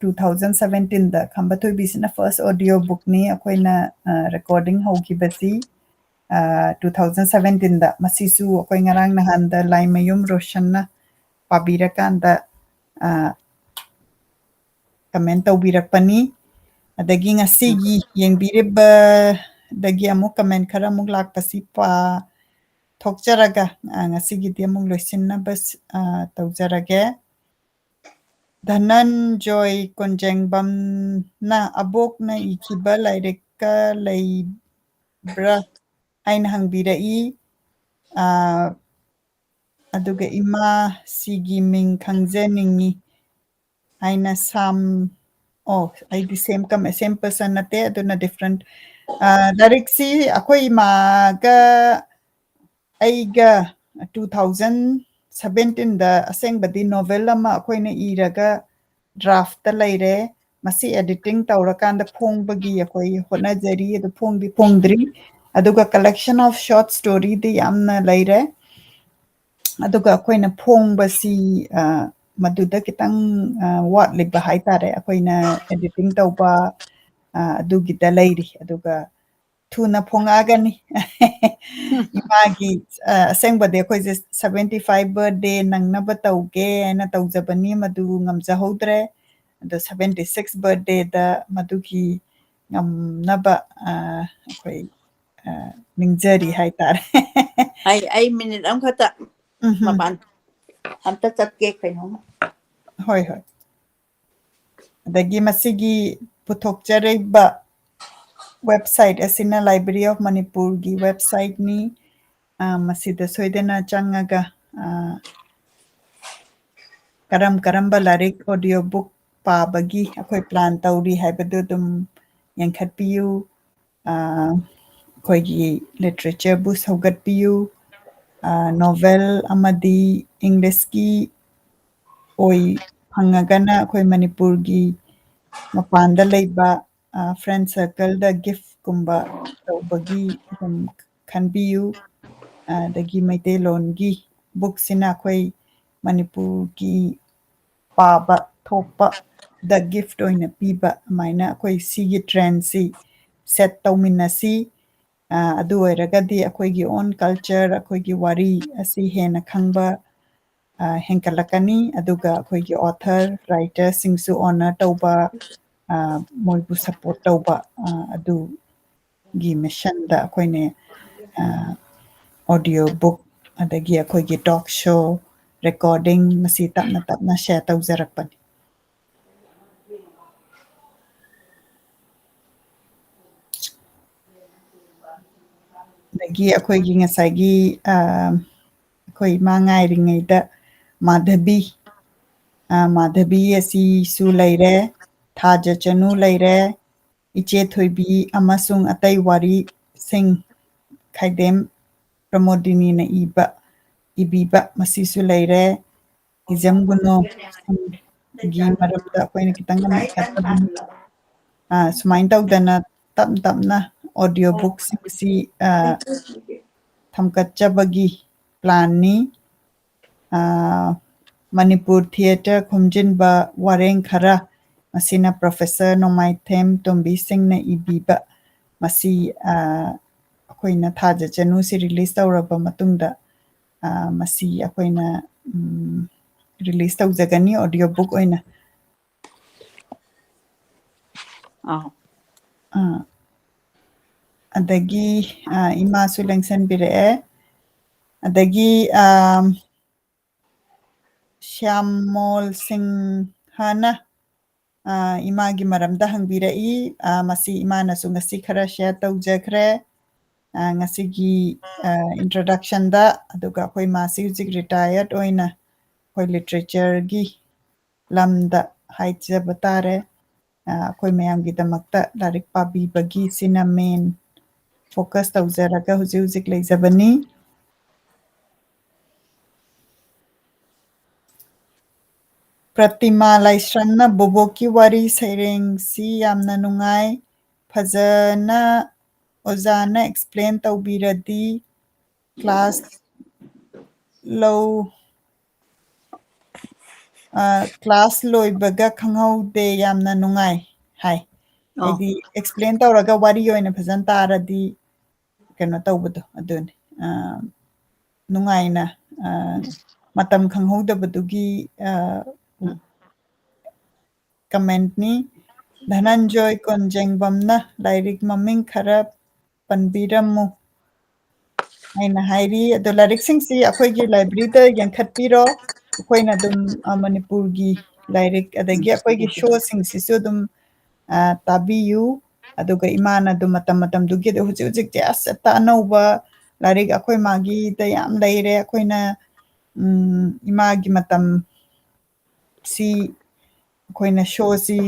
2017ꯗ ꯈꯝꯕ ꯊꯣꯏꯕꯤꯁꯤꯅ ꯐꯥꯔꯁ ꯑꯣꯗꯤꯑꯣ ꯕꯨꯛꯅꯤ ꯑꯩꯈꯣꯏꯅ ꯔꯦꯀꯣꯔꯗꯤꯡ ꯍꯧꯈꯤꯕꯁꯤ 2017ꯗ ꯃꯁꯤꯁꯨ ꯑꯩꯈꯣꯏ ꯉꯔꯥꯡ ꯅꯍꯥꯟꯗ ꯂꯥꯏꯃꯌꯨꯝ ꯔꯣꯁꯟꯅ ꯄꯥꯕꯤꯔꯀꯥꯟꯗ ꯀꯃꯦꯟ ꯇꯧꯕꯤꯔꯛꯄꯅꯤ ꯑꯗꯒꯤ ꯉꯁꯤꯒꯤ ꯌꯦꯡꯕꯤꯔꯤꯕꯗꯒꯤ ꯑꯃꯨꯛ ꯀꯃꯦꯟ ꯈꯔ ꯑꯃꯨꯛ ꯂꯥꯛꯄꯁꯤ ꯊꯣꯛꯆꯔꯒ ꯉꯁꯤꯒꯤꯗꯤ ꯑꯃꯨꯛ ꯂꯣꯏꯁꯤꯟꯅꯕ ꯇꯧꯖꯔꯒꯦ ꯙꯅꯟꯖꯣꯏ ꯀꯣꯟꯖꯦꯡꯕꯝꯅ ꯑꯕꯣꯛꯅ ꯏꯈꯤꯕ ꯂꯥꯏꯔꯤꯛꯀ ꯂꯩꯕ꯭ꯔꯥ ꯍꯥꯏꯅ ꯍꯪꯕꯤꯔꯛꯏ ꯑꯗꯨꯒ ꯏꯃꯥ ꯁꯤꯒꯤ ꯃꯤꯡ ꯈꯪꯖꯅꯤꯡꯉꯤ ꯍꯥꯏꯅ ꯑꯩꯗꯤ ꯁꯦꯝ ꯄꯔꯁꯟ ꯅꯠꯇꯦ ꯑꯗꯨꯅ ꯗꯤꯐ꯭ꯔꯦꯟꯠ ꯂꯥꯏꯔꯤꯛꯁꯤ ꯑꯩꯈꯣꯏ ꯏꯃꯥꯒ ꯑꯩꯒ 2017ꯗ ꯑꯁꯦꯡꯕꯗꯤ ꯅꯣꯚꯦꯜ ꯑꯃ ꯑꯩꯈꯣꯏꯅ ꯏꯔꯒ ꯗ꯭ꯔꯥꯐꯇ ꯂꯩꯔꯦ ꯃꯁꯤ ꯑꯦꯗꯤꯇꯤꯡ ꯇꯧꯔꯀꯥꯟꯗ ꯐꯣꯡꯕꯒꯤ ꯑꯩꯈꯣꯏ ꯍꯣꯠꯅꯖꯔꯤ ꯑꯗꯨ ꯐꯣꯡꯗ꯭ꯔꯤ ꯑꯗꯨꯒ ꯀꯂꯦꯛꯁꯟ ꯑꯣꯐ ꯁꯣꯔꯠ ꯁ꯭ꯇꯣꯔꯤꯗꯤ ꯌꯥꯝꯅ ꯂꯩꯔꯦ ꯑꯗꯨꯒ ꯑꯩꯈꯣꯏꯅ ꯐꯣꯡꯕꯁꯤ ꯃꯗꯨꯗ ꯈꯤꯇꯪ ꯋꯥꯠꯂꯤꯕ ꯍꯥꯏꯇꯥꯔꯦ ꯑꯩꯈꯣꯏꯅ ꯑꯦꯗꯤꯇꯤꯡ ꯇꯧꯕ ꯑꯗꯨꯒꯤꯗ ꯂꯩꯔꯤ ꯑꯗꯨꯒ ꯊꯨꯅ ꯐꯣꯡꯉꯛꯑꯒꯅꯤ ꯏꯃꯥꯒꯤ ꯑꯁꯦꯡꯕꯗꯤ ꯑꯩꯈꯣꯏꯁꯦ 75 ꯕꯔꯊꯗꯦ ꯅꯪꯅꯕ ꯇꯧꯒꯦ ꯍꯥꯏꯅ ꯇꯧꯖꯕꯅꯤ ꯃꯗꯨ ꯉꯝꯖꯍꯧꯗ꯭ꯔꯦ ꯑꯗꯣ 76 ꯕꯔꯊꯗꯦꯗ ꯃꯗꯨꯒꯤ ꯉꯝꯅꯕ ꯑꯩꯈꯣꯏ ꯅꯤꯡꯖꯔꯤ ꯍꯥꯏꯇꯥꯔꯦ ꯑꯩ ꯃꯤꯅꯤꯠ ꯑꯃꯈꯛꯇ ꯃꯄꯥꯟ ꯑꯝꯇ ꯆꯠꯀꯦ ꯀꯩꯅꯣꯝꯃ ꯍꯣꯏ ꯑꯗꯒꯤ ꯃꯁꯤꯒꯤ ꯄꯨꯊꯣꯛꯆꯔꯤꯕ ꯋꯦꯕꯁꯥꯏꯠ ꯑꯁꯤꯅ ꯂꯥꯏꯕ꯭ꯔꯦꯔꯤ ꯑꯣꯐ ꯃꯅꯤꯄꯨꯔꯒꯤ ꯋꯦꯕꯁꯥꯏꯠꯅꯤ ꯃꯁꯤꯗ ꯁꯣꯏꯗꯅ ꯆꯪꯉꯒ ꯀꯔꯝꯕ ꯂꯥꯏꯔꯤꯛ ꯑꯣꯗꯤꯑꯣ ꯕꯨꯛ ꯄꯥꯕꯒꯤ ꯑꯩꯈꯣꯏ ꯄ꯭ꯂꯥꯟ ꯇꯧꯔꯤ ꯍꯥꯏꯕꯗꯨ ꯑꯗꯨꯝ ꯌꯦꯡꯈꯠꯄꯤꯌꯨ ꯑꯩꯈꯣꯏꯒꯤ ꯂꯤꯇꯔꯦꯆꯔꯕꯨ ꯁꯧꯒꯠꯄꯤꯌꯨ ꯅꯣꯚꯦꯜ ꯑꯃꯗꯤ ꯏꯪꯂꯤꯁꯀꯤ ꯐꯪꯉꯒꯅ ꯑꯩꯈꯣꯏ ꯃꯅꯤꯄꯨꯔꯒꯤ ꯃꯄꯥꯟꯗ ꯂꯩꯕ ꯐ꯭ꯔꯦꯟ ꯁꯔꯀꯜꯗ ꯒꯤꯐꯀꯨꯝꯕ ꯇꯧꯕꯒꯤ ꯑꯗꯨꯝ ꯈꯟꯕꯤꯌꯨ ꯑꯗꯒꯤ ꯃꯩꯇꯩꯂꯣꯟꯒꯤ ꯕꯨꯛꯁꯤꯅ ꯑꯩꯈꯣꯏ ꯃꯅꯤꯄꯨꯔꯒꯤ ꯄꯥꯕ ꯊꯣꯛꯄꯗ ꯒꯤꯐꯠ ꯑꯣꯏꯅ ꯄꯤꯕ ꯑꯗꯨꯃꯥꯏꯅ ꯑꯩꯈꯣꯏ ꯁꯤꯒꯤ ꯇ꯭ꯔꯦꯟꯁꯤ ꯁꯦꯠ ꯇꯧꯃꯤꯟꯅꯁꯤ ꯑꯗꯨ ꯑꯣꯏꯔꯒꯗꯤ ꯑꯩꯈꯣꯏꯒꯤ ꯑꯣꯟ ꯀꯜꯆꯔ ꯑꯩꯈꯣꯏꯒꯤ ꯋꯥꯔꯤ ꯑꯁꯤ ꯍꯦꯟꯅ ꯈꯪꯕ ꯍꯦꯟꯒꯠꯂꯛꯀꯅꯤ ꯑꯗꯨꯒ ꯑꯩꯈꯣꯏꯒꯤ ꯑꯣꯊꯔ ꯔꯥꯏꯇꯔꯁꯤꯡꯁꯨ ꯑꯣꯅꯔ ꯇꯧꯕ ꯃꯣꯏꯕꯨ ꯁꯄꯣꯔꯠ ꯇꯧꯕ ꯑꯗꯨꯒꯤ ꯃꯤꯁꯟꯗ ꯑꯩꯈꯣꯏꯅ ꯑꯣꯗꯤꯑꯣ ꯕꯨꯛ ꯑꯗꯒꯤ ꯑꯩꯈꯣꯏꯒꯤ ꯇꯣꯛ ꯁꯣ ꯔꯦꯀꯣꯔꯗꯤꯡ ꯃꯁꯤ ꯇꯞꯅ ꯇꯞꯅ ꯁꯦꯌꯔ ꯇꯧꯖꯔꯛꯄꯅꯤ ꯑꯗꯒꯤ ꯑꯩꯈꯣꯏꯒꯤ ꯉꯁꯥꯏꯒꯤ ꯑꯩꯈꯣꯏ ꯏꯃꯥ ꯉꯥꯏꯔꯤꯉꯩꯗ ꯃꯥꯙꯕꯤ ꯑꯁꯤꯁꯨ ꯂꯩꯔꯦ ꯊꯥꯖꯆꯅꯨ ꯂꯩꯔꯦ ꯏꯆꯦ ꯊꯣꯏꯕꯤ ꯑꯃꯁꯨꯡ ꯑꯇꯩ ꯋꯥꯔꯤꯁꯤꯡ ꯈꯥꯏꯗꯦꯝ ꯄ꯭ꯔꯃꯣꯗꯤꯅꯤꯅ ꯏꯕꯤꯕ ꯃꯁꯤꯁꯨ ꯂꯩꯔꯦ ꯍꯤꯖꯝ ꯒꯨꯅꯣꯒꯤ ꯃꯔꯝꯗ ꯑꯩꯈꯣꯏꯅ ꯈꯤꯇꯪ ꯃꯦꯟꯈꯠꯄꯗꯨꯅꯤ ꯁꯨꯃꯥꯏꯅ ꯇꯧꯗꯅ ꯇꯞꯅ ꯇꯞꯅ ꯑꯣꯗꯤꯑꯣ ꯕꯨꯛꯁꯤꯡꯁꯤ ꯊꯝꯀꯠꯆꯕꯒꯤ ꯄ꯭ꯂꯥꯟꯅꯤ ꯃꯅꯤꯄꯨꯔ ꯊꯤꯌꯦꯇꯔ ꯈꯣꯝꯖꯤꯟꯕ ꯋꯥꯔꯦꯡ ꯈꯔ ꯃꯁꯤꯅ ꯄ꯭ꯔꯣꯐꯦꯁꯔ ꯅꯣꯡꯃꯥꯏꯊꯦꯝ ꯇꯣꯝꯕꯤ ꯁꯤꯡꯅ ꯏꯕꯤꯕ ꯃꯁꯤ ꯑꯩꯈꯣꯏꯅ ꯊꯥꯖꯆꯅꯨꯁꯤ ꯔꯤꯂꯤꯁ ꯇꯧꯔꯕ ꯃꯇꯨꯡꯗ ꯃꯁꯤ ꯑꯩꯈꯣꯏꯅ ꯔꯤꯂꯤꯁ ꯇꯧꯖꯒꯅꯤ ꯑꯣꯗꯤꯑꯣ ꯕꯨꯛ ꯑꯣꯏꯅ ꯑꯗꯒꯤ ꯏꯃꯥꯁꯨ ꯂꯦꯡꯁꯟꯕꯤꯔꯛꯑꯦ ꯑꯗꯒꯤ ꯁ꯭ꯌꯥꯝꯃꯣꯜ ꯁꯤꯡꯍꯅ ꯏꯃꯥꯒꯤ ꯃꯔꯝꯗ ꯍꯪꯕꯤꯔꯛꯏ ꯃꯁꯤ ꯏꯃꯥꯅꯁꯨ ꯉꯁꯤ ꯈꯔ ꯁꯦꯌꯔ ꯇꯧꯖꯈ꯭ꯔꯦ ꯉꯁꯤꯒꯤ ꯏꯟꯇ꯭ꯔꯣꯗꯛꯁꯟꯗ ꯑꯗꯨꯒ ꯑꯩꯈꯣꯏ ꯃꯥꯁꯤ ꯍꯧꯖꯤꯛ ꯔꯤꯇꯥꯌꯔꯠ ꯑꯣꯏꯅ ꯑꯩꯈꯣꯏ ꯂꯤꯇꯔꯦꯆꯔꯒꯤ ꯂꯝꯗ ꯍꯥꯏꯖꯕ ꯇꯥꯔꯦ ꯑꯩꯈꯣꯏ ꯃꯌꯥꯝꯒꯤꯗꯃꯛꯇ ꯂꯥꯏꯔꯤꯛ ꯄꯥꯕꯤꯕꯒꯤ ꯁꯤꯅ ꯃꯦꯟ ꯐꯣꯀꯁ ꯇꯧꯖꯔꯒ ꯍꯧꯖꯤꯛ ꯍꯧꯖꯤꯛ ꯂꯩꯖꯕꯅꯤ ꯄ꯭ꯔꯇꯤꯃꯥ ꯂꯥꯏꯁ꯭ꯔꯝꯅ ꯕꯣꯕꯣꯛꯀꯤ ꯋꯥꯔꯤ ꯁꯩꯔꯦꯡꯁꯤ ꯌꯥꯝꯅ ꯅꯨꯡꯉꯥꯏ ꯐꯖꯅ ꯑꯣꯖꯥꯅ ꯑꯦꯛꯁꯄ꯭ꯂꯦꯟ ꯇꯧꯕꯤꯔꯗꯤ ꯀ꯭ꯂꯥꯁ ꯂꯧ ꯀ꯭ꯂꯥꯁ ꯂꯣꯏꯕꯒ ꯈꯪꯍꯧꯗꯦ ꯌꯥꯝꯅ ꯅꯨꯡꯉꯥꯏ ꯍꯥꯏ ꯑꯣ ꯍꯥꯏꯗꯤ ꯑꯦꯛꯁꯄ꯭ꯂꯦꯟ ꯇꯧꯔꯒ ꯋꯥꯔꯤ ꯑꯣꯏꯅ ꯐꯖꯅ ꯇꯥꯔꯗꯤ ꯀꯩꯅꯣ ꯇꯧꯕꯗꯣ ꯑꯗꯨꯅꯤ ꯅꯨꯡꯉꯥꯏꯅ ꯃꯇꯝ ꯈꯪꯍꯧꯗꯕꯗꯨꯒꯤ ꯀꯃꯦꯟꯠꯅꯤ ꯙꯅꯟꯖꯣꯏ ꯀꯣꯟꯖꯦꯡꯕꯝꯅ ꯂꯥꯏꯔꯤꯛ ꯃꯃꯤꯡ ꯈꯔ ꯄꯟꯕꯤꯔꯝꯃꯨ ꯍꯥꯏꯅ ꯍꯥꯏꯔꯤ ꯑꯗꯣ ꯂꯥꯏꯔꯤꯛꯁꯤꯡꯁꯤ ꯑꯩꯈꯣꯏꯒꯤ ꯂꯥꯏꯕ꯭ꯔꯦꯔꯤꯗ ꯌꯦꯡꯈꯠꯄꯤꯔꯣ ꯑꯩꯈꯣꯏꯅ ꯑꯗꯨꯝ ꯃꯅꯤꯄꯨꯔꯒꯤ ꯂꯥꯏꯔꯤꯛ ꯑꯗꯒꯤ ꯑꯩꯈꯣꯏꯒꯤ ꯁꯣꯁꯤꯡꯁꯤꯁꯨ ꯑꯗꯨꯝ ꯇꯥꯕꯤꯌꯨ ꯑꯗꯨꯒ ꯏꯃꯥꯅ ꯑꯗꯨꯝ ꯃꯇꯝ ꯃꯇꯝꯗꯨꯒꯤ ꯍꯧꯖꯤꯛ ꯍꯧꯖꯤꯛꯇꯤ ꯑꯁꯠꯇ ꯑꯅꯧꯕ ꯂꯥꯏꯔꯤꯛ ꯑꯩꯈꯣꯏ ꯃꯥꯒꯤꯗ ꯌꯥꯝ ꯂꯩꯔꯦ ꯑꯩꯈꯣꯏꯅ ꯏꯃꯥꯒꯤ ꯃꯇꯝ ꯁꯤ ꯑꯩꯈꯣꯏꯅ ꯁꯣꯁꯤ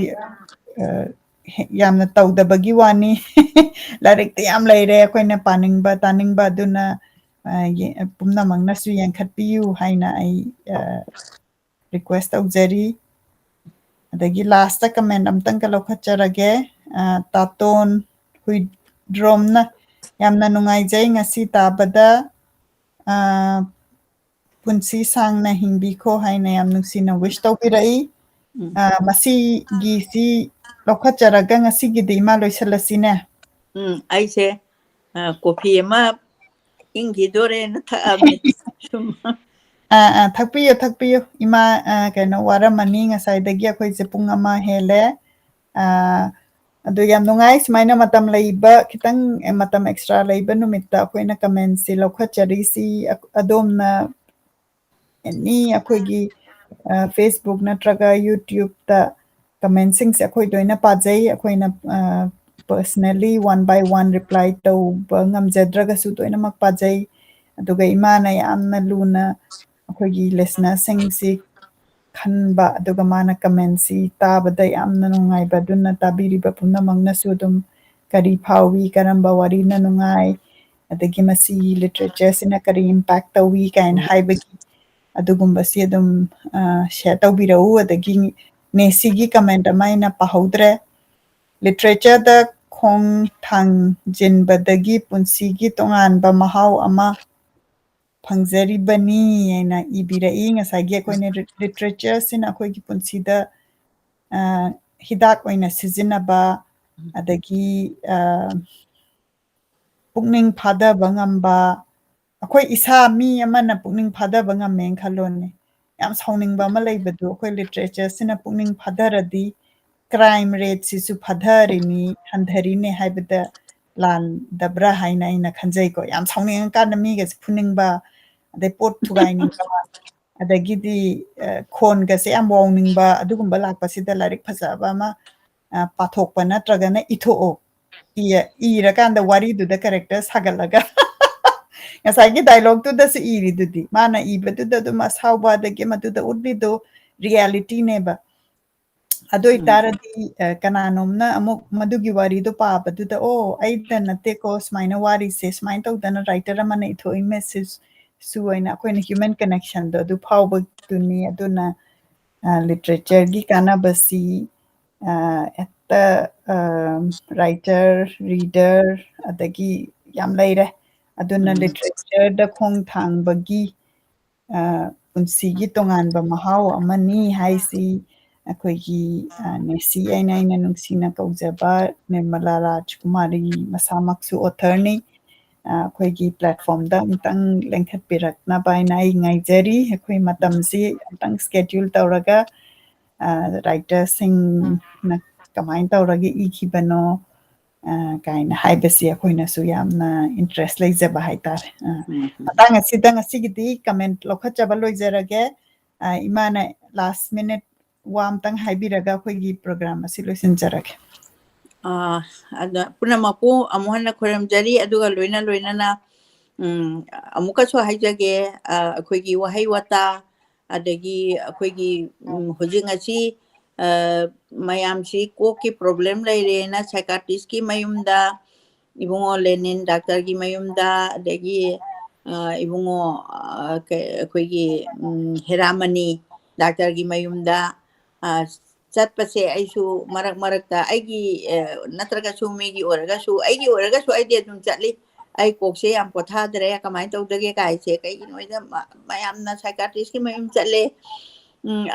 ꯌꯥꯝꯅ ꯇꯧꯗꯕꯒꯤ ꯋꯥꯅꯤ ꯂꯥꯏꯔꯤꯛꯇꯤ ꯌꯥꯝ ꯂꯩꯔꯦ ꯑꯩꯈꯣꯏꯅ ꯄꯥꯅꯤꯡꯕ ꯇꯥꯅꯤꯡꯕ ꯑꯗꯨꯅ ꯄꯨꯝꯅꯃꯛꯅꯁꯨ ꯌꯦꯡꯈꯠꯄꯤꯌꯨ ꯍꯥꯏꯅ ꯑꯩ ꯔꯤꯀ꯭ꯋꯦꯁ ꯇꯧꯖꯔꯤ ꯑꯗꯒꯤ ꯂꯥꯁꯇ ꯀꯃꯦꯟ ꯑꯝꯇꯪꯒ ꯂꯧꯈꯠꯆꯔꯒꯦ ꯇꯥꯇꯣꯟ ꯍꯨꯏꯗ꯭ꯔꯣꯝꯅ ꯌꯥꯝꯅ ꯅꯨꯡꯉꯥꯏꯖꯩ ꯉꯁꯤ ꯇꯥꯕꯗ ꯄꯨꯟꯁꯤ ꯁꯥꯡꯅ ꯍꯤꯡꯕꯤꯈꯣ ꯍꯥꯏꯅ ꯌꯥꯝ ꯅꯨꯡꯁꯤꯅ ꯋꯤꯁ ꯇꯧꯕꯤꯔꯛꯏ ꯃꯁꯤꯒꯤꯁꯤ ꯂꯧꯈꯠꯆꯔꯒ ꯉꯁꯤꯒꯤꯗꯤ ꯏꯃꯥ ꯂꯣꯏꯁꯤꯜꯂꯁꯤꯅꯦ ꯑꯩꯁꯦ ꯀꯣꯐꯤ ꯑꯃ ꯏꯪꯈꯤꯗꯣꯔꯦꯅ ꯊꯛꯑꯕꯅꯤ ꯁꯨꯝ ꯊꯛꯄꯤꯌꯨ ꯊꯛꯄꯤꯌꯨ ꯏꯃꯥ ꯀꯩꯅꯣ ꯋꯥꯔꯝꯃꯅꯤ ꯉꯁꯥꯏꯗꯒꯤ ꯑꯩꯈꯣꯏꯁꯦ ꯄꯨꯡ ꯑꯃ ꯍꯦꯜꯂꯦ ꯑꯗꯨ ꯌꯥꯝ ꯅꯨꯡꯉꯥꯏ ꯁꯨꯃꯥꯏꯅ ꯃꯇꯝ ꯂꯩꯕ ꯈꯤꯇꯪ ꯃꯇꯝ ꯑꯦꯛꯁꯇ꯭ꯔꯥ ꯂꯩꯕ ꯅꯨꯃꯤꯠꯇ ꯑꯩꯈꯣꯏꯅ ꯀꯃꯦꯟꯁꯤ ꯂꯧꯈꯠꯆꯔꯤꯁꯤ ꯑꯗꯣꯝꯅ ꯑꯦꯅꯤ ꯑꯩꯈꯣꯏꯒꯤ ꯐꯦꯁꯕꯨꯛ ꯅꯠꯇ꯭ꯔꯒ ꯌꯨꯇ꯭ꯌꯨꯕꯇ ꯀꯃꯦꯟꯁꯤꯡꯁꯦ ꯑꯩꯈꯣꯏ ꯂꯣꯏꯅ ꯄꯥꯖꯩ ꯑꯩꯈꯣꯏꯅ ꯄꯔꯁꯅꯦꯜꯂꯤ 1 by 1 ꯔꯤꯄ꯭ꯂꯥꯏ ꯇꯧꯕ ꯉꯝꯖꯗ꯭ꯔꯒꯁꯨ ꯂꯣꯏꯅꯃꯛ ꯄꯥꯖꯩ ꯑꯗꯨꯒ ꯏꯃꯥꯅ ꯌꯥꯝꯅ ꯂꯨꯅ ꯑꯩꯈꯣꯏꯒꯤ ꯂꯤꯁꯅꯔꯁꯤꯡꯁꯤ ꯈꯟꯕ ꯑꯗꯨꯒ ꯃꯥꯅ ꯀꯃꯦꯟꯁꯤ ꯇꯥꯕꯗ ꯌꯥꯝꯅ ꯅꯨꯡꯉꯥꯏꯕ ꯑꯗꯨꯅ ꯇꯥꯕꯤꯔꯤꯕ ꯄꯨꯝꯅꯃꯛꯅꯁꯨ ꯑꯗꯨꯝ ꯀꯔꯤ ꯐꯥꯎꯏ ꯀꯔꯝꯕ ꯋꯥꯔꯤꯅ ꯅꯨꯡꯉꯥꯏ ꯑꯗꯒꯤ ꯃꯁꯤ ꯂꯤꯇꯔꯦꯆꯔꯁꯤꯅ ꯀꯔꯤ ꯏꯝꯄꯦꯛ ꯇꯧꯏ ꯀꯥꯏꯅ ꯍꯥꯏꯕꯒꯤ ꯑꯗꯨꯒꯨꯝꯕꯁꯤ ꯑꯗꯨꯝ ꯁꯦꯌꯔ ꯇꯧꯕꯤꯔꯛꯎ ꯑꯗꯒꯤ ꯅꯦꯁꯤꯒꯤ ꯀꯃꯦꯟꯠ ꯑꯃ ꯑꯩꯅ ꯄꯥꯍꯧꯗ꯭ꯔꯦ ꯂꯤꯇꯔꯦꯆꯔꯗ ꯈꯣꯡ ꯊꯥꯡꯖꯤꯟꯕꯗꯒꯤ ꯄꯨꯟꯁꯤꯒꯤ ꯇꯣꯉꯥꯟꯕ ꯃꯍꯥꯎ ꯑꯃ ꯐꯪꯖꯔꯤꯕꯅꯤ ꯍꯥꯏꯅ ꯏꯕꯤꯔꯛꯏ ꯉꯁꯥꯏꯒꯤ ꯑꯩꯈꯣꯏꯅ ꯂꯤꯇꯔꯦꯆꯔꯁꯤꯅ ꯑꯩꯈꯣꯏꯒꯤ ꯄꯨꯟꯁꯤꯗ ꯍꯤꯗꯥꯛ ꯑꯣꯏꯅ ꯁꯤꯖꯤꯟꯅꯕ ꯑꯗꯒꯤ ꯄꯨꯛꯅꯤꯡ ꯐꯥꯗꯕ ꯉꯝꯕ ꯑꯩꯈꯣꯏ ꯏꯁꯥ ꯃꯤ ꯑꯃꯅ ꯄꯨꯛꯅꯤꯡ ꯐꯥꯗꯕ ꯉꯝꯃꯦꯅ ꯈꯜꯂꯣꯅꯦ ꯌꯥꯝ ꯁꯥꯎꯅꯤꯡꯕ ꯑꯃ ꯂꯩꯕꯗꯣ ꯑꯩꯈꯣꯏ ꯂꯤꯇꯔꯦꯆꯔꯁꯤꯅ ꯄꯨꯛꯅꯤꯡ ꯐꯥꯊꯔꯗꯤ ꯀ꯭ꯔꯥꯏꯝ ꯔꯦꯠꯁꯤꯁꯨ ꯐꯥꯊꯔꯤꯅꯤ ꯍꯟꯊꯔꯤꯅꯦ ꯍꯥꯏꯕꯗ ꯂꯥꯟꯗꯕ꯭ꯔꯥ ꯍꯥꯏꯅ ꯑꯩꯅ ꯈꯟꯖꯩꯀꯣ ꯌꯥꯝ ꯁꯥꯎꯅꯤꯡꯉꯀꯥꯟꯗ ꯃꯤꯒꯁꯦ ꯐꯨꯅꯤꯡꯕ ꯑꯗꯩ ꯄꯣꯠ ꯊꯨꯒꯥꯏꯅꯤꯡꯕ ꯑꯗꯒꯤꯗꯤ ꯈꯣꯟꯒꯁꯦ ꯌꯥꯝ ꯋꯥꯎꯅꯤꯡꯕ ꯑꯗꯨꯒꯨꯝꯕ ꯂꯥꯛꯄꯁꯤꯗ ꯂꯥꯏꯔꯤꯛ ꯐꯖꯕ ꯑꯃ ꯄꯥꯊꯣꯛꯄ ꯅꯠꯇ꯭ꯔꯒꯅ ꯏꯊꯣꯛꯑꯣ ꯏꯔꯀꯥꯟꯗ ꯋꯥꯔꯤꯗꯨꯗ ꯀꯦꯔꯦꯛꯇꯔ ꯁꯥꯒꯠꯂꯒ ꯉꯁꯥꯏꯒꯤ ꯗꯥꯏꯂꯣꯛꯇꯨꯗꯁꯨ ꯏꯔꯤꯗꯨꯗꯤ ꯃꯥꯅ ꯏꯕꯗꯨꯗ ꯑꯗꯨꯝ ꯑꯁꯥꯎꯕ ꯑꯗꯒꯤ ꯃꯗꯨꯗ ꯎꯠꯂꯤꯗꯣ ꯔꯤꯌꯦꯂꯤꯇꯤꯅꯦꯕ ꯑꯗꯨ ꯑꯣꯏꯇꯥꯔꯗꯤ ꯀꯅꯥꯅꯣꯝꯅ ꯑꯃꯨꯛ ꯃꯗꯨꯒꯤ ꯋꯥꯔꯤꯗꯣ ꯄꯥꯕꯗꯨꯗ ꯑꯣ ꯑꯩꯇ ꯅꯠꯇꯦꯀꯣ ꯁꯨꯃꯥꯏꯅ ꯋꯥꯔꯤꯁꯦ ꯁꯨꯃꯥꯏꯅ ꯇꯧꯗꯅ ꯔꯥꯏꯇꯔ ꯑꯃꯅ ꯏꯊꯣꯛꯏ ꯃꯦꯁꯦꯖ ꯁꯨ ꯑꯣꯏꯅ ꯑꯩꯈꯣꯏꯅ ꯍ꯭ꯌꯨꯃꯦꯟ ꯀꯅꯦꯛꯁꯟꯗꯣ ꯑꯗꯨ ꯐꯥꯎꯕꯗꯨꯅꯤ ꯑꯗꯨꯅ ꯂꯤꯇꯔꯦꯆꯔꯒꯤ ꯀꯥꯟꯅꯕꯁꯤ ꯍꯦꯛꯇ ꯔꯥꯏꯇꯔ ꯔꯤꯗꯔ ꯑꯗꯒꯤ ꯌꯥꯝ ꯂꯩꯔꯦ ꯑꯗꯨꯅ ꯂꯤꯇꯔꯦꯆꯔꯗ ꯈꯣꯡ ꯊꯥꯡꯕꯒꯤ ꯄꯨꯟꯁꯤꯒꯤ ꯇꯣꯉꯥꯟꯕ ꯃꯍꯥꯎ ꯑꯃꯅꯤ ꯍꯥꯏꯁꯤ ꯑꯩꯈꯣꯏꯒꯤ ꯅꯦꯁꯤ ꯑꯩꯅ ꯅꯨꯡꯁꯤꯅ ꯀꯧꯖꯕ ꯅꯤꯔꯃꯂꯥ ꯔꯥꯖꯀꯨꯃꯥꯔꯤ ꯃꯁꯥꯃꯛꯁꯨ ꯑꯣꯊꯔꯅꯤ ꯑꯩꯈꯣꯏꯒꯤ ꯄ꯭ꯂꯦꯠꯐꯣꯝꯗ ꯑꯃꯨꯛꯇꯪ ꯂꯦꯡꯈꯠꯄꯤꯔꯛꯅꯕ ꯍꯥꯏꯅ ꯑꯩ ꯉꯥꯏꯖꯔꯤ ꯑꯩꯈꯣꯏ ꯃꯇꯝꯁꯤ ꯑꯃꯨꯛꯇꯪ ꯁ꯭ꯀꯦꯗ꯭ꯌꯨꯜ ꯇꯧꯔꯒ ꯔꯥꯏꯇꯔꯁꯤꯡꯅ ꯀꯃꯥꯏꯅ ꯇꯧꯔꯒ ꯏꯈꯤꯕꯅꯣ ꯀꯥꯏꯅ ꯍꯥꯏꯕꯁꯤ ꯑꯩꯈꯣꯏꯅꯁꯨ ꯌꯥꯝꯅ ꯏꯟꯇꯔꯦꯁ ꯂꯩꯖꯕ ꯍꯥꯏꯇꯥꯔꯦ ꯃꯇꯥꯡ ꯑꯁꯤꯗ ꯉꯁꯤꯒꯤꯗꯤ ꯀꯃꯦꯟꯠ ꯂꯧꯈꯠꯆꯕ ꯂꯣꯏꯖꯔꯒꯦ ꯏꯃꯥꯅ ꯂꯥꯁ ꯃꯤꯅꯤꯠ ꯋꯥ ꯑꯝꯇꯪ ꯍꯥꯏꯕꯤꯔꯒ ꯑꯩꯈꯣꯏꯒꯤ ꯄ꯭ꯔꯣꯒ꯭ꯔꯥꯝ ꯑꯁꯤ ꯂꯣꯏꯁꯤꯟꯖꯔꯒꯦ ꯑꯗ ꯄꯨꯝꯅꯃꯛꯄꯨ ꯑꯃꯨꯛ ꯍꯟꯅ ꯈꯣꯏꯔꯝꯖꯔꯤ ꯑꯗꯨꯒ ꯂꯣꯏꯅꯅ ꯑꯃꯨꯛꯀꯁꯨ ꯍꯥꯏꯖꯒꯦ ꯑꯩꯈꯣꯏꯒꯤ ꯋꯥꯍꯩ ꯋꯥꯇꯥ ꯑꯗꯒꯤ ꯑꯩꯈꯣꯏꯒꯤ ꯍꯧꯖꯤꯛ ꯉꯁꯤ ꯃꯌꯥꯝꯁꯤ ꯀꯣꯛꯀꯤ ꯄ꯭ꯔꯣꯕ꯭ꯂꯦꯝ ꯂꯩꯔꯦꯅ ꯁꯥꯏꯀꯥꯇ꯭ꯔꯤꯁꯀꯤ ꯃꯌꯨꯝꯗ ꯏꯕꯨꯡꯉꯣ ꯂꯦꯅꯤꯟ ꯗꯥꯛꯇꯔꯒꯤ ꯃꯌꯨꯝꯗ ꯑꯗꯒꯤ ꯏꯕꯨꯡꯉꯣ ꯑꯩꯈꯣꯏꯒꯤ ꯍꯦꯔꯥꯃꯅꯤ ꯗꯥꯛꯇꯔꯒꯤ ꯃꯌꯨꯝꯗ ꯆꯠꯄꯁꯦ ꯑꯩꯁꯨ ꯃꯔꯛ ꯃꯔꯛꯇ ꯑꯩꯒꯤ ꯅꯠꯇ꯭ꯔꯒꯁꯨ ꯃꯤꯒꯤ ꯑꯣꯏꯔꯒꯁꯨ ꯑꯩꯗꯤ ꯑꯗꯨꯝ ꯆꯠꯂꯤ ꯑꯩ ꯀꯣꯛꯁꯦ ꯌꯥꯝ ꯄꯣꯊꯥꯗ꯭ꯔꯦ ꯀꯃꯥꯏꯅ ꯇꯧꯗꯒꯦ ꯀꯥꯏꯁꯦ ꯀꯩꯒꯤꯅꯣꯗ ꯃꯌꯥꯝꯅ ꯁꯥꯏꯀꯥꯇ꯭ꯔꯤꯁꯀꯤ ꯃꯌꯨꯝ ꯆꯠꯂꯦ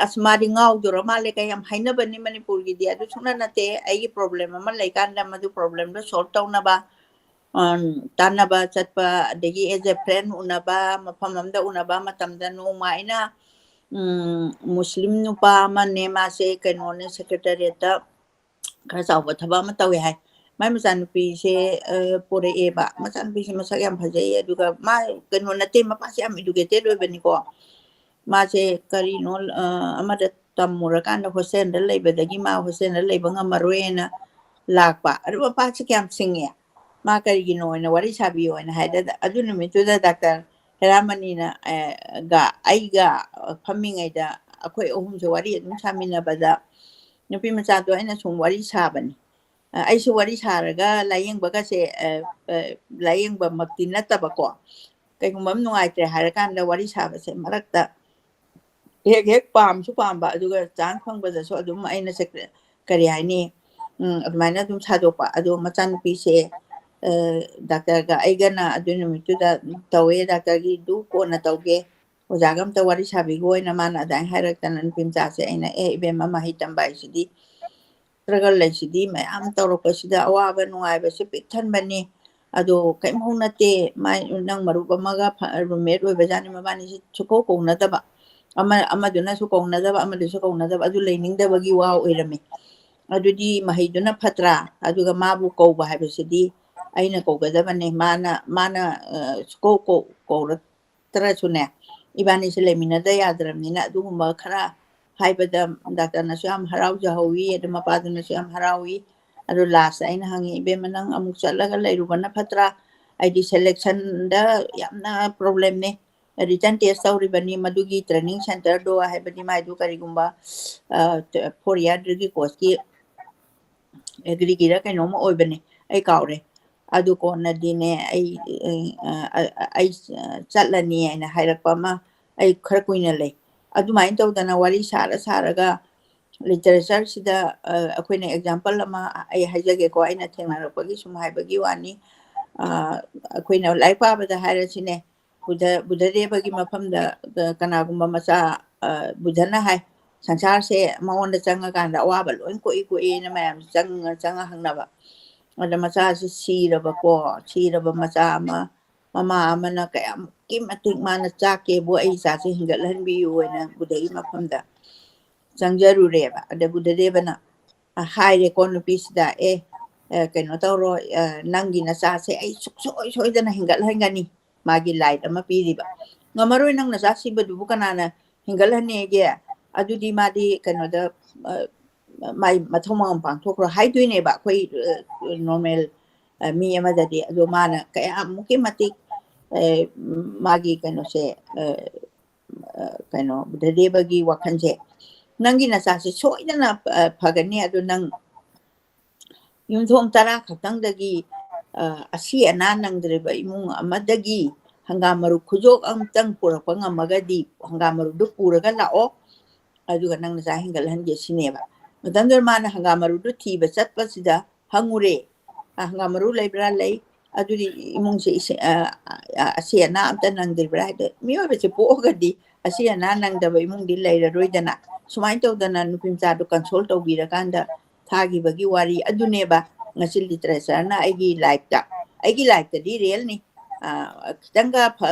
ꯑꯁ ꯃꯥꯗꯤ ꯉꯥꯎꯗꯣꯔ ꯃꯥꯜꯂꯦ ꯀꯩ ꯌꯥꯝ ꯍꯥꯏꯅꯕꯅꯤ ꯃꯅꯤꯄꯨꯔꯒꯤꯗꯤ ꯑꯗꯨ ꯁꯨꯡꯅ ꯅꯠꯇꯦ ꯑꯩꯒꯤ ꯄ꯭ꯔꯣꯕ꯭ꯂꯦꯝ ꯑꯃ ꯂꯩꯀꯥꯟꯗ ꯃꯗꯨ ꯄ꯭ꯔꯣꯕ꯭ꯂꯦꯝꯗꯣ ꯁꯣꯜꯕ ꯇꯧꯅꯕ ꯇꯥꯟꯅꯕ ꯆꯠꯄ ꯑꯗꯒꯤ ꯑꯦꯖ ꯑꯦ ꯐ꯭ꯔꯦꯟ ꯎꯅꯕ ꯃꯐꯝ ꯑꯃꯗ ꯎꯅꯕ ꯃꯇꯝꯗ ꯅꯣꯡꯃ ꯑꯩꯅ ꯃꯨꯁꯂꯤꯝ ꯅꯨꯄꯥ ꯑꯃꯅꯦ ꯃꯥꯁꯦ ꯀꯩꯅꯣꯅꯦ ꯁꯦꯀ꯭ꯔꯦꯇꯔꯤꯌꯦꯠꯇ ꯈꯔ ꯆꯥꯎꯕ ꯊꯕꯛ ꯑꯃ ꯇꯧꯋꯦ ꯍꯥꯏ ꯃꯥꯏ ꯃꯆꯥꯅꯨꯄꯤꯁꯦ ꯄꯣꯔꯛꯑꯦꯕ ꯃꯆꯥꯅꯨꯄꯤꯁꯦ ꯃꯁꯛ ꯌꯥꯝ ꯐꯖꯩ ꯑꯗꯨꯒ ꯃꯥ ꯀꯩꯅꯣ ꯅꯠꯇꯦ ꯃꯄꯥꯁꯦ ꯌꯥꯝ ꯏꯗꯨꯀꯦꯇꯦꯠ ꯑꯣꯏꯕꯅꯤꯀꯣ ꯃꯥꯁꯦ ꯀꯔꯤꯅꯣ ꯑꯃꯗ ꯇꯝꯃꯨꯔꯀꯥꯟꯗ ꯍꯣꯁꯇꯦꯜꯗ ꯂꯩꯕꯗꯒꯤ ꯃꯥ ꯍꯣꯁꯇꯦꯜꯗ ꯂꯩꯕ ꯉꯝꯃꯔꯣꯏꯅ ꯂꯥꯛꯄ ꯑꯗꯨ ꯃꯄꯥꯁꯦ ꯀꯌꯥꯝ ꯁꯤꯡꯉꯦ ꯃꯥ ꯀꯔꯤꯒꯤꯅꯣ ꯑꯣꯏꯅ ꯋꯥꯔꯤ ꯁꯥꯕꯤꯌꯣꯅ ꯍꯥꯏꯗ ꯑꯗꯨ ꯅꯨꯃꯤꯠꯇꯨꯗ ꯗꯥꯛꯇꯔ ꯍꯦꯔꯥꯃꯅꯤꯅ ꯑꯩꯒ ꯐꯝꯃꯤꯉꯩꯗ ꯑꯩꯈꯣꯏ ꯑꯍꯨꯝꯁꯦ ꯋꯥꯔꯤ ꯑꯗꯨꯝ ꯁꯥꯃꯤꯟꯅꯕꯗ ꯅꯨꯄꯤ ꯃꯆꯥꯗꯣ ꯑꯩꯅ ꯁꯨꯝ ꯋꯥꯔꯤ ꯁꯥꯕꯅꯤ ꯑꯩꯁꯨ ꯋꯥꯔꯤ ꯁꯥꯔꯒ ꯂꯥꯏꯌꯦꯡꯕꯒꯁꯦ ꯂꯥꯏꯌꯦꯡꯕꯃꯛꯇꯤ ꯅꯠꯇꯕꯀꯣ ꯀꯩꯒꯨꯝꯕ ꯑꯃ ꯅꯨꯡꯉꯥꯏꯇ꯭ꯔꯦ ꯍꯥꯏꯔꯀꯥꯟꯗ ꯋꯥꯔꯤ ꯁꯥꯕꯁꯦ ꯃꯔꯛꯇ ꯍꯦꯛ ꯄꯥꯝꯁꯨ ꯄꯥꯝꯕ ꯑꯗꯨꯒ ꯆꯥꯟꯁ ꯐꯪꯕꯗꯁꯨ ꯑꯗꯨꯝ ꯑꯩꯅ ꯀꯔꯤ ꯍꯥꯏꯅꯤ ꯑꯗꯨꯃꯥꯏꯅ ꯑꯗꯨꯝ ꯁꯥꯗꯣꯛꯄ ꯑꯗꯣ ꯃꯆꯥꯅꯨꯄꯤꯁꯦ ꯗꯥꯛꯇꯔꯒ ꯑꯩꯒꯅ ꯑꯗꯨ ꯅꯨꯃꯤꯠꯇꯨꯗ ꯇꯧꯋꯦ ꯗꯥꯛꯇꯔꯒꯤꯗꯨ ꯀꯣꯟꯅ ꯇꯧꯒꯦ ꯑꯣꯖꯥꯒ ꯑꯝꯇ ꯋꯥꯔꯤ ꯁꯥꯕꯤꯈꯣꯅ ꯃꯥꯅ ꯑꯗꯨꯃꯥꯏꯅ ꯍꯥꯏꯔꯛꯇꯅ ꯅꯨꯄꯤ ꯃꯆꯥꯁꯦ ꯑꯩꯅ ꯏꯕꯦꯝꯃ ꯃꯍꯩ ꯇꯝꯕ ꯍꯥꯏꯁꯤꯗꯤ ꯏꯁꯇ꯭ꯔꯒꯜ ꯂꯩꯁꯤꯗꯤ ꯃꯌꯥꯝ ꯇꯧꯔꯛꯄꯁꯤꯗ ꯑꯋꯥꯕ ꯅꯨꯡꯉꯥꯏꯕꯁꯤ ꯄꯤꯛ ꯊꯟꯕꯅꯤ ꯑꯗꯣ ꯀꯔꯤꯝꯐꯥꯎ ꯅꯠꯇꯦ ꯅꯪ ꯃꯔꯨꯞ ꯑꯃꯒ ꯔꯨꯝꯃꯦꯠ ꯑꯣꯏꯕꯖꯥꯠꯅꯤ ꯃꯕꯥꯅꯤꯁꯤ ꯁꯨꯀꯧ ꯀꯧꯅꯗꯕ ꯑꯃꯗꯨꯅꯁꯨ ꯀꯧꯅꯗꯕ ꯑꯃꯗꯨꯁꯨ ꯀꯧꯅꯗꯕ ꯑꯗꯨ ꯂꯩꯅꯤꯡꯗꯕꯒꯤ ꯋꯥ ꯑꯣꯏꯔꯝꯃꯤ ꯑꯗꯨꯗꯤ ꯃꯍꯩꯗꯨꯅ ꯐꯠꯇ꯭ꯔꯥ ꯑꯗꯨꯒ ꯃꯥꯕꯨ ꯀꯧꯕ ꯍꯥꯏꯕꯁꯤꯗꯤ ꯑꯩꯅ ꯀꯧꯒꯗꯕꯅꯦ ꯃꯥꯅ ꯀꯧꯔꯛꯇ꯭ꯔꯁꯨꯅꯦ ꯏꯕꯥꯅꯤꯁꯦ ꯂꯩꯃꯤꯟꯅꯗ ꯌꯥꯗ꯭ꯔꯕꯅꯤꯅ ꯑꯗꯨꯒꯨꯝꯕ ꯈꯔ ꯍꯥꯏꯕꯗ ꯗꯥꯛꯇꯔꯅꯁꯨ ꯌꯥꯝ ꯍꯔꯥꯎꯖꯍꯧꯋꯤ ꯑꯗꯨ ꯃꯄꯥꯗꯨꯅꯁꯨ ꯌꯥꯝ ꯍꯔꯥꯎꯋꯤ ꯑꯗꯨ ꯂꯥꯁꯇ ꯑꯩꯅ ꯍꯪꯉꯤ ꯏꯕꯦꯝꯃ ꯅꯪ ꯑꯃꯨꯛ ꯆꯠꯂꯒ ꯂꯩꯔꯨꯕꯅ ꯐꯠꯇ꯭ꯔꯥ ꯑꯩꯗꯤ ꯁꯦꯂꯦꯛꯁꯟꯗ ꯌꯥꯝꯅ ꯄ꯭ꯔꯣꯕ꯭ꯂꯦꯝꯅꯦ ꯔꯤꯇꯟ ꯇꯦꯁ ꯇꯧꯔꯤꯕꯅꯤ ꯃꯗꯨꯒꯤ ꯇ꯭ꯔꯦꯅꯤꯡ ꯁꯦꯟꯇꯔꯗꯣ ꯍꯥꯏꯕꯗꯤ ꯃꯥꯏꯗꯨ ꯀꯔꯤꯒꯨꯝꯕ 4 ꯏꯌꯥꯔ ꯗꯤꯒ꯭ꯔꯤ ꯀꯣꯔꯁꯀꯤ ꯑꯦꯒ꯭ꯔꯤꯒꯤꯔ ꯀꯩꯅꯣꯝꯃ ꯑꯣꯏꯕꯅꯦ ꯑꯩ ꯀꯥꯎꯔꯦ ꯑꯗꯨ ꯀꯣꯟꯅꯗꯤꯅꯦ ꯑꯩ ꯆꯠꯂꯅꯤ ꯍꯥꯏꯅ ꯍꯥꯏꯔꯛꯄ ꯑꯃ ꯑꯩ ꯈꯔ ꯀꯨꯏꯅ ꯂꯩ ꯑꯗꯨꯃꯥꯏꯅ ꯇꯧꯗꯅ ꯋꯥꯔꯤ ꯁꯥꯔꯒ ꯂꯤꯇꯔꯦꯆꯔꯁꯤꯗ ꯑꯩꯈꯣꯏꯅ ꯑꯦꯛꯖꯥꯝꯄꯜ ꯑꯃ ꯑꯩ ꯍꯥꯏꯖꯒꯦꯀꯣ ꯑꯩꯅ ꯊꯦꯡꯅꯔꯛꯄꯒꯤ ꯁꯨꯝ ꯍꯥꯏꯕꯒꯤ ꯋꯥꯅꯤ ꯑꯩꯈꯣꯏꯅ ꯂꯥꯏꯔꯤꯛ ꯄꯥꯕꯗ ꯍꯥꯏꯔꯁꯤꯅꯦ ꯕꯨꯙꯗꯦꯕꯒꯤ ꯃꯐꯝꯗ ꯀꯅꯥꯒꯨꯝꯕ ꯃꯆꯥ ꯕꯨꯙꯅ ꯍꯥꯏ ꯁꯪꯁꯥꯔꯁꯦ ꯃꯉꯣꯟꯗ ꯆꯪꯉꯀꯥꯟꯗ ꯑꯋꯥꯕ ꯂꯣꯏ ꯀꯣꯛꯏꯅ ꯃꯌꯥꯝ ꯆꯪꯉ ꯍꯪꯅꯕ ꯑꯗ ꯃꯆꯥꯁꯤ ꯁꯤꯔꯕ ꯃꯆꯥ ꯑꯃ ꯃꯃꯥ ꯑꯃꯅ ꯀꯌꯥꯃꯨꯛꯀꯤ ꯃꯇꯤꯛ ꯃꯥꯅ ꯆꯥꯛꯀꯦꯕꯨ ꯑꯩ ꯏꯆꯥꯁꯦ ꯍꯤꯡꯒꯠꯍꯟꯕꯤꯌꯨꯅ ꯕꯨꯙꯒꯤ ꯃꯐꯝꯗ ꯆꯪꯖꯔꯨꯔꯦꯕ ꯑꯗ ꯕꯨꯙꯗꯦꯕꯅ ꯍꯥꯏꯔꯦꯀꯣ ꯅꯨꯄꯤꯁꯤꯗ ꯀꯩꯅꯣ ꯇꯧꯔꯣ ꯅꯪꯒꯤ ꯅꯆꯥꯁꯦ ꯑꯩ ꯁꯨꯡꯁꯣꯏ ꯁꯣꯏꯗꯅ ꯍꯤꯡꯒꯠꯍꯟꯒꯅꯤ ꯃꯥꯒꯤ ꯂꯥꯏꯠ ꯑꯃ ꯄꯤꯔꯤꯕ ꯉꯝꯃꯔꯣꯏ ꯅꯪ ꯅꯆꯥ ꯁꯤꯕꯗꯨꯕꯨ ꯀꯅꯥꯅ ꯍꯤꯡꯒꯠꯍꯟꯅꯦꯒꯦ ꯑꯗꯨꯗꯤ ꯃꯥꯗꯤ ꯀꯩꯅꯣꯗ ꯃꯥꯏ ꯃꯊꯧ ꯃꯉꯝ ꯄꯥꯡꯊꯣꯛꯈ꯭ꯔꯣ ꯍꯥꯏꯗꯣꯏꯅꯦꯕ ꯑꯩꯈꯣꯏ ꯅꯣꯔꯃꯦꯜ ꯃꯤ ꯑꯃꯗꯗꯤ ꯑꯗꯣ ꯃꯥꯅ ꯀꯌꯥꯃꯨꯛꯀꯤ ꯃꯇꯤꯛ ꯃꯥꯒꯤ ꯀꯩꯅꯣꯁꯦ ꯀꯩꯅꯣ ꯕꯨꯙꯗꯦꯕꯒꯤ ꯋꯥꯈꯜꯁꯦ ꯅꯪꯒꯤ ꯅꯆꯥꯁꯦ ꯁꯣꯏꯗꯅ ꯐꯒꯅꯤ ꯑꯗꯨ ꯅꯪ ꯌꯨꯝꯊꯣꯡ 10 ꯈꯛꯇꯪꯗꯒꯤ ꯑꯁꯤ ꯑꯅꯥ ꯅꯪꯗ꯭ꯔꯤꯕ ꯏꯃꯨꯡ ꯑꯃꯗꯒꯤ ꯍꯪꯒꯥꯝ ꯃꯔꯨ ꯈꯨꯖꯣꯛ ꯑꯃꯇꯪ ꯄꯨꯔꯛꯄ ꯉꯝꯃꯒꯗꯤ ꯍꯪꯒꯥꯝ ꯃꯔꯨꯗꯨ ꯄꯨꯔꯒ ꯂꯥꯛꯑꯣ ꯑꯗꯨꯒ ꯅꯪ ꯅꯆꯥ ꯍꯤꯡꯒꯠꯍꯟꯒꯦ ꯁꯤꯅꯦꯕ ꯃꯇꯝꯗꯨꯗ ꯃꯥꯅ ꯍꯪꯒꯥꯝ ꯃꯔꯨꯗꯨ ꯊꯤꯕ ꯆꯠꯄꯁꯤꯗ ꯍꯪꯉꯨꯔꯦ ꯍꯪꯒꯥꯝ ꯃꯔꯨ ꯂꯩꯕ꯭ꯔꯥ ꯂꯩ ꯑꯗꯨꯗꯤ ꯏꯃꯨꯡꯁꯦ ꯑꯁꯤ ꯑꯅꯥ ꯑꯝꯇ ꯅꯪꯗ꯭ꯔꯤꯕ꯭ꯔꯥ ꯍꯥꯏꯗꯤ ꯃꯤꯑꯣꯏꯕꯁꯦ ꯄꯣꯛꯑꯒꯗꯤ ꯑꯁꯤ ꯑꯅꯥ ꯅꯪꯗꯕ ꯏꯃꯨꯡꯗꯤ ꯂꯩꯔꯔꯣꯏꯗꯅ ꯁꯨꯃꯥꯏꯅ ꯇꯧꯗꯅ ꯅꯨꯄꯤ ꯃꯆꯥꯗꯣ ꯀꯟꯁꯣꯜ ꯇꯧꯕꯤꯔꯀꯥꯟꯗ ꯊꯥꯈꯤꯕꯒꯤ ꯋꯥꯔꯤ ꯑꯗꯨꯅꯦꯕ ꯉꯁꯤ ꯂꯤꯇꯔꯦꯆꯔꯅ ꯑꯩꯒꯤ ꯂꯥꯏꯐꯇꯗꯤ ꯔꯤꯌꯦꯜꯅꯤ ꯈꯤꯇꯪꯒ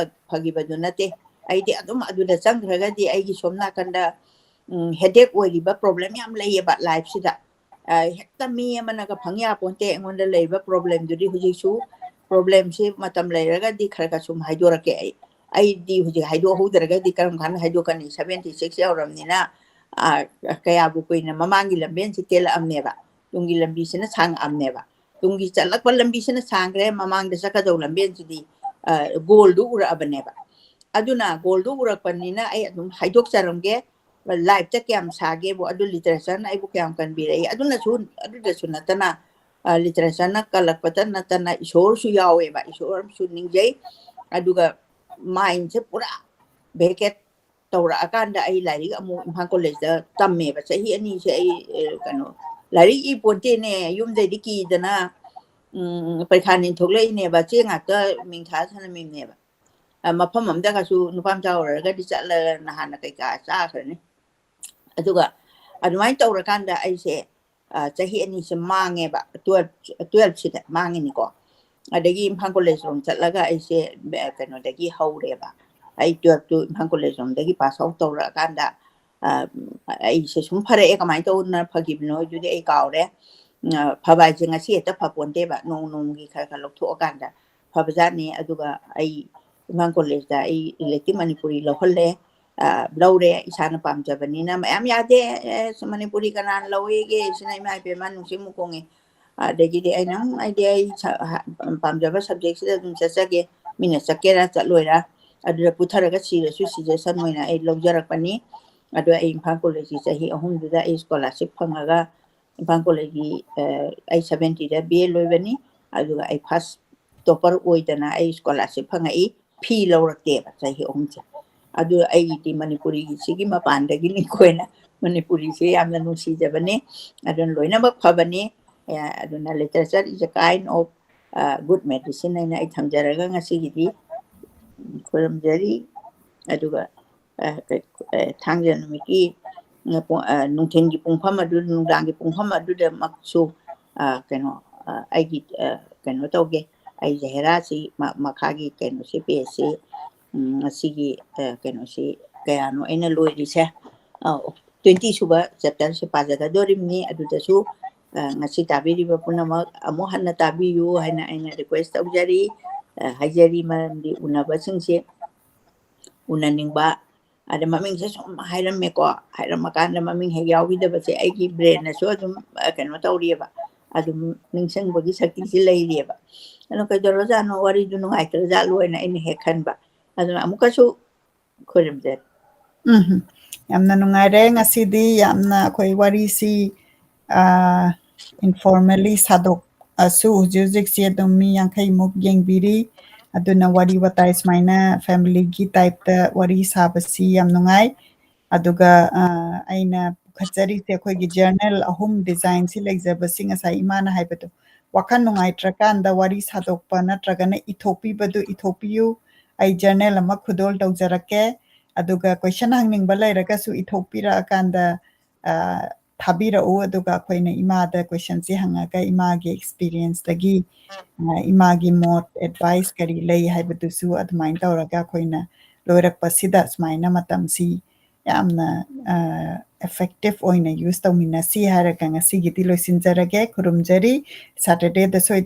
ꯐꯈꯤꯕꯗꯨ ꯅꯠꯇꯦ ꯑꯩꯗꯤ ꯑꯗꯨꯝ ꯑꯗꯨꯗ ꯆꯪꯈ꯭ꯔꯒꯗꯤ ꯑꯩꯒꯤ ꯁꯣꯝ ꯅꯥꯀꯟꯗ ꯍꯦꯗꯦꯛ ꯑꯣꯏꯔꯤꯕ ꯄ꯭ꯔꯣꯕ꯭ꯂꯦꯝ ꯌꯥꯝ ꯂꯩꯌꯦꯕ ꯂꯥꯏꯐꯁꯤꯗ ꯍꯦꯛꯇ ꯃꯤ ꯑꯃꯅꯒ ꯐꯪ ꯌꯥꯄꯣꯟꯇꯦ ꯑꯩꯉꯣꯟꯗ ꯂꯩꯔꯤꯕ ꯄ꯭ꯔꯣꯕ꯭ꯂꯦꯝꯗꯨꯗꯤ ꯍꯧꯖꯤꯛꯁꯨ ꯄ꯭ꯔꯣꯕ꯭ꯂꯦꯝꯁꯤ ꯃꯇꯝ ꯂꯩꯔꯒꯗꯤ ꯈꯔ ꯁꯨꯝ ꯍꯥꯏꯗꯣꯔꯛꯀꯦ ꯑꯩꯗꯤ ꯍꯧꯖꯤꯛ ꯍꯥꯏꯗꯣꯛꯍꯧꯗ꯭ꯔꯒꯗꯤ ꯀꯔꯝ ꯀꯥꯟꯗ ꯍꯥꯏꯗꯣꯛꯀꯅꯤ 76 ꯌꯧꯔꯕꯅꯤꯅ ꯀꯌꯥꯕꯨ ꯀꯨꯏꯅ ꯃꯃꯥꯡꯒꯤ ꯂꯝꯕꯦꯟꯁꯤ ꯇꯦꯜꯂꯛꯑꯝꯅꯦꯕ ꯇꯨꯡꯒꯤ ꯂꯝꯕꯤꯁꯤꯅ ꯁꯥꯡꯉꯛꯑꯝꯅꯦꯕ ꯇꯨꯡꯒꯤ ꯆꯠꯂꯛꯄ ꯂꯝꯕꯤꯁꯤꯅ ꯁꯥꯡꯈ꯭ꯔꯦ ꯃꯃꯥꯡꯗ ꯆꯠꯀꯗꯧ ꯂꯝꯕꯦꯟꯁꯤꯗꯤ ꯒꯣꯜꯗꯨ ꯎꯔꯛꯑꯕꯅꯦꯕ ꯑꯗꯨꯅ ꯒꯣꯜꯗꯨ ꯎꯔꯛꯄꯅꯤꯅ ꯑꯩ ꯑꯗꯨꯝ ꯍꯥꯏꯗꯣꯛꯆꯔꯝꯒꯦ ꯂꯥꯏꯐꯇ ꯀꯌꯥꯝ ꯁꯥꯒꯦꯕꯨ ꯑꯗꯨ ꯂꯤꯇꯔꯦꯆꯔꯅ ꯑꯩꯕꯨ ꯀꯌꯥꯝ ꯀꯟꯕꯤꯔꯛꯏ ꯑꯗꯨꯗꯁꯨ ꯅꯠꯇꯅ ꯂꯤꯇꯔꯦꯆꯔꯅ ꯀꯜꯂꯛꯄꯇ ꯅꯠꯇꯅ ꯏꯁꯣꯔꯁꯨ ꯌꯥꯎꯋꯦꯕ ꯏꯁꯣꯔꯁꯨ ꯅꯤꯡꯖꯩ ꯑꯗꯨꯒ ꯃꯥꯏꯟꯁꯦ ꯄꯨꯔꯥ ꯚꯦꯀꯦꯠ ꯇꯧꯔꯛꯑꯀꯥꯟꯗ ꯑꯩ ꯂꯥꯏꯔꯤꯛ ꯑꯃꯨꯛ ꯏꯝꯐꯥꯜ ꯀꯣꯂꯦꯖꯇ ꯇꯝꯃꯦꯕ ꯆꯍꯤ ꯑꯅꯤꯁꯦ ꯑꯩ ꯀꯩꯅꯣ ꯂꯥꯏꯔꯤꯛ ꯏ ꯄꯣꯟꯇꯦꯅꯦ ꯌꯨꯝꯗꯩꯗꯤ ꯀꯤꯗꯅ ꯄꯔꯤꯈꯥ ꯊꯣꯛꯂꯛꯏꯅꯦꯕ ꯆꯦ ꯉꯥꯛꯇ ꯃꯤꯡ ꯊꯥ ꯊꯅꯝꯃꯤꯅꯦꯕ ꯃꯐꯝ ꯑꯃꯗꯒꯁꯨ ꯅꯨꯄꯥ ꯃꯆꯥ ꯑꯣꯏꯔꯒꯗꯤ ꯆꯠꯂꯒ ꯅꯍꯥꯟꯅ ꯀꯩꯀꯥ ꯆꯥꯈ꯭ꯔꯅꯤ ꯑꯗꯨꯒ ꯑꯗꯨꯃꯥꯏꯅ ꯇꯧꯔꯀꯥꯟꯗ ꯑꯩꯁꯦ ꯆꯍꯤ ꯑꯅꯤꯁꯦ ꯃꯥꯡꯉꯦꯕ 12ꯁꯤꯗ ꯃꯥꯡꯉꯤꯅꯤꯀꯣ ꯑꯗꯒꯤ ꯏꯝꯐꯥꯜ ꯀꯣꯂꯦꯖ ꯔꯣꯝ ꯆꯠꯂꯒ ꯑꯩꯁꯦ ꯀꯩꯅꯣꯗꯒꯤ ꯍꯧꯔꯦꯕ ꯑꯩ 12ꯇꯨ ꯏꯝꯐꯥꯜ ꯀꯣꯂꯦꯖ ꯔꯣꯝꯗꯒꯤ ꯄꯥꯁ ꯑꯥꯎꯠ ꯇꯧꯔꯛꯑꯀꯥꯟꯗ ꯑꯩꯁꯦ ꯁꯨꯝ ꯐꯔꯛꯑꯦ ꯀꯃꯥꯏꯅ ꯇꯧꯗꯅ ꯐꯈꯤꯕꯅꯣ ꯑꯗꯨꯗꯤ ꯑꯩ ꯀꯥꯎꯔꯦ ꯐꯕ ꯍꯥꯏꯁꯦ ꯉꯁꯤ ꯍꯦꯛꯇ ꯐꯄꯣꯟꯇꯦꯕ ꯅꯣꯡꯃꯒꯤ ꯈꯔ ꯂꯧꯊꯣꯛꯑꯀꯥꯟꯗ ꯐꯕꯖꯥꯠꯅꯤ ꯑꯗꯨꯒ ꯑꯩ ꯏꯝꯐꯥꯜ ꯀꯣꯂꯦꯖꯇ ꯑꯩ ꯏꯂꯦꯛꯇꯤቭ ꯃꯅꯤꯄꯨꯔꯤ ꯂꯧꯍꯜꯂꯦ ꯂꯧꯔꯦ ꯏꯁꯥꯅ ꯄꯥꯝꯖꯕꯅꯤꯅ ꯃꯌꯥꯝ ꯌꯥꯗꯦ ꯃꯅꯤꯄꯨꯔꯤ ꯀꯅꯥꯅ ꯂꯧꯋꯦꯒꯦ ꯁꯤꯅ ꯏꯃꯥ ꯏꯕꯦꯝꯃ ꯅꯨꯡꯁꯤ ꯃꯨꯀꯣꯡꯉꯦ ꯑꯗꯒꯤꯗꯤ ꯑꯩꯅ ꯑꯩ ꯄꯥꯝꯖꯕ ꯁꯕꯖꯦꯛꯁꯤꯗ ꯑꯗꯨꯝ ꯆꯠꯆꯒꯦ ꯃꯤꯅ ꯆꯠꯀꯦꯔꯥ ꯆꯠꯂꯣꯏꯔꯥ ꯑꯗꯨꯗ ꯄꯨꯊꯔꯒ ꯁꯤꯔꯁꯨ ꯁꯤꯖꯁꯟ ꯑꯣꯏꯅ ꯑꯩ ꯂꯧꯖꯔꯛꯄꯅꯤ ꯑꯗꯣ ꯑꯩ ꯏꯝꯐꯥꯜ ꯀꯣꯂꯦꯖꯀꯤ ꯆꯍꯤ 3ꯗꯨꯗ ꯑꯩ ꯁ꯭ꯀꯣꯂꯔꯁꯤꯞ ꯐꯪꯉꯒ ꯏꯝꯐꯥꯜ ꯀꯣꯂꯦꯖꯀꯤ ꯑꯩ 70ꯗ BA ꯂꯣꯏꯕꯅꯤ ꯑꯗꯨꯒ ꯑꯩ ꯐꯥꯔꯁ ꯇꯣꯄꯔ ꯑꯣꯏꯗꯅ ꯑꯩ ꯁ꯭ꯀꯣꯂꯔꯁꯤꯞ ꯐꯪꯉꯛꯏ ꯐꯤ ꯂꯧꯔꯛꯇꯦꯕ ꯆꯍꯤ 3ꯁꯦ ꯑꯗꯨ ꯑꯩꯒꯤꯗꯤ ꯃꯅꯤꯄꯨꯔꯤꯁꯤꯒꯤ ꯃꯄꯥꯟꯗꯒꯤꯅꯤ ꯑꯩꯈꯣꯏꯅ ꯃꯅꯤꯄꯨꯔꯤꯁꯦ ꯌꯥꯝꯅ ꯅꯨꯡꯁꯤꯖꯕꯅꯤ ꯑꯗꯨꯅ ꯂꯣꯏꯅꯃꯛ ꯐꯕꯅꯤ ꯑꯗꯨꯅ ꯂꯤꯇꯔꯦꯆꯔ ꯏꯁ ꯑ ꯀꯥꯏꯟ ꯑꯣꯐ ꯒꯨꯗ ꯃꯦꯗꯤꯁꯤꯟ ꯍꯥꯏꯅ ꯑꯩ ꯊꯝꯖꯔꯒ ꯉꯁꯤꯒꯤꯗꯤ ꯈꯨꯔꯨꯝꯖꯔꯤ ꯑꯗꯨꯒ ꯊꯥꯡꯖ ꯅꯨꯃꯤꯠꯀꯤ ꯅꯨꯡꯊꯤꯟꯒꯤ ꯄꯨꯡꯐꯝ ꯑꯗꯨ ꯅꯨꯡꯗꯥꯡꯒꯤ ꯄꯨꯡꯐꯝ ꯑꯗꯨꯗꯃꯛꯁꯨ ꯀꯩꯅꯣ ꯑꯩꯒꯤ ꯀꯩꯅꯣ ꯇꯧꯒꯦ ꯑꯩ ꯖꯍꯦꯔꯥꯁꯤ ꯃꯈꯥꯒꯤ ꯀꯩꯅꯣꯁꯤ ꯄꯦꯖꯁꯤ ꯉꯁꯤꯒꯤ ꯀꯩꯅꯣꯁꯤ ꯀꯌꯥꯅꯣ ꯑꯩꯅ ꯂꯣꯏꯔꯤꯁꯦ 20 ꯁꯨꯕ ꯆꯦꯞꯇꯔꯁꯦ ꯄꯥꯖꯒꯗꯣꯔꯤꯕꯅꯤ ꯑꯗꯨꯗꯁꯨ ngasi tabiriba punamak amu hanna tabiyu haina aina request tawjari hajari marandi unabasingse unaningba ada maming se som hairam ko hairam kan maming he yawidabase aigi brain na so adum kano tawriba adum ningsang bagi sakti si leiriba ano kay doroja no wari dunu ai traja loina ini he khanba adum amukasu khorimje yamna nungaire ngasidi yamna khoi warisi informally sadok asu hujik si adum mi yankhai muk yengbiri aduna wari watai smaina family gi type ta wari sabasi yam nungai aduga aina khachari se khoi gi journal ahum design si legjabasi ngasai imana haibatu wakhan nungai trakanda wari sadokpa natragana ithopi badu ithopiyu ai journal ama khudol tawjarake aduga question hangning balairaga su ithopira akanda thabirau aduga khoina imada question si hangaga imagi experience tagi imagi mot advice kari lei haibatu su admain tawraga khoina loirakpa sida smaina matam si yamna effective oina use tawmina si haraga ngasi gidi loisinjarage khurumjari Saturday da soida